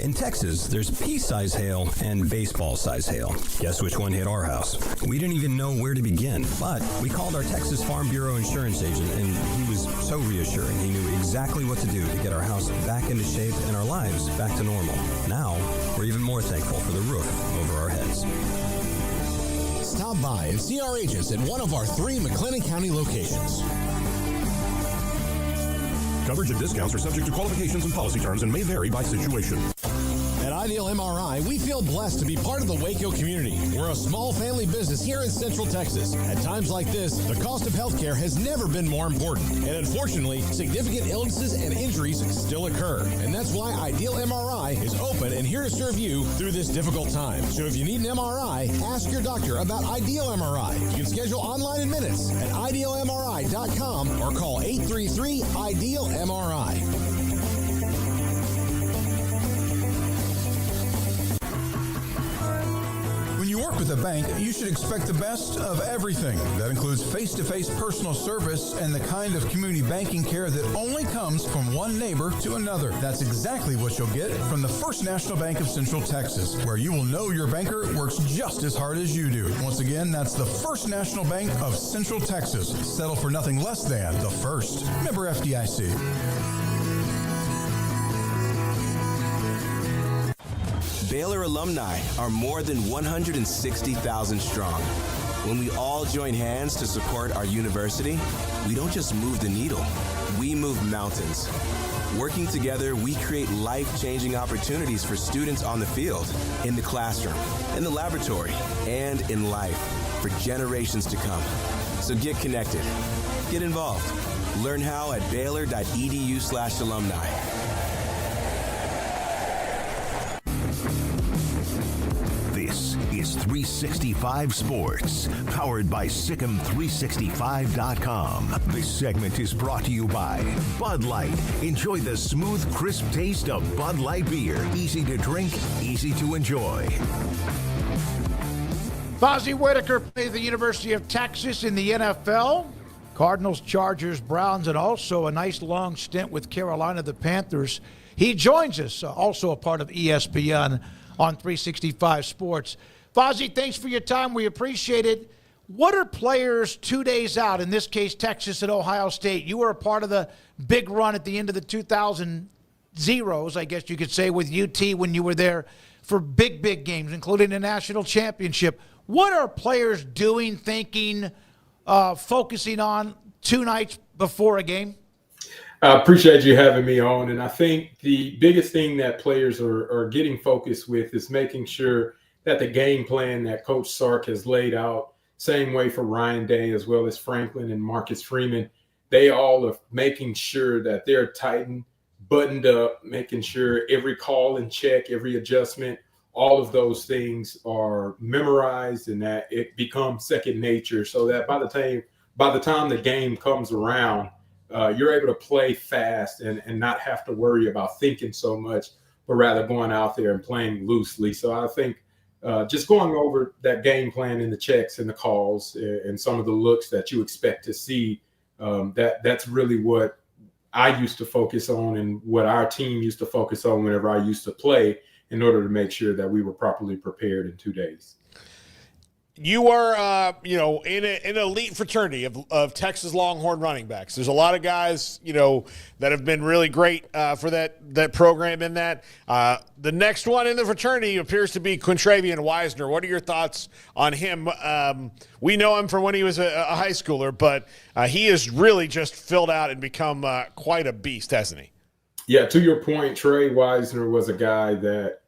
In Texas, there's pea-size hail and baseball-size hail. Guess which one hit our house? We didn't even know where to begin, but we called our Texas Farm Bureau insurance agent, and he was so reassuring. He knew exactly what to do to get our house back into shape and our lives back to normal. Now, we're even more thankful for the roof over our heads. Stop by and see our agents at one of our 3 McLennan County locations. Coverage and discounts are subject to qualifications and policy terms and may vary by situation. At Ideal MRI, we feel blessed to be part of the Waco community. We're a small family business here in Central Texas. At times like this, the cost of healthcare has never been more important. And unfortunately, significant illnesses and injuries still occur. And that's why Ideal MRI is open and here to serve you through this difficult time. So if you need an MRI, ask your doctor about Ideal MRI. You can schedule online in minutes at idealmri.com or call 833-IDEAL-MRI. When you work with a bank, you should expect the best of everything. That includes face-to-face personal service and the kind of community banking care that only comes from one neighbor to another. That's exactly what you'll get from the First National Bank of Central Texas, where you will know your banker works just as hard as you do. Once again, that's the First National Bank of Central Texas. Settle for nothing less than the first. Member FDIC. Baylor alumni are more than 160,000 strong. When we all join hands to support our university, we don't just move the needle, we move mountains. Working together, we create life-changing opportunities for students on the field, in the classroom, in the laboratory, and in life for generations to come. So get connected. Get involved. Learn how at baylor.edu/alumni. This is 365 Sports, powered by Sikkim365.com. This segment is brought to you by Bud Light. Enjoy the smooth, crisp taste of Bud Light beer. Easy to drink, easy to enjoy. Fozzie Whitaker played at the University of Texas in the NFL. Cardinals, Chargers, Browns, and also a nice long stint with Carolina, the Panthers. He joins us, also a part of ESPN on 365 Sports. Fozzie, thanks for your time. We appreciate it. What are players 2 days out, in this case Texas and Ohio State? You were a part of the big run at the end of the 2000 zeros, I guess you could say, with UT when you were there for big games, including the national championship. What are players doing, thinking, focusing on 2 nights before a game? I appreciate you having me on. And I think the biggest thing that players are getting focused with is making sure that the game plan that Coach Sark has laid out, same way for Ryan Day as well as Franklin and Marcus Freeman, they all are making sure that they're tightened, buttoned up, making sure every call and check, every adjustment, all of those things are memorized and that it becomes second nature, so that by the time the game comes around, you're able to play fast and not have to worry about thinking so much, but rather going out there and playing loosely. So I think just going over that game plan and the checks and the calls and some of the looks that you expect to see, that's really what I used to focus on and what our team used to focus on whenever I used to play, in order to make sure that we were properly prepared in 2 days. You are, in an elite fraternity of Texas Longhorn running backs. There's a lot of guys, that have been really great for that program in that. The next one in the fraternity appears to be Quintravian Wisner. What are your thoughts on him? We know him from when he was a high schooler, but he has really just filled out and become quite a beast, hasn't he? Yeah, to your point, Trey Wisner was a guy that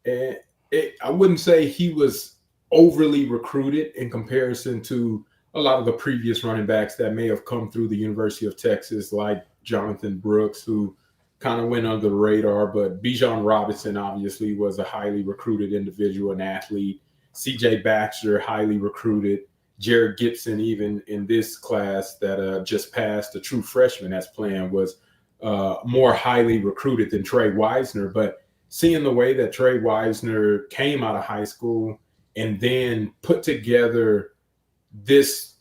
I wouldn't say he was overly recruited in comparison to a lot of the previous running backs that may have come through the University of Texas, like Jonathan Brooks, who kind of went under the radar. But Bijan Robinson obviously was a highly recruited individual, an athlete. C.J. Baxter, highly recruited. Jared Gibson, even in this class that just passed, a true freshman that's playing, was more highly recruited than Trey Wisner. But seeing the way that Trey Wisner came out of high school and then put together this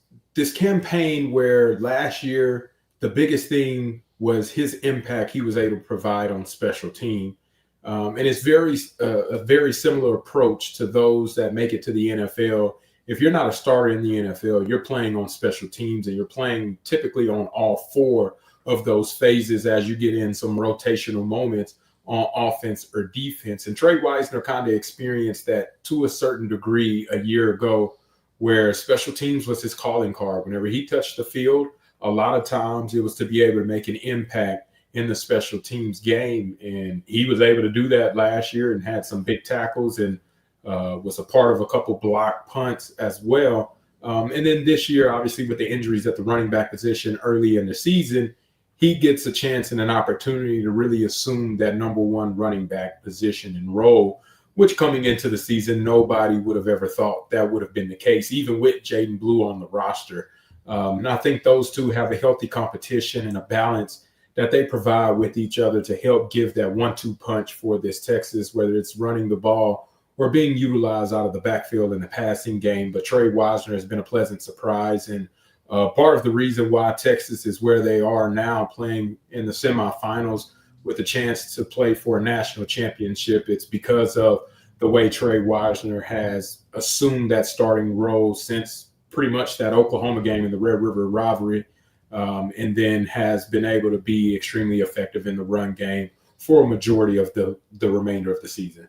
campaign where last year the biggest thing was his impact he was able to provide on special team. And it's a very similar approach to those that make it to the NFL. If you're not a starter in the NFL, you're playing on special teams, and you're playing typically on all 4 of those phases as you get in some rotational moments on offense or defense. And Trey Wisner kind of experienced that to a certain degree a year ago, where special teams was his calling card. Whenever he touched the field, a lot of times it was to be able to make an impact in the special teams game. And he was able to do that last year and had some big tackles and was a part of a couple block punts as well. And then this year, obviously with the injuries at the running back position early in the season, he gets a chance and an opportunity to really assume that number 1 running back position and role, which coming into the season, nobody would have ever thought that would have been the case, even with Jaden Blue on the roster. And I think those two have a healthy competition and a balance that they provide with each other to help give that 1-2 punch for this Texas, whether it's running the ball or being utilized out of the backfield in the passing game. But Trey Wisner has been a pleasant surprise, and part of the reason why Texas is where they are now, playing in the semifinals with a chance to play for a national championship, it's because of the way Trey Wisner has assumed that starting role since pretty much that Oklahoma game in the Red River rivalry, and then has been able to be extremely effective in the run game for a majority of the remainder of the season.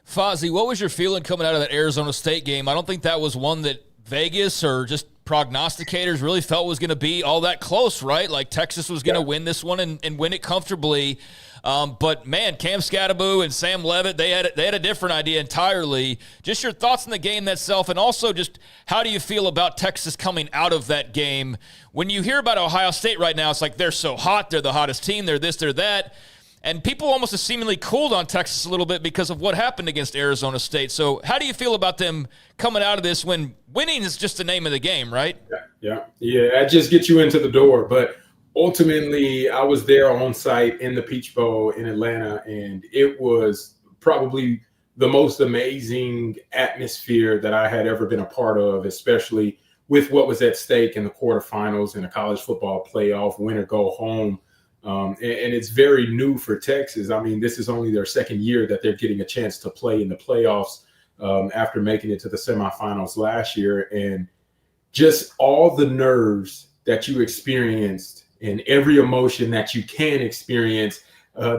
Fozzie, what was your feeling coming out of that Arizona State game? I don't think that was one that Vegas or just prognosticators really felt was going to be all that close, right? Like Texas was going to win this one and win it comfortably. But man, Cam Scattaboo and Sam Levitt, they had a different idea entirely. Just your thoughts on the game itself, and also just how do you feel about Texas coming out of that game? When you hear about Ohio State right now, it's like they're so hot, they're the hottest team, they're this, they're that. And people almost have seemingly cooled on Texas a little bit because of what happened against Arizona State. So how do you feel about them coming out of this when winning is just the name of the game, right? Yeah. That just gets you into the door. But ultimately, I was there on site in the Peach Bowl in Atlanta, and it was probably the most amazing atmosphere that I had ever been a part of, especially with what was at stake in the quarterfinals in the college football playoff, win or go home. And it's very new for Texas. I mean, this is only their second year that they're getting a chance to play in the playoffs after making it to the semifinals last year. And just all the nerves that you experienced and every emotion that you can experience,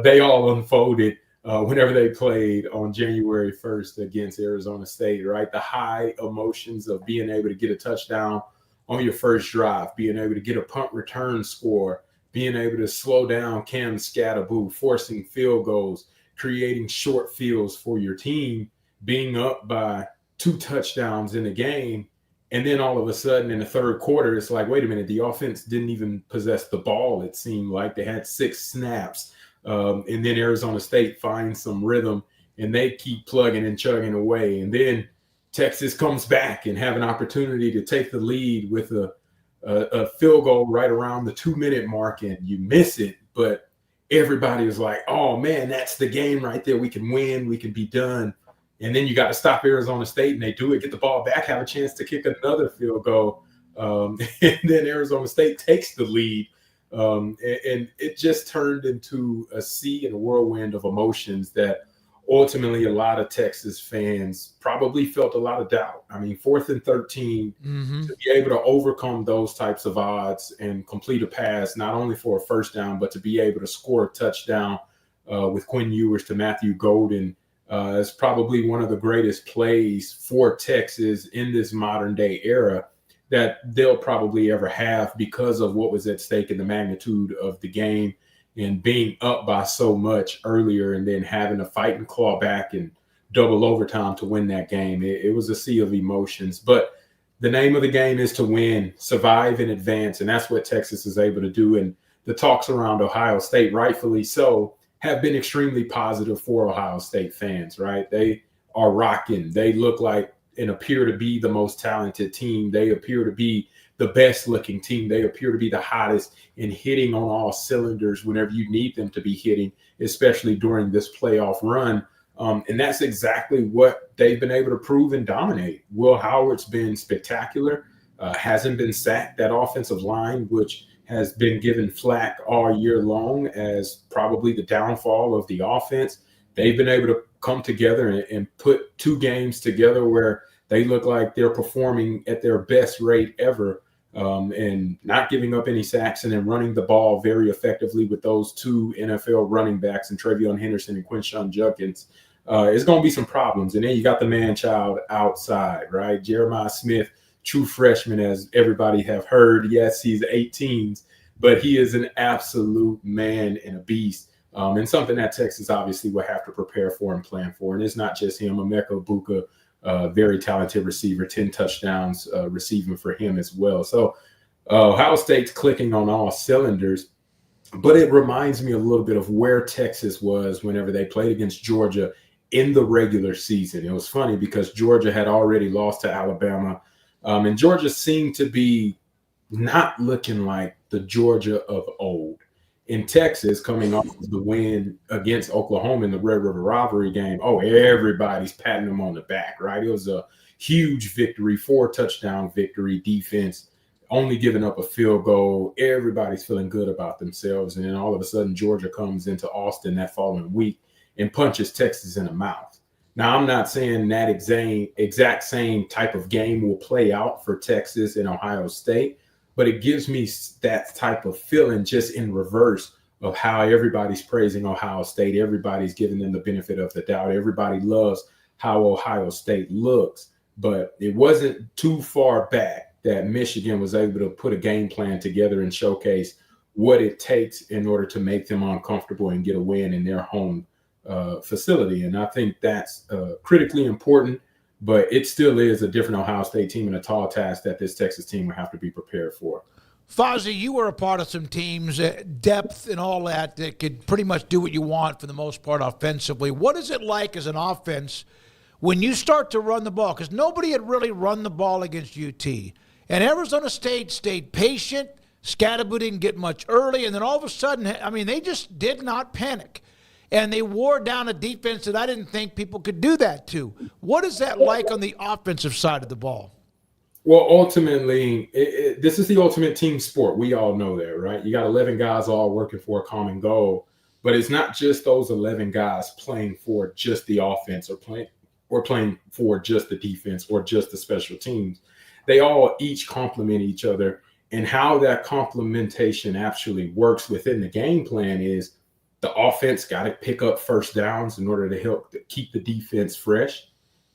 they all unfolded whenever they played on January 1st against Arizona State, right? The high emotions of being able to get a touchdown on your first drive, being able to get a punt return score, being able to slow down Cam Scattaboo, forcing field goals, creating short fields for your team, being up by 2 touchdowns in the game. And then all of a sudden in the third quarter, it's like, wait a minute, the offense didn't even possess the ball. It seemed like they had 6 snaps. And then Arizona State finds some rhythm and they keep plugging and chugging away. And then Texas comes back and have an opportunity to take the lead with a field goal right around the 2-minute mark, and you miss it. But everybody was like, oh man, that's the game right there. We can win, we can be done. And then you got to stop Arizona State, and they do it, get the ball back, have a chance to kick another field goal. And then Arizona State takes the lead. And it just turned into a sea and a whirlwind of emotions that ultimately a lot of Texas fans probably felt a lot of doubt. I mean, 4th and 13, to be able to overcome those types of odds and complete a pass, not only for a first down, but to be able to score a touchdown with Quinn Ewers to Matthew Golden is probably one of the greatest plays for Texas in this modern day era that they'll probably ever have because of what was at stake in the magnitude of the game and being up by so much earlier and then having to fight and claw back and double overtime to win that game. It was a sea of emotions. But the name of the game is to win, survive, and advance. And that's what Texas is able to do. And the talks around Ohio State, rightfully so, have been extremely positive for Ohio State fans, right? They are rocking. They look like and appear to be the most talented team. They appear to be the best looking team. They appear to be the hottest and hitting on all cylinders whenever you need them to be hitting, especially during this playoff run. And that's exactly what they've been able to prove and dominate. Will Howard's been spectacular, hasn't been sacked. That offensive line, which has been given flack all year long as probably the downfall of the offense, they've been able to come together and put 2 games together where they look like they're performing at their best rate ever, and not giving up any sacks and then running the ball very effectively with those 2 NFL running backs and Travion Henderson and Quinshon Judkins. It's going to be some problems. And then you got the man-child outside, right? Jeremiah Smith, true freshman, as everybody have heard. Yes, he's 18, but he is an absolute man and a beast. And something that Texas obviously will have to prepare for and plan for. And it's not just him. Emeka Buka, very talented receiver, 10 touchdowns receiving for him as well. So Ohio State's clicking on all cylinders, but it reminds me a little bit of where Texas was whenever they played against Georgia in the regular season. It was funny because Georgia had already lost to Alabama, and Georgia seemed to be not looking like the Georgia of old. In Texas, coming off of the win against Oklahoma in the Red River rivalry game, everybody's patting them on the back, right? It was a huge victory, 4-touchdown victory, defense, only giving up a field goal. Everybody's feeling good about themselves. And then all of a sudden, Georgia comes into Austin that following week and punches Texas in the mouth. Now, I'm not saying that exact same type of game will play out for Texas and Ohio State, but it gives me that type of feeling just in reverse of how everybody's praising Ohio State. Everybody's giving them the benefit of the doubt. Everybody loves how Ohio State looks. But it wasn't too far back that Michigan was able to put a game plan together and showcase what it takes in order to make them uncomfortable and get a win in their home facility. And I think that's critically important, but it still is a different Ohio State team and a tall task that this Texas team will have to be prepared for. Fozzie, you were a part of some teams, depth and all that could pretty much do what you want for the most part offensively. What is it like as an offense when you start to run the ball? Because nobody had really run the ball against UT. And Arizona State stayed patient. Scatterbo didn't get much early. And then all of a sudden, I mean, they just did not panic. And they wore down a defense that I didn't think people could do that to. What is that like on the offensive side of the ball? Well, ultimately, this is the ultimate team sport. We all know that, right? You got 11 guys all working for a common goal. But it's not just those 11 guys playing for just the offense or playing for just the defense or just the special teams. They all each complement each other. And how that complementation actually works within the game plan is the offense got to pick up first downs in order to help keep the defense fresh.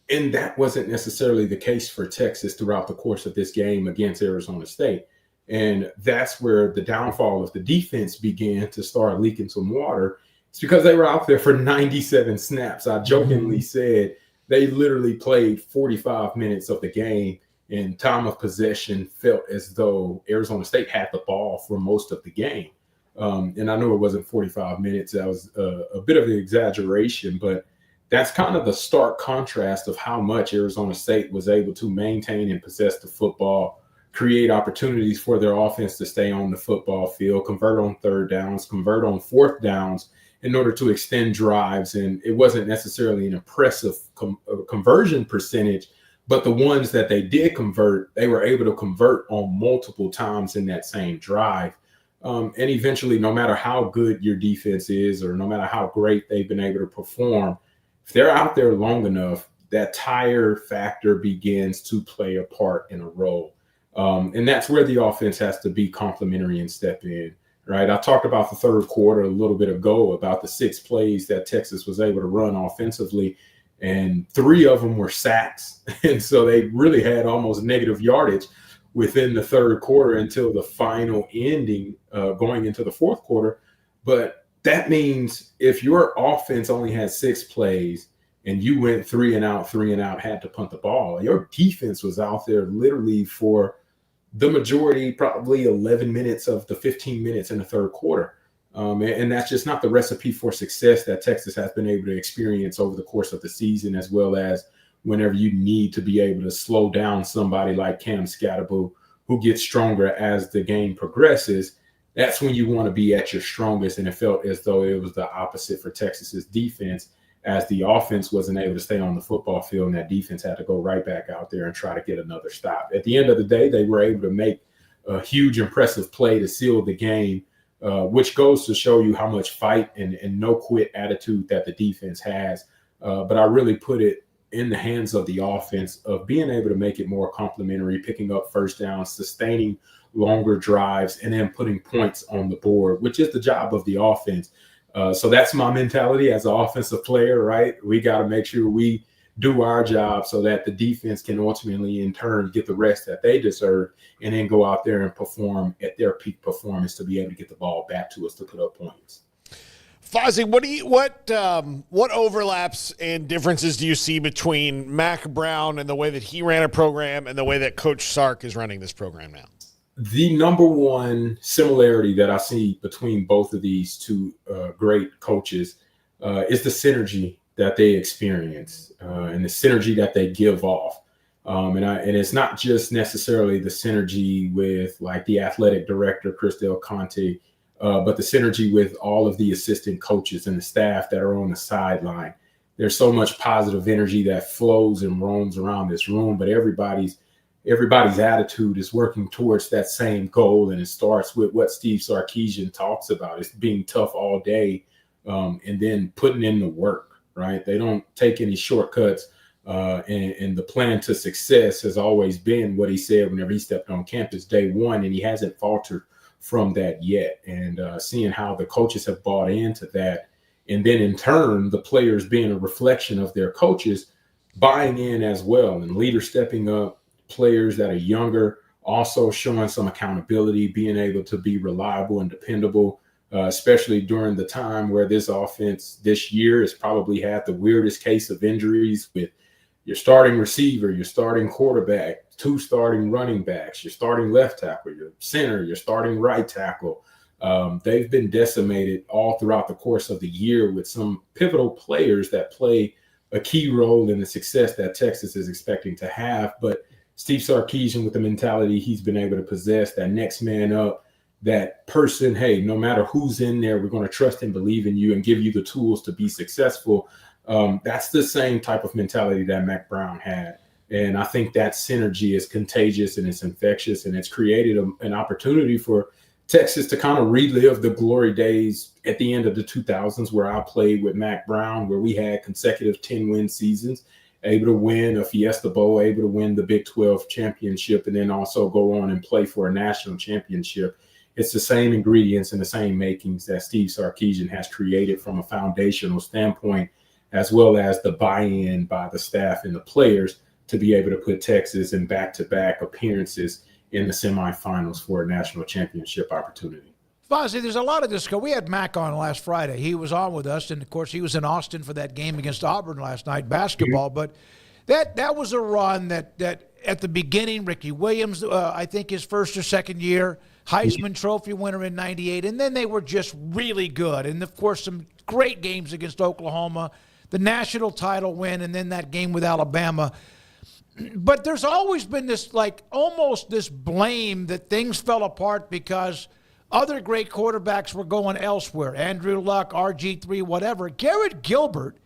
And that wasn't necessarily the case for Texas throughout the course of this game against Arizona State. And that's where the downfall of the defense began to start leaking some water. It's because they were out there for 97 snaps. I jokingly said they literally played 45 minutes of the game, and time of possession felt as though Arizona State had the ball for most of the game. And I know it wasn't 45 minutes. That was a bit of an exaggeration, but that's kind of the stark contrast of how much Arizona State was able to maintain and possess the football, create opportunities for their offense to stay on the football field, convert on third downs, convert on fourth downs in order to extend drives. And it wasn't necessarily an impressive conversion percentage, but the ones that they did convert, they were able to convert on multiple times in that same drive. And eventually, no matter how good your defense is or no matter how great they've been able to perform, if they're out there long enough, that tire factor begins to play a part in a role. And that's where the offense has to be complementary and step in, right? I talked about the third quarter a little bit ago about the 6 plays that Texas was able to run offensively, and 3 of them were sacks. And so they really had almost negative yardage within the third quarter until the final ending going into the fourth quarter. But that means if your offense only had 6 plays and you went 3 and out, had to punt the ball, your defense was out there literally for the majority, probably 11 minutes of the 15 minutes in the third quarter. And that's just not the recipe for success that Texas has been able to experience over the course of the season, as well as whenever you need to be able to slow down somebody like Cam Scatterbo, who gets stronger as the game progresses. That's when you want to be at your strongest. And it felt as though it was the opposite for Texas's defense, as the offense wasn't able to stay on the football field and that defense had to go right back out there and try to get another stop. At the end of the day, they were able to make a huge, impressive play to seal the game, which goes to show you how much fight and no quit attitude that the defense has. But I really put it in the hands of the offense of being able to make it more complimentary, picking up first downs, sustaining longer drives, and then putting points on the board, which is the job of the offense. So that's my mentality as an offensive player, right? We got to make sure we do our job so that the defense can ultimately, in turn, get the rest that they deserve and then go out there and perform at their peak performance to be able to get the ball back to us to put up points. Fozzie, what overlaps and differences do you see between Mac Brown and the way that he ran a program and the way that Coach Sark is running this program now? The number one similarity that I see between both of these two great coaches is the synergy that they experience and the synergy that they give off. And it's not just necessarily the synergy with like the athletic director, Chris Del Conte, but the synergy with all of the assistant coaches and the staff that are on the sideline. There's so much positive energy that flows and roams around this room, but everybody's attitude is working towards that same goal. And it starts with what Steve Sarkeesian talks about. It's being tough all day and then putting in the work, right? They don't take any shortcuts. And the plan to success has always been what he said whenever he stepped on campus day one, and he hasn't faltered from that yet. And seeing how the coaches have bought into that, and then in turn, the players being a reflection of their coaches, buying in as well, and leaders stepping up, players that are younger also showing some accountability, being able to be reliable and dependable, especially during the time where this offense this year has probably had the weirdest case of injuries with your starting receiver, your starting quarterback, 2 starting running backs, your starting left tackle, your center, your starting right tackle. They've been decimated all throughout the course of the year with some pivotal players that play a key role in the success that Texas is expecting to have. But Steve Sarkeesian, with the mentality he's been able to possess, that next man up, that person, hey, no matter who's in there, we're going to trust and believe in you and give you the tools to be successful. That's the same type of mentality that Mac Brown had. And I think that synergy is contagious and it's infectious, and it's created an opportunity for Texas to kind of relive the glory days at the end of the 2000s where I played with Mac Brown, where we had consecutive 10-win seasons, able to win a Fiesta Bowl, able to win the Big 12 championship, and then also go on and play for a national championship. It's the same ingredients and the same makings that Steve Sarkeesian has created from a foundational standpoint, as well as the buy-in by the staff and the players to be able to put Texas in back-to-back appearances in the semifinals for a national championship opportunity. Fozzie, there's a lot of discussion. We had Mac on last Friday. He was on with us, and, of course, he was in Austin for that game against Auburn last night, basketball. But that was a run that at the beginning, Ricky Williams, I think his first or second year, Heisman Trophy winner in 98, and then they were just really good. And, of course, some great games against Oklahoma, the national title win, and then that game with Alabama. But there's always been this, like, almost this blame that things fell apart because other great quarterbacks were going elsewhere. Andrew Luck, RG3, whatever. Garrett Gilbert,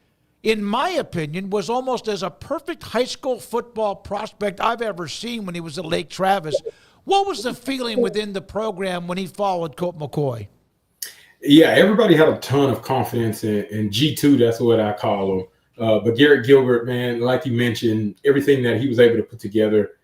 in my opinion, was almost as a perfect high school football prospect I've ever seen when he was at Lake Travis. What was the feeling within the program when he followed Colt McCoy? Yeah, everybody had a ton of confidence in G2. That's what I call him. But Garrett Gilbert, man, like you mentioned, everything that he was able to put together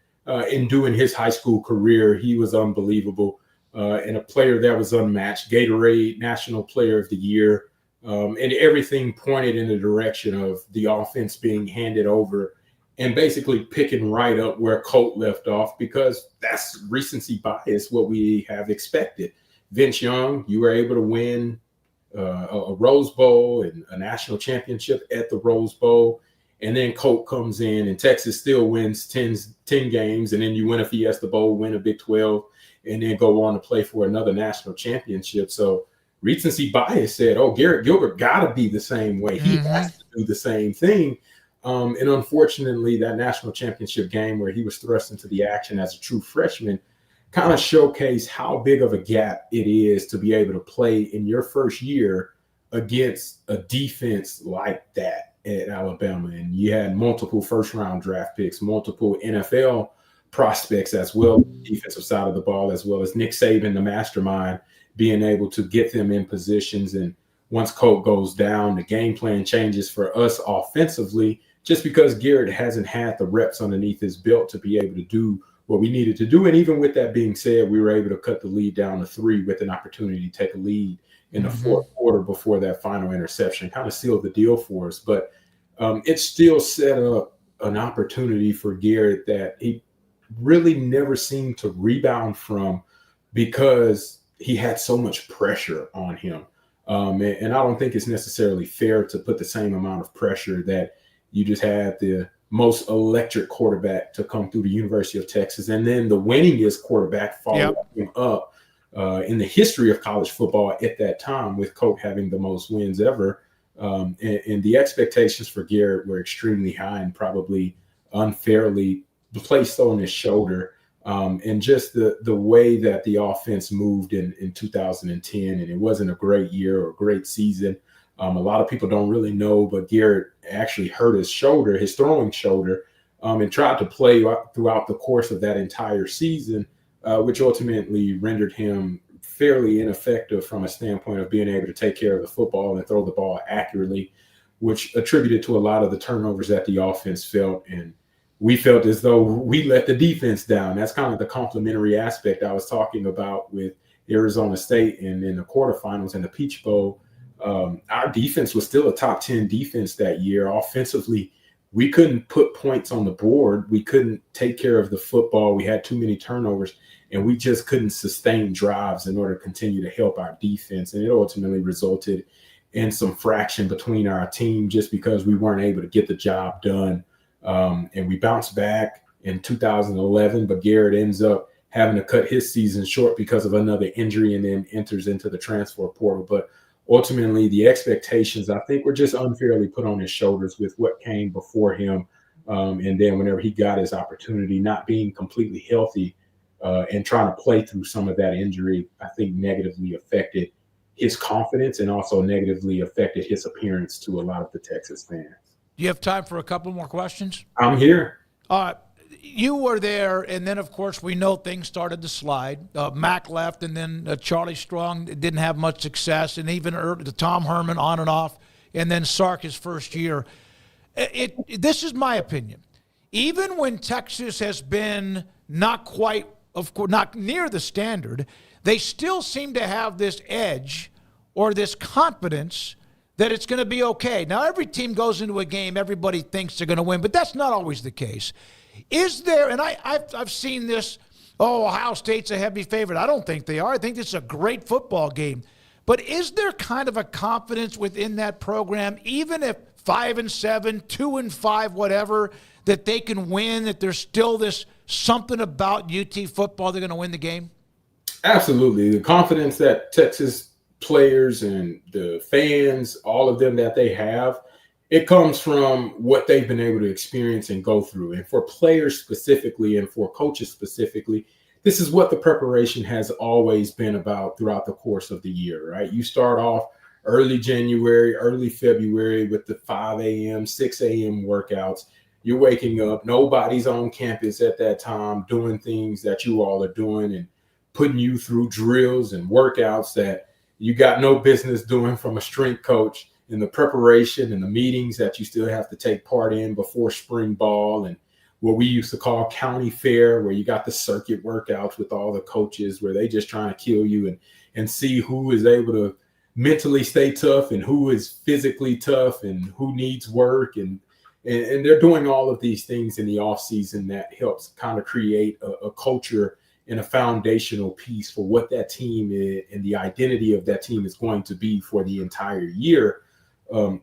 in doing his high school career, he was unbelievable. And a player that was unmatched, Gatorade National Player of the Year, and everything pointed in the direction of the offense being handed over and basically picking right up where Colt left off, because that's recency bias, what we have expected. Vince Young, you were able to win a Rose Bowl and a national championship at the Rose Bowl. And then Colt comes in and Texas still wins 10 games. And then you win a Fiesta Bowl, win a Big 12, and then go on to play for another national championship. So recency bias said, oh, Garrett Gilbert got to be the same way. He has to do the same thing. And unfortunately, that national championship game where he was thrust into the action as a true freshman kind of showcase how big of a gap it is to be able to play in your first year against a defense like that at Alabama. And you had multiple first-round draft picks, multiple NFL prospects as well, defensive side of the ball, as well as Nick Saban, the mastermind, being able to get them in positions. And once Colt goes down, the game plan changes for us offensively, just because Garrett hasn't had the reps underneath his belt to be able to do what we needed to do. And even with that being said, we were able to cut the lead down to 3 with an opportunity to take a lead in the fourth quarter before that final interception, kind of sealed the deal for us. But it still set up an opportunity for Garrett that he really never seemed to rebound from, because he had so much pressure on him. And I don't think it's necessarily fair to put the same amount of pressure that you just had the most electric quarterback to come through the University of Texas, and then the winningest quarterback following him up in the history of college football at that time, with Colt having the most wins ever. And the expectations for Garrett were extremely high and probably unfairly placed on his shoulder. And just the way that the offense moved in 2010, and it wasn't a great year or a great season. A lot of people don't really know, but Garrett actually hurt his shoulder, his throwing shoulder, and tried to play throughout the course of that entire season, which ultimately rendered him fairly ineffective from a standpoint of being able to take care of the football and throw the ball accurately, which attributed to a lot of the turnovers that the offense felt. And we felt as though we let the defense down. That's kind of the complementary aspect I was talking about with Arizona State and in the quarterfinals and the Peach Bowl. Our defense was still a top 10 defense that year. Offensively, we couldn't put points on the board. We couldn't take care of the football. We had too many turnovers, and we just couldn't sustain drives in order to continue to help our defense. And it ultimately resulted in some fraction between our team just because we weren't able to get the job done. And we bounced back in 2011, but Garrett ends up having to cut his season short because of another injury and then enters into the transfer portal. But ultimately, the expectations, I think, were just unfairly put on his shoulders with what came before him. And then whenever he got his opportunity, not being completely healthy and trying to play through some of that injury, I think negatively affected his confidence and also negatively affected his appearance to a lot of the Texas fans. Do you have time for a couple more questions? I'm here. You were there, and then, of course, we know things started to slide. Mac left, and then Charlie Strong didn't have much success, and even Tom Herman on and off, and then Sark his first year. This is my opinion. Even when Texas has been not quite, of course, not near the standard, they still seem to have this edge or this confidence that it's going to be okay. Now, every team goes into a game, everybody thinks they're going to win, but that's not always the case. Is there, and I've seen this, Ohio State's a heavy favorite. I don't think they are. I think this is a great football game. But is there kind of a confidence within that program, even if 5-7, 2-5, whatever, that they can win, that there's still this something about UT football they're going to win the game? Absolutely. The confidence that Texas players and the fans, all of them that they have, it comes from what they've been able to experience and go through. And for players specifically and for coaches specifically, this is what the preparation has always been about throughout the course of the year, right? You start off early January, early February with the 5 a.m., 6 a.m. workouts. You're waking up. Nobody's on campus at that time doing things that you all are doing and putting you through drills and workouts that you got no business doing from a strength coach. In the preparation and the meetings that you still have to take part in before spring ball and what we used to call county fair, where you got the circuit workouts with all the coaches where they just trying to kill you and see who is able to mentally stay tough and who is physically tough and who needs work. And they're doing all of these things in the off season that helps kind of create a culture and a foundational piece for what that team is and the identity of that team is going to be for the entire year.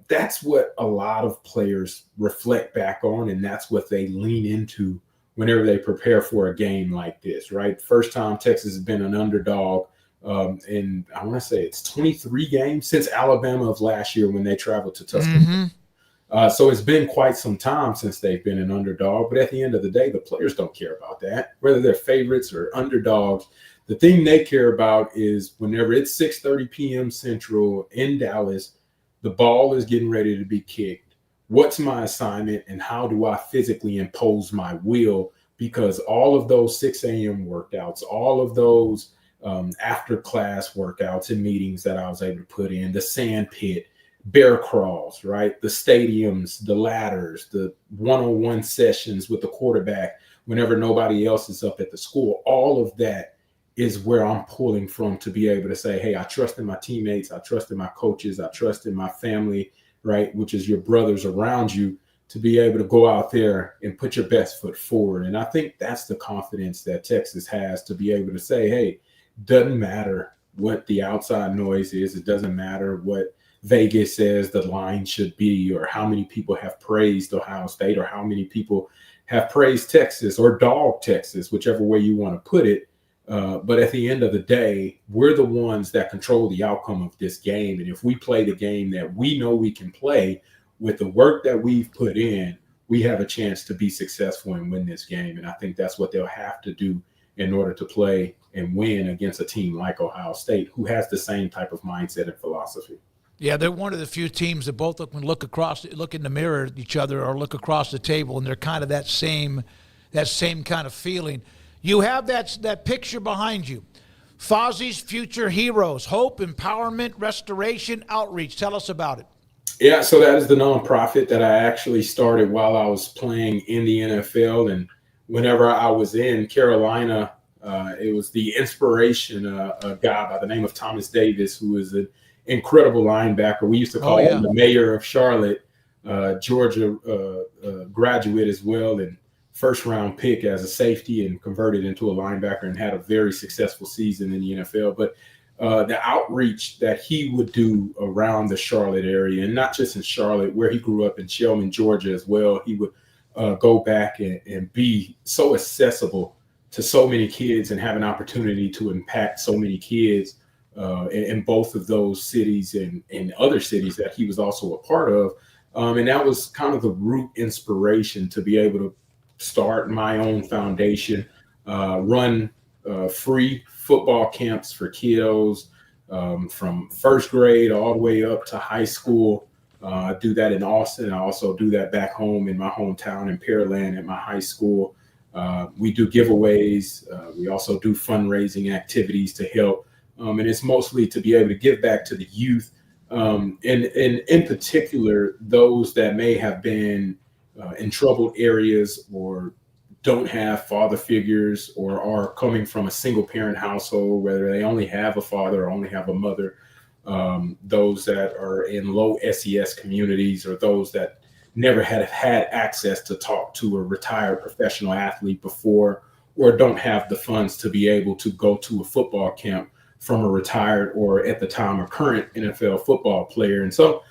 That's what a lot of players reflect back on, and that's what they lean into whenever they prepare for a game like this, right? First time Texas has been an underdog in, I want to say it's 23 games since Alabama of last year when they traveled to Tuscaloosa. So it's been quite some time since they've been an underdog, but at the end of the day, the players don't care about that, whether they're favorites or underdogs. The thing they care about is whenever it's 6:30 p.m. Central in Dallas, the ball is getting ready to be kicked. What's my assignment and how do I physically impose my will? Because all of those 6 a.m. workouts, all of those after class workouts and meetings that I was able to put in, the sand pit, bear crawls, right? The stadiums, the ladders, the one-on-one sessions with the quarterback whenever nobody else is up at the school, all of that is where I'm pulling from to be able to say, hey, I trust in my teammates, I trust in my coaches, I trust in my family, right, which is your brothers around you, to be able to go out there and put your best foot forward. And I think that's the confidence that Texas has to be able to say, hey, doesn't matter what the outside noise is. It doesn't matter what Vegas says the line should be or how many people have praised Ohio State or how many people have praised Texas or dogged Texas, whichever way you want to put it. But at the end of the day, we're the ones that control the outcome of this game. And if we play the game that we know we can play with the work that we've put in, we have a chance to be successful and win this game. And I think that's what they'll have to do in order to play and win against a team like Ohio State, who has the same type of mindset and philosophy. Yeah, they're one of the few teams that both look in the mirror at each other or look across the table, and they're kind of that same kind of feeling. You have that picture behind you. Fozzie's Future Heroes, Hope, Empowerment, Restoration, Outreach. Tell us about it. Yeah, so that is the nonprofit that I actually started while I was playing in the NFL. And whenever I was in Carolina, it was the inspiration, a guy by the name of Thomas Davis, who is an incredible linebacker. We used to call him the mayor of Charlotte, Georgia graduate as well, and first-round pick as a safety and converted into a linebacker and had a very successful season in the NFL. But the outreach that he would do around the Charlotte area, and not just in Charlotte, where he grew up in Shelman, Georgia as well, he would go back and be so accessible to so many kids and have an opportunity to impact so many kids in both of those cities and other cities that he was also a part of. And that was kind of the root inspiration to be able to start my own foundation, run free football camps for kiddos from first grade all the way up to high school. I do that in Austin. I also do that back home in my hometown in Pearland at my high school. We do giveaways. We also do fundraising activities to help. And it's mostly to be able to give back to the youth, and in particular, those that may have been in troubled areas or don't have father figures or are coming from a single parent household, whether they only have a father or only have a mother, those that are in low SES communities, or those that never had access to talk to a retired professional athlete before, or don't have the funds to be able to go to a football camp from a retired or at the time a current NFL football player. And so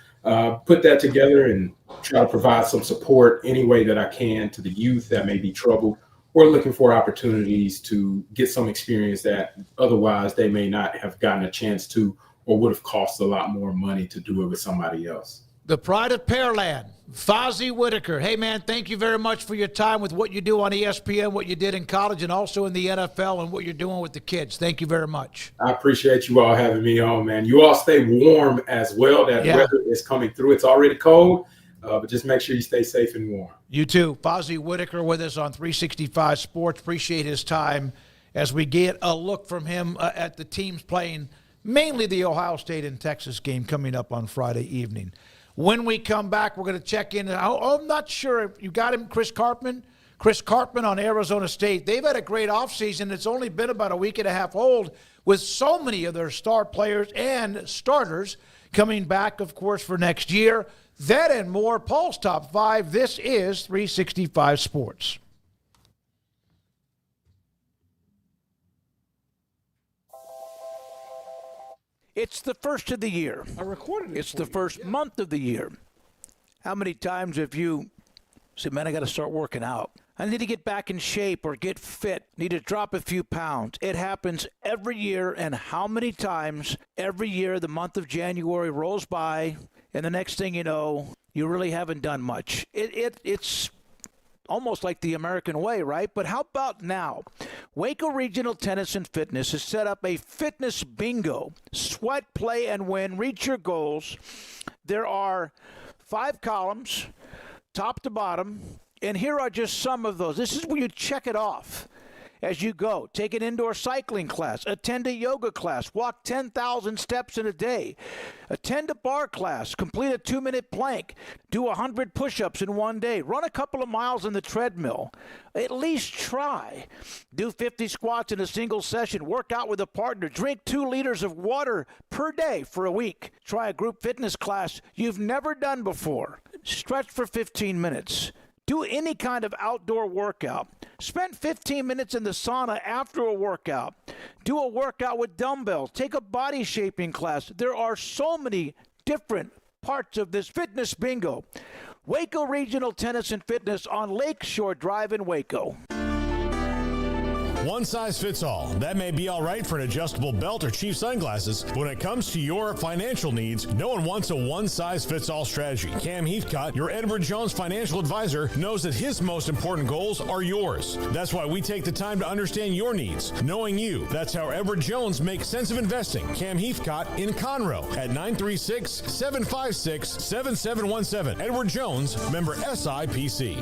put that together and try to provide some support any way that I can to the youth that may be troubled or looking for opportunities to get some experience that otherwise they may not have gotten a chance to, or would have cost a lot more money to do it with somebody else. The pride of Pearland, Fozzie Whitaker. Hey, man, thank you very much for your time with what you do on ESPN, what you did in college, and also in the NFL, and what you're doing with the kids. Thank you very much. I appreciate you all having me on, man. You all stay warm as well. That weather is coming through. It's already cold, but just make sure you stay safe and warm. You too. Fozzie Whitaker with us on 365 Sports. Appreciate his time as we get a look from him at the teams playing mainly the Ohio State and Texas game coming up on Friday evening. When we come back, we're going to check in. I'm not sure if you got him, Chris Karpman. Chris Karpman on Arizona State. They've had a great offseason. It's only been about a week and a half old, with so many of their star players and starters coming back, of course, for next year. That and more. Paul's Top 5. This is 365 Sports. It's the first of the year. I recorded it. It's the first month of the year. How many times have you said, man, I got to start working out? I need to get back in shape or get fit. Need to drop a few pounds. It happens every year. And how many times every year the month of January rolls by, and the next thing you know, you really haven't done much. It's almost like the American way, right? But how about now? Waco Regional Tennis and Fitness has set up a fitness bingo. Sweat, play, and win. Reach your goals. There are 5 columns, top to bottom, and here are just some of those. This is where you check it off as you go. Take an indoor cycling class, attend a yoga class, walk 10,000 steps in a day, attend a bar class, complete a 2-minute plank, do 100 push-ups in one day, run a couple of miles on the treadmill, at least try. Do 50 squats in a single session, work out with a partner, drink 2 liters of water per day for a week. Try a group fitness class you've never done before. Stretch for 15 minutes. Do any kind of outdoor workout. Spend 15 minutes in the sauna after a workout. Do a workout with dumbbells. Take a body shaping class. There are so many different parts of this fitness bingo. Waco Regional Tennis and Fitness on Lakeshore Drive in Waco. One size fits all. That may be all right for an adjustable belt or cheap sunglasses, but when it comes to your financial needs, no one wants a one-size-fits-all strategy. Cam Heathcott, your Edward Jones financial advisor, knows that his most important goals are yours. That's why we take the time to understand your needs. Knowing you, that's how Edward Jones makes sense of investing. Cam Heathcott in Conroe at 936-756-7717. Edward Jones, member SIPC.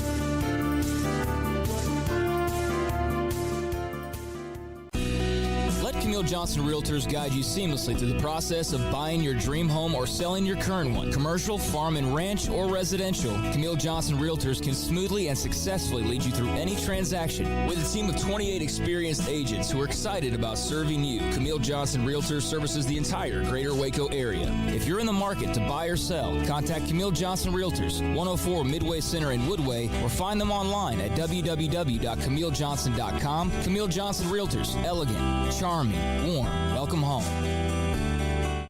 Camille Johnson Realtors guide you seamlessly through the process of buying your dream home or selling your current one. Commercial, farm and ranch, or residential, Camille Johnson Realtors can smoothly and successfully lead you through any transaction. With a team of 28 experienced agents who are excited about serving you, Camille Johnson Realtors services the entire greater Waco area. If you're in the market to buy or sell, contact Camille Johnson Realtors, 104 Midway Center in Woodway, or find them online at www.camillejohnson.com. Camille Johnson Realtors, elegant, charming, warm. Welcome home.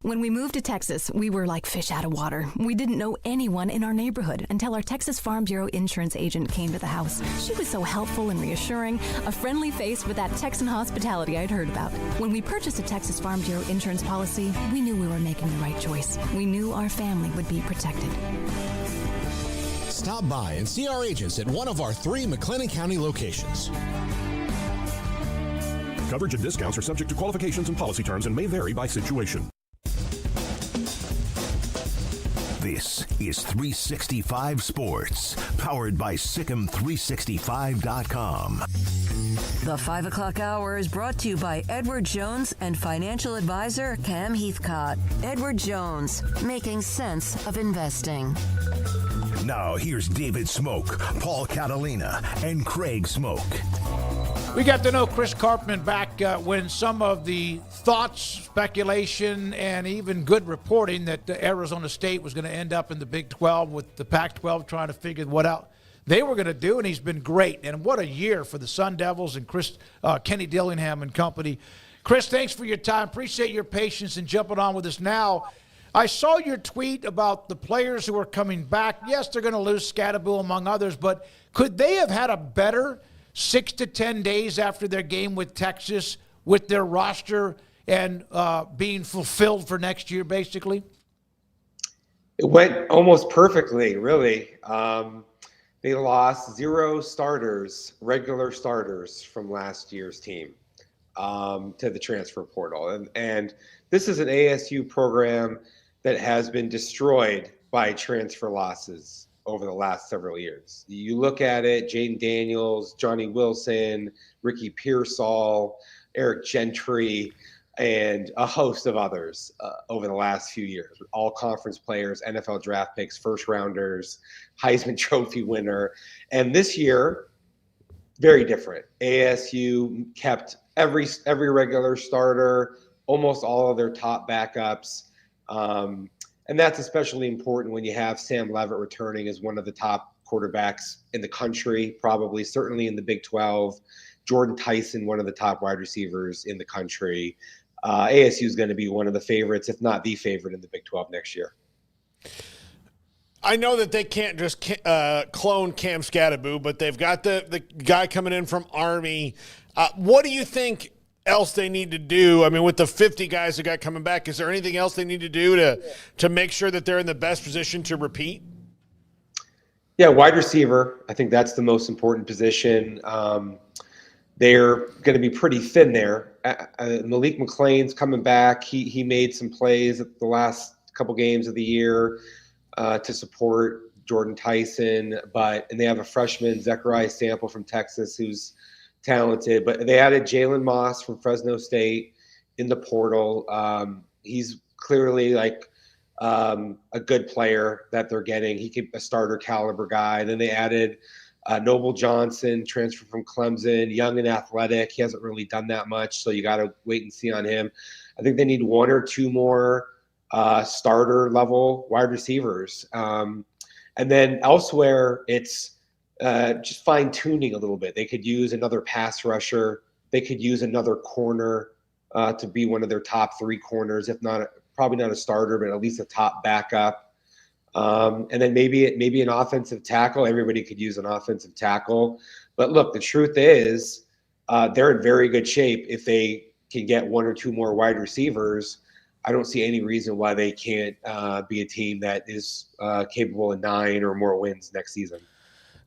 When we moved to Texas, we were like fish out of water. We didn't know anyone in our neighborhood until our Texas Farm Bureau insurance agent came to the house. She was so helpful and reassuring, a friendly face with that Texan hospitality I'd heard about. When we purchased a Texas Farm Bureau insurance policy, we knew we were making the right choice. We knew our family would be protected. Stop by and see our agents at one of our 3 McLennan County locations. Coverage and discounts are subject to qualifications and policy terms and may vary by situation. This is 365 Sports, powered by Sikkim365.com. The 5 o'clock hour is brought to you by Edward Jones and financial advisor Cam Heathcott. Edward Jones, making sense of investing. Now here's David Smoak, Paul Catalina, and Craig Smoak. We got to know Chris Karpman back when some of the thoughts, speculation, and even good reporting that Arizona State was going to end up in the Big 12 with the Pac-12 trying to figure what out they were going to do, and he's been great. And what a year for the Sun Devils and Kenny Dillingham and company. Chris, thanks for your time. Appreciate your patience and jumping on with us now. I saw your tweet about the players who are coming back. Yes, they're going to lose Scadaboo among others, but could they have had a better 6 to 10 days after their game with Texas with their roster and being fulfilled for next year, basically? It went almost perfectly, really. They lost 0 starters, regular starters from last year's team to the transfer portal. And this is an ASU program that has been destroyed by transfer losses over the last several years. You look at it, Jaden Daniels, Johnny Wilson, Ricky Pearsall, Eric Gentry, and a host of others over the last few years. All conference players, NFL draft picks, first rounders, Heisman Trophy winner. And this year, very different. ASU kept every regular starter, almost all of their top backups. And that's especially important when you have Sam Leavitt returning as one of the top quarterbacks in the country, probably, certainly in the Big 12. Jordan Tyson, one of the top wide receivers in the country. ASU is going to be one of the favorites, if not the favorite, in the Big 12 next year. I know that they can't just clone Cam Scadaboo, but they've got the guy coming in from Army. What do you think else they need to do? I mean, with the 50 guys that got coming back, is there anything else they need to do to make sure that they're in the best position to repeat? Yeah, wide receiver. I think that's the most important position. They're going to be pretty thin there. Malik McLean's coming back. He made some plays at the last couple games of the year to support Jordan Tyson, and they have a freshman, Zechariah Sample from Texas, who's talented, but they added Jalen Moss from Fresno State in the portal. He's clearly like a good player that they're getting. He could be a starter caliber guy. Then they added Noble Johnson, transfer from Clemson, young and athletic. He hasn't really done that much, so you got to wait and see on him. I think they need 1 or 2 more starter level wide receivers. And then elsewhere, it's just fine tuning a little bit. They could use another pass rusher. They could use another corner to be one of their top 3 corners, if not, probably not a starter, but at least a top backup. And then maybe an offensive tackle. Everybody could use an offensive tackle. But look, the truth is they're in very good shape. If they can get 1 or 2 more wide receivers, I don't see any reason why they can't be a team that is capable of 9 or more wins next season.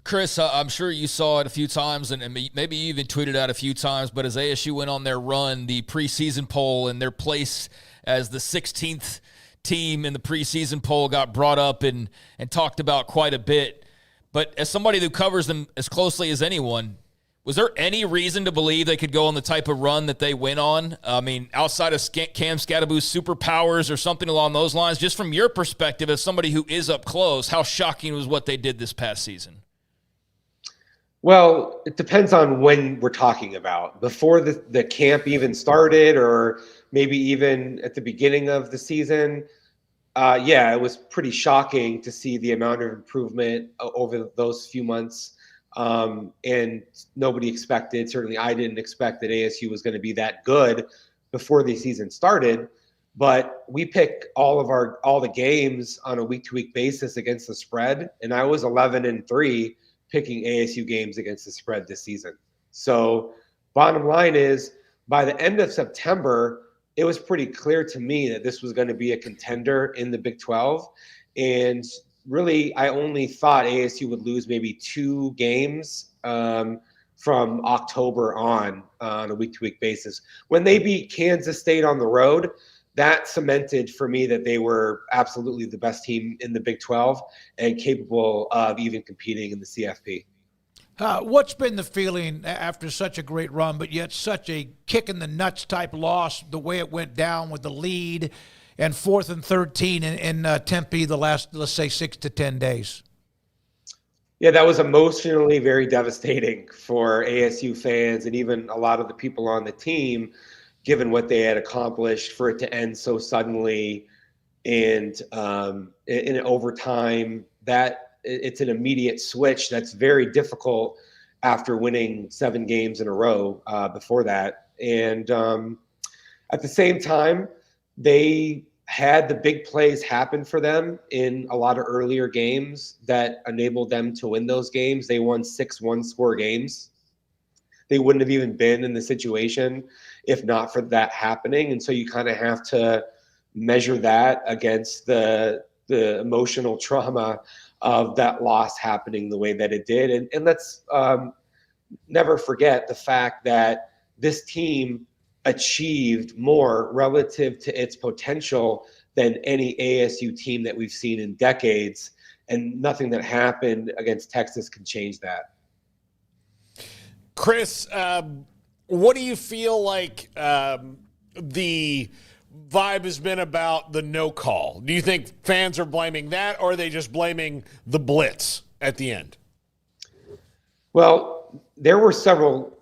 Chris, I'm sure you saw it a few times, and maybe you even tweeted out a few times, but as ASU went on their run, the preseason poll and their place as the 16th team in the preseason poll got brought up and talked about quite a bit. But as somebody who covers them as closely as anyone, Was there any reason to believe they could go on the type of run that they went on? I mean, outside of Cam Scadaboo's superpowers or something along those lines, just from your perspective as somebody who is up close, how shocking was what they did this past season? Well, it depends on when we're talking about. Before the camp even started, or maybe even at the beginning of the season, yeah, it was pretty shocking to see the amount of improvement over those few months. And nobody expected, certainly I didn't expect that ASU was going to be that good before the season started. But we pick all the games on a week-to-week basis against the spread, and I was 11-3 picking ASU games against the spread this season. So bottom line is, by the end of September, it was pretty clear to me that this was going to be a contender in the Big 12. And really, I only thought ASU would lose maybe 2 games from October on a week-to-week basis. When they beat Kansas State on the road, that cemented for me that they were absolutely the best team in the Big 12 and capable of even competing in the CFP. What's been the feeling after such a great run, but yet such a kick-in-the-nuts type loss, the way it went down with the lead and 4th and 13 in Tempe the last, let's say, 6 to 10 days? Yeah, that was emotionally very devastating for ASU fans and even a lot of the people on the team, given what they had accomplished, for it to end so suddenly and in overtime. That it's an immediate switch that's very difficult after winning 7 games in a row before that. And at the same time, they had the big plays happen for them in a lot of earlier games that enabled them to win those games. They won 6 one-score games. They wouldn't have even been in the situation if not for that happening. And so you kind of have to measure that against the emotional trauma of that loss happening the way that it did. And let's never forget the fact that this team achieved more relative to its potential than any ASU team that we've seen in decades. And nothing that happened against Texas can change that. Chris, what do you feel like the vibe has been about the no call? Do you think fans are blaming that, or are they just blaming the blitz at the end? Well, there were several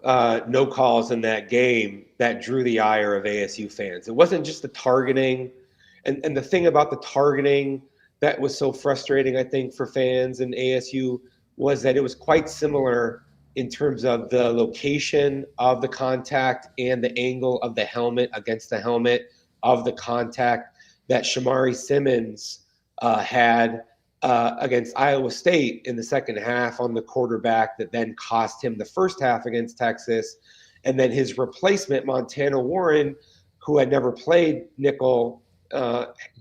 no calls in that game that drew the ire of ASU fans. It wasn't just the targeting. And the thing about the targeting that was so frustrating, I think, for fans in ASU was that it was quite similar in terms of the location of the contact and the angle of the helmet against the helmet of the contact that Shamari Simmons had against Iowa State in the second half on the quarterback that then cost him the first half against Texas. And then his replacement, Montana Warren, who had never played nickel,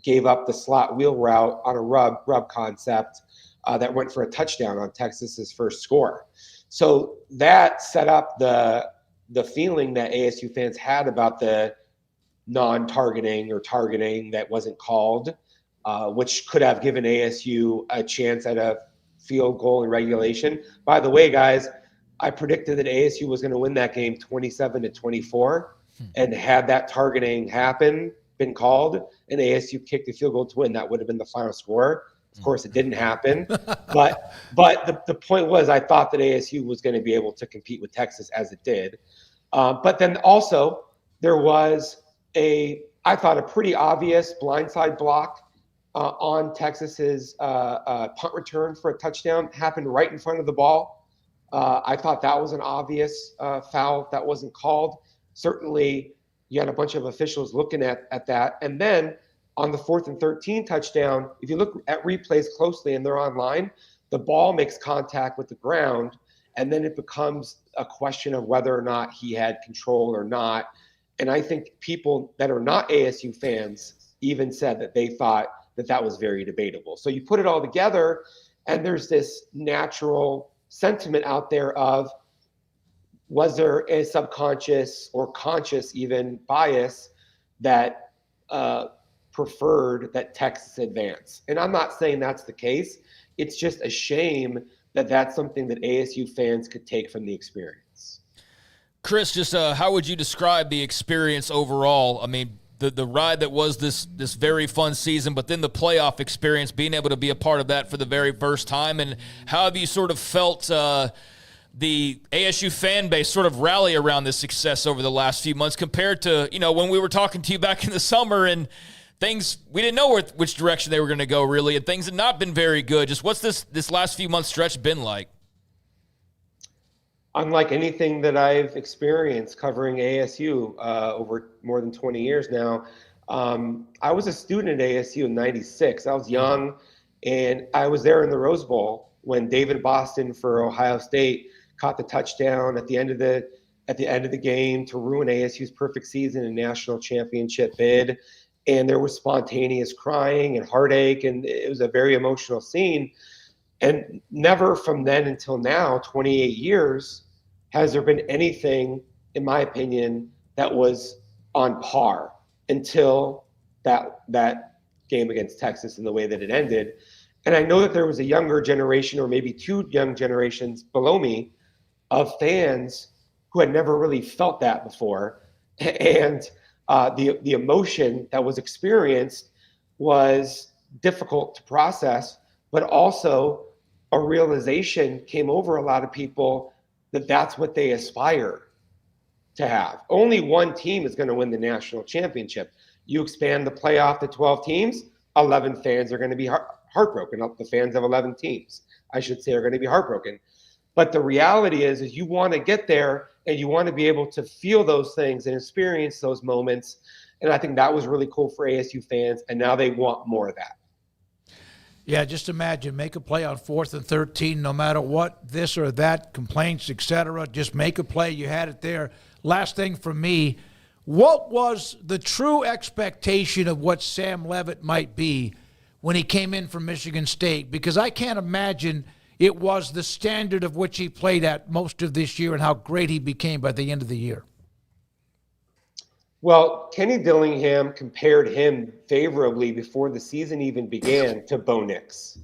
gave up the slot wheel route on a rub concept that went for a touchdown on Texas's first score. So that set up the feeling that ASU fans had about the non-targeting or targeting that wasn't called, which could have given ASU a chance at a field goal in regulation. By the way, guys, I predicted that ASU was going to win that game 27-24, and had that targeting been called, and ASU kicked the field goal to win, that would have been the final score. Of course, it didn't happen, but the point was, I thought that ASU was going to be able to compete with Texas as it did. But then also there was I thought a pretty obvious blindside block on Texas's punt return for a touchdown, happened right in front of the ball. I thought that was an obvious foul that wasn't called. Certainly, you had a bunch of officials looking at that. And then on the 4th and 13 touchdown, if you look at replays closely and they're online, the ball makes contact with the ground, and then it becomes a question of whether or not he had control or not. And I think people that are not ASU fans even said that they thought that was very debatable. So you put it all together, and there's this natural sentiment out there of, was there a subconscious or conscious even bias that preferred that Texas advance? And I'm not saying that's the case. It's just a shame that that's something that ASU fans could take from the experience. Chris, just how would you describe the experience overall? I mean, the ride that was this very fun season, but then the playoff experience, being able to be a part of that for the very first time, and how have you sort of felt the ASU fan base sort of rally around this success over the last few months compared to, when we were talking to you back in the summer and things, we didn't know which direction they were going to go really, and things had not been very good. Just what's this last few months stretch been like? Unlike anything that I've experienced covering ASU over more than 20 years now. I was a student at ASU in '96. I was young, and I was there in the Rose Bowl when David Boston for Ohio State caught the touchdown at the end of the game to ruin ASU's perfect season and national championship bid. And there was spontaneous crying and heartache, and it was a very emotional scene. And never from then until now, 28 years, has there been anything, in my opinion, that was on par until that game against Texas and the way that it ended. And I know that there was a younger generation, or maybe two young generations below me, of fans who had never really felt that before. And the emotion that was experienced was difficult to process, but also a realization came over a lot of people that that's what they aspire to have. Only one team is going to win the national championship. You expand the playoff to 12 teams, 11 fans are going to be heartbroken. The fans of 11 teams, I should say, are going to be heartbroken. But the reality is you want to get there and you want to be able to feel those things and experience those moments. And I think that was really cool for ASU fans, and now they want more of that. Yeah, just imagine, make a play on 4th and 13, no matter what, this or that, complaints, etc. Just make a play. You had it there. Last thing from me, what was the true expectation of what Sam Leavitt might be when he came in from Michigan State? Because I can't imagine it was the standard of which he played at most of this year and how great he became by the end of the year. Well, Kenny Dillingham compared him favorably before the season even began to Bo Nix.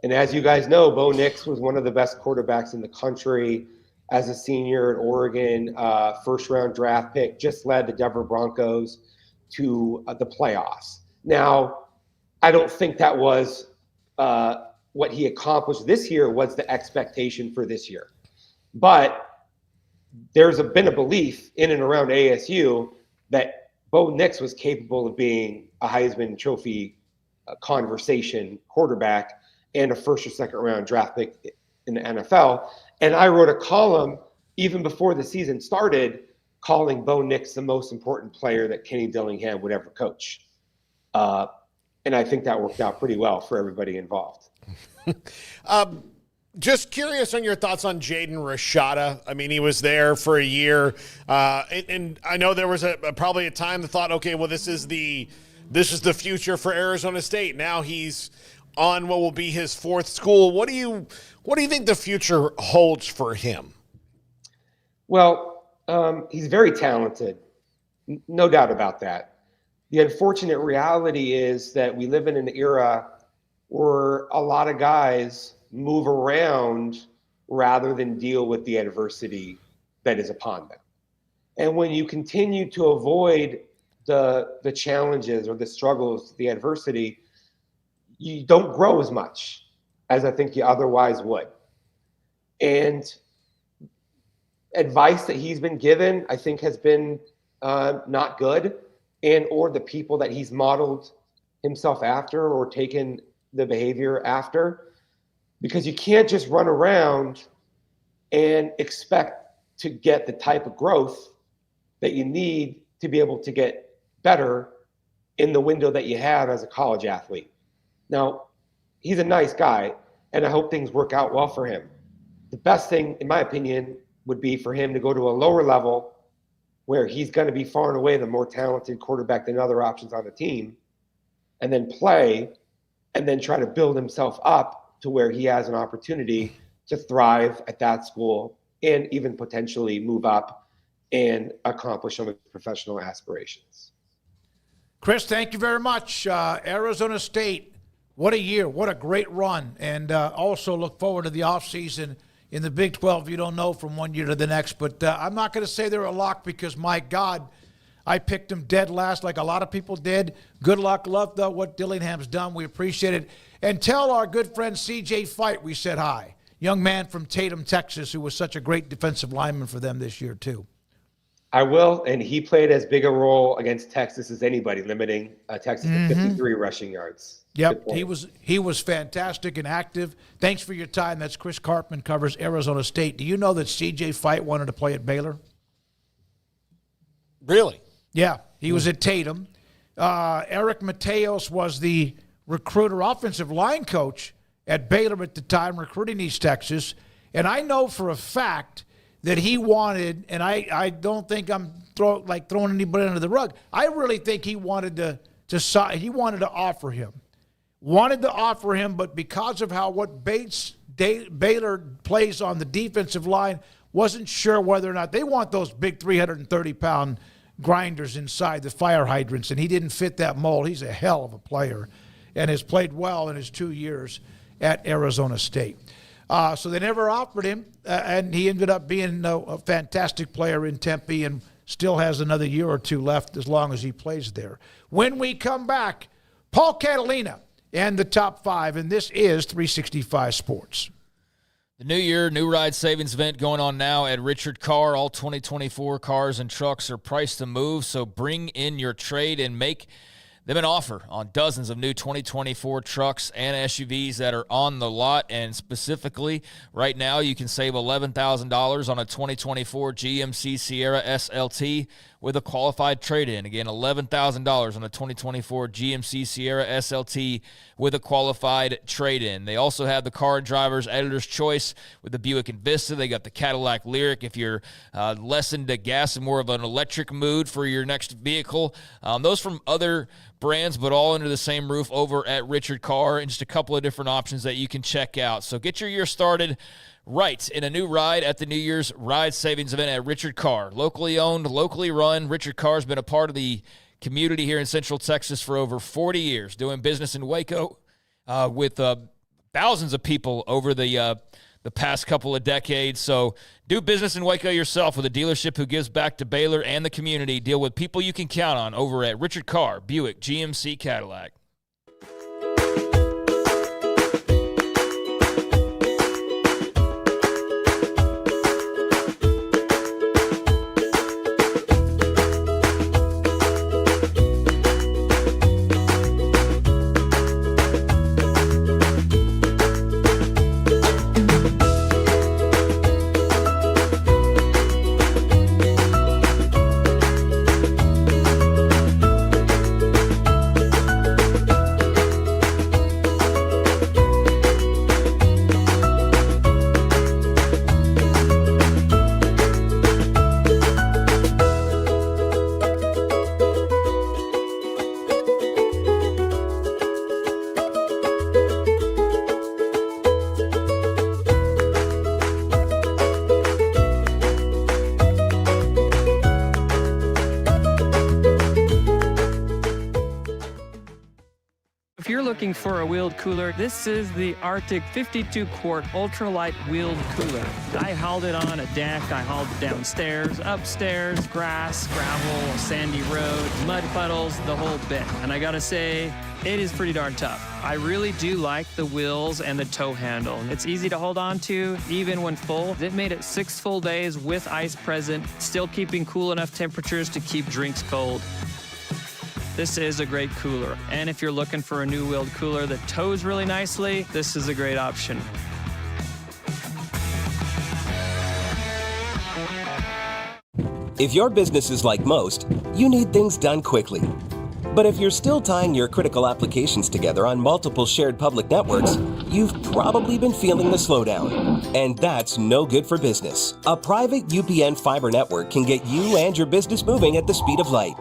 And as you guys know, Bo Nix was one of the best quarterbacks in the country as a senior at Oregon, first-round draft pick, just led the Denver Broncos to the playoffs. Now, I don't think that was what he accomplished this year was the expectation for this year. But there's been a belief in and around ASU that Bo Nix was capable of being a Heisman Trophy conversation quarterback and a first or second round draft pick in the NFL. And I wrote a column even before the season started calling Bo Nix the most important player that Kenny Dillingham would ever coach. And I think that worked out pretty well for everybody involved. Just curious on your thoughts on Jaden Rashada. I mean, he was there for a year, and I know there was probably a time that thought, okay, well, this is the future for Arizona State. Now he's on what will be his fourth school. What do you think the future holds for him? Well, he's very talented, no doubt about that. The unfortunate reality is that we live in an era where a lot of guys move around rather than deal with the adversity that is upon them. And when you continue to avoid the challenges or the struggles, the adversity, you don't grow as much as I think you otherwise would. And advice that he's been given, I think, has been not good, and or the people that he's modeled himself after or taken the behavior after. Because you can't just run around and expect to get the type of growth that you need to be able to get better in the window that you have as a college athlete. Now, he's a nice guy, and I hope things work out well for him. The best thing, in my opinion, would be for him to go to a lower level where he's going to be far and away the more talented quarterback than other options on the team, and then play, and then try to build himself up to where he has an opportunity to thrive at that school and even potentially move up and accomplish some of his professional aspirations. Chris, thank you very much. Arizona State, what a year, what a great run. And also look forward to the offseason in the Big 12, you don't know from one year to the next. But I'm not going to say they're a lock because, my God, I picked them dead last like a lot of people did. Good luck. Love what Dillingham's done. We appreciate it. And tell our good friend C.J. Fight we said hi. Young man from Tatum, Texas, who was such a great defensive lineman for them this year, too. I will, and he played as big a role against Texas as anybody, limiting Texas to 53 rushing yards. Yep, he was fantastic and active. Thanks for your time. That's Chris Karpman, covers Arizona State. Do you know that C.J. Fight wanted to play at Baylor? Really? Yeah, he was at Tatum. Eric Mateos was the recruiter, offensive line coach at Baylor at the time, recruiting East Texas. And I know for a fact that he wanted, and I don't think I'm throwing anybody under the rug. I really think he wanted to offer him. But because of what Baylor plays on the defensive line, wasn't sure whether or not they want those big 330-pound grinders inside the fire hydrants, and he didn't fit that mold. He's a hell of a player and has played well in his 2 years at Arizona State. So they never offered him, and he ended up being a fantastic player in Tempe and still has another year or two left as long as he plays there. When we come back, Paul Catalina and the top five, and this is 365 Sports. The new year, new ride savings event going on now at Richard Carr. All 2024 cars and trucks are priced to move, so bring in your trade and make them an offer on dozens of new 2024 trucks and SUVs that are on the lot. And specifically, right now, you can save $11,000 on a 2024 GMC Sierra SLT with a qualified trade-in. Again, $11,000 on a 2024 GMC Sierra SLT with a qualified trade-in. They also have the car driver's editor's choice with the Buick Envista. They got the Cadillac Lyriq if you're less into gas and more of an electric mood for your next vehicle. Those from other brands, but all under the same roof over at Richard Carr, and just a couple of different options that you can check out. So get your year started right in a new ride at the New Year's Ride Savings event at Richard Carr. Locally owned, locally run. Richard Carr has been a part of the community here in Central Texas for over 40 years, doing business in Waco with thousands of people over the past couple of decades. So do business in Waco yourself with a dealership who gives back to Baylor and the community. Deal with people you can count on over at Richard Carr, Buick, GMC, Cadillac. For a wheeled cooler, this is the Arctic 52-quart ultralight wheeled cooler. I hauled it on a deck, I hauled it downstairs, upstairs, grass, gravel, a sandy road, mud puddles, the whole bit. And I gotta say, it is pretty darn tough. I really do like the wheels and the tow handle. It's easy to hold on to, even when full. It made it 6 full days with ice present, still keeping cool enough temperatures to keep drinks cold. This is a great cooler. And if you're looking for a new wheeled cooler that tows really nicely, this is a great option. If your business is like most, you need things done quickly. But if you're still tying your critical applications together on multiple shared public networks, you've probably been feeling the slowdown. And that's no good for business. A private UPN fiber network can get you and your business moving at the speed of light.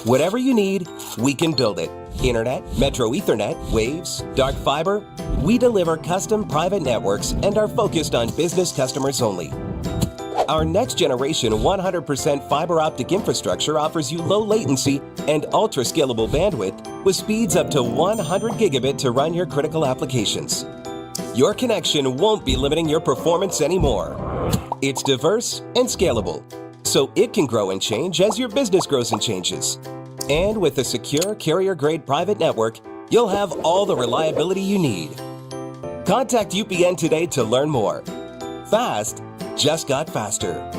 Whatever you need, we can build it. Internet, Metro Ethernet, Waves, dark fiber. We deliver custom private networks and are focused on business customers only. Our next generation 100% fiber optic infrastructure offers you low latency and ultra scalable bandwidth with speeds up to 100 gigabit to run your critical applications. your connection won't be limiting your performance anymore. It's diverse and scalable, so it can grow and change as your business grows and changes. And with a secure carrier-grade private network, you'll have all the reliability you need. Contact UPN today to learn more. Fast just got faster.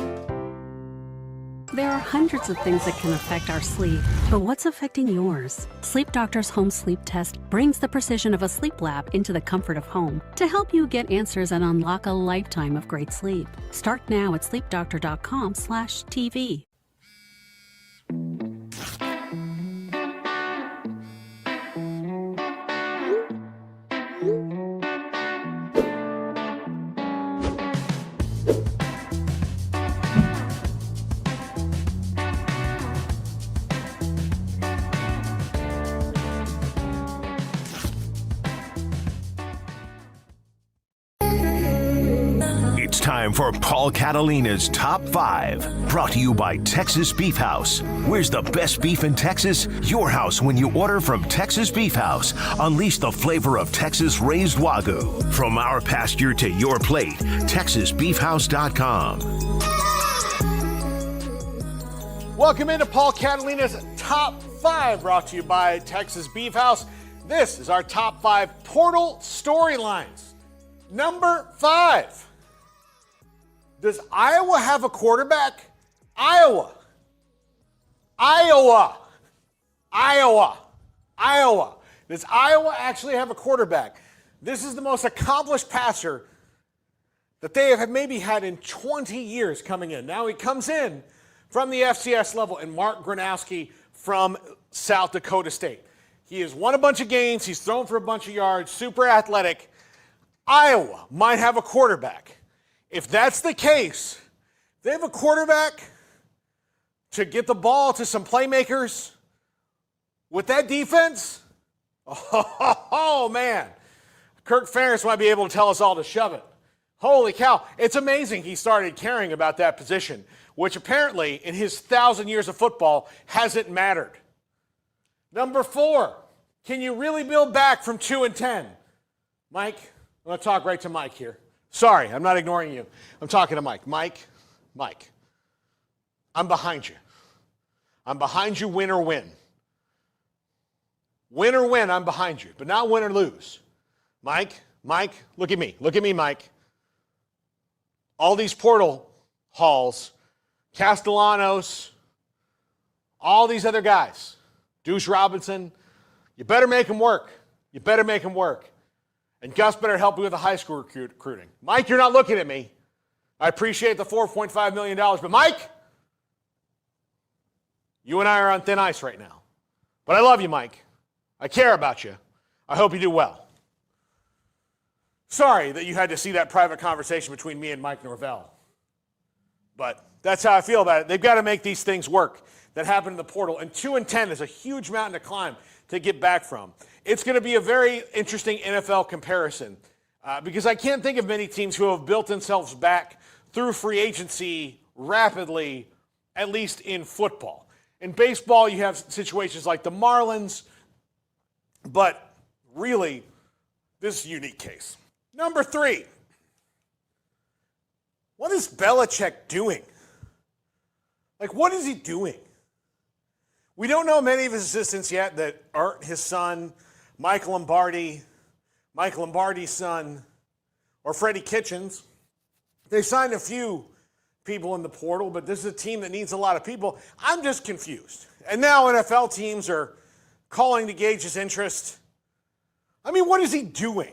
There are hundreds of things that can affect our sleep, but what's affecting yours? Sleep Doctor's Home Sleep Test brings the precision of a sleep lab into the comfort of home to help you get answers and unlock a lifetime of great sleep. Start now at sleepdoctor.com/TV. It's time for Paul Catalina's Top 5, brought to you by Texas Beef House. Where's the best beef in Texas? Your house when you order from Texas Beef House. Unleash the flavor of Texas raised Wagyu. From our pasture to your plate, TexasBeefHouse.com. Welcome into Paul Catalina's Top 5, brought to you by Texas Beef House. This is our Top 5 portal storylines. Number 5. Does Iowa have a quarterback? Iowa. Does Iowa actually have a quarterback? This is the most accomplished passer that they have maybe had in 20 years coming in. Now he comes in from the FCS level, and Mark Gronowski from South Dakota State. He has won a bunch of games. He's thrown for a bunch of yards, super athletic. Iowa might have a quarterback. If that's the case, they have a quarterback to get the ball to some playmakers with that defense. Oh man. Kirk Ferentz might be able to tell us all to shove it. Holy cow. It's amazing he started caring about that position, which apparently in his 1,000 years of football hasn't mattered. Number 4, can you really build back from 2-10? Mike, I'm going to talk right to Mike here. Sorry, I'm not ignoring you. I'm talking to Mike. Mike, I'm behind you. I'm behind you, win or win. Win or win, I'm behind you, but not win or lose. Mike, look at me. Look at me, Mike. All these portal hauls, Castellanos, all these other guys, Deuce Robinson, you better make them work. You better make them work. And Gus better help you with the high school recruiting. Mike, you're not looking at me. I appreciate the $4.5 million, but Mike, you and I are on thin ice right now. But I love you, Mike. I care about you. I hope you do well. Sorry that you had to see that private conversation between me and Mike Norvell. But that's how I feel about it. They've got to make these things work that happen in the portal. And 2-10 is a huge mountain to climb to get back from. It's going to be a very interesting NFL comparison because I can't think of many teams who have built themselves back through free agency rapidly, at least in football. In baseball, you have situations like the Marlins, but really, this is a unique case. Number 3, what is Belichick doing? Like, what is he doing? We don't know many of his assistants yet that aren't his son, Mike Lombardi's son, or Freddie Kitchens. They signed a few people in the portal, but this is a team that needs a lot of people. I'm just confused. And now NFL teams are calling to gauge his interest. I mean, what is he doing?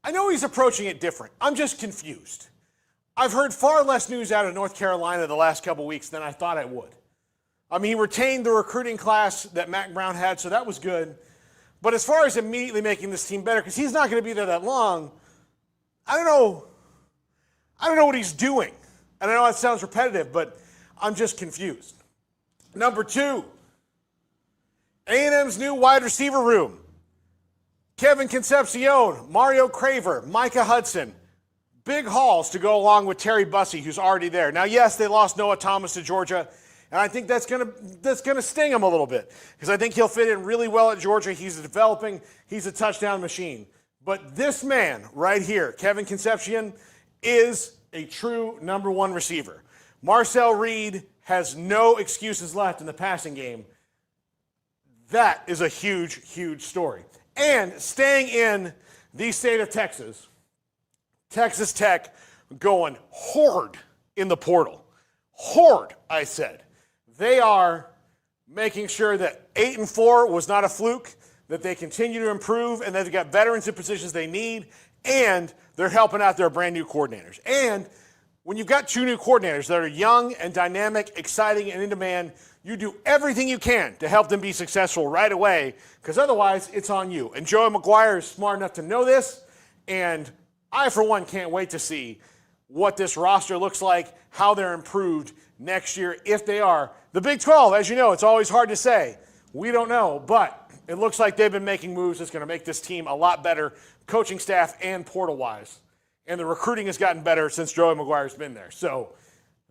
I know he's approaching it different. I'm just confused. I've heard far less news out of North Carolina the last couple weeks than I thought I would. I mean, he retained the recruiting class that Mac Brown had, so that was good. But as far as immediately making this team better, because he's not going to be there that long, I don't know what he's doing. And I know that sounds repetitive, but I'm just confused. Number 2, A&M's new wide receiver room. Kevin Concepcion, Mario Craver, Micah Hudson. Big hauls to go along with Terry Bussey, who's already there. Now, yes, they lost Noah Thomas to Georgia. And I think that's gonna sting him a little bit because I think he'll fit in really well at Georgia. He's a touchdown machine. But this man right here, Kevin Concepcion, is a true number one receiver. Marcel Reed has no excuses left in the passing game. That is a huge, huge story. And staying in the state of Texas, Texas Tech going hard in the portal. Hard, I said. They are making sure that 8-4 was not a fluke, that they continue to improve, and that they've got veterans in positions they need, and they're helping out their brand new coordinators. And when you've got two new coordinators that are young and dynamic, exciting, and in demand, you do everything you can to help them be successful right away, because otherwise it's on you. And Joey McGuire is smart enough to know this, and I, for one, can't wait to see what this roster looks like, how they're improved next year, if they are. The Big 12, as you know, it's always hard to say. We don't know, but it looks like they've been making moves that's going to make this team a lot better, coaching staff and portal-wise. And the recruiting has gotten better since Joey McGuire's been there. So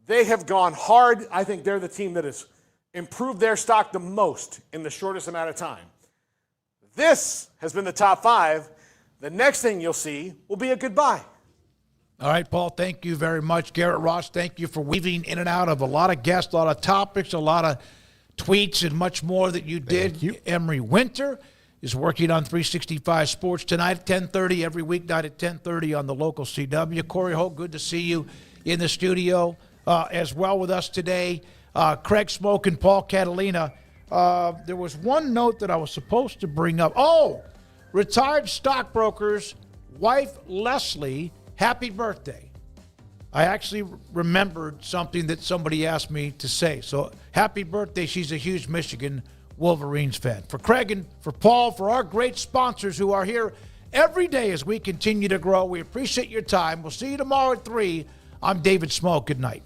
they have gone hard. I think they're the team that has improved their stock the most in the shortest amount of time. This has been the top 5. The next thing you'll see will be a goodbye. All right, Paul, thank you very much. Garrett Ross, thank you for weaving in and out of a lot of guests, a lot of topics, a lot of tweets, and much more that you did. Thank you. Emery Winter is working on 365 Sports tonight at 10:30, every weeknight at 10:30 on the local CW. Corey Holt, good to see you in the studio as well with us today. Craig Smoak and Paul Catalina. There was one note that I was supposed to bring up. Oh, retired stockbroker's wife, Leslie, happy birthday. I actually remembered something that somebody asked me to say. So happy birthday. She's a huge Michigan Wolverines fan. For Craig and for Paul, for our great sponsors who are here every day as we continue to grow, we appreciate your time. We'll see you tomorrow at 3. I'm David Smoak. Good night.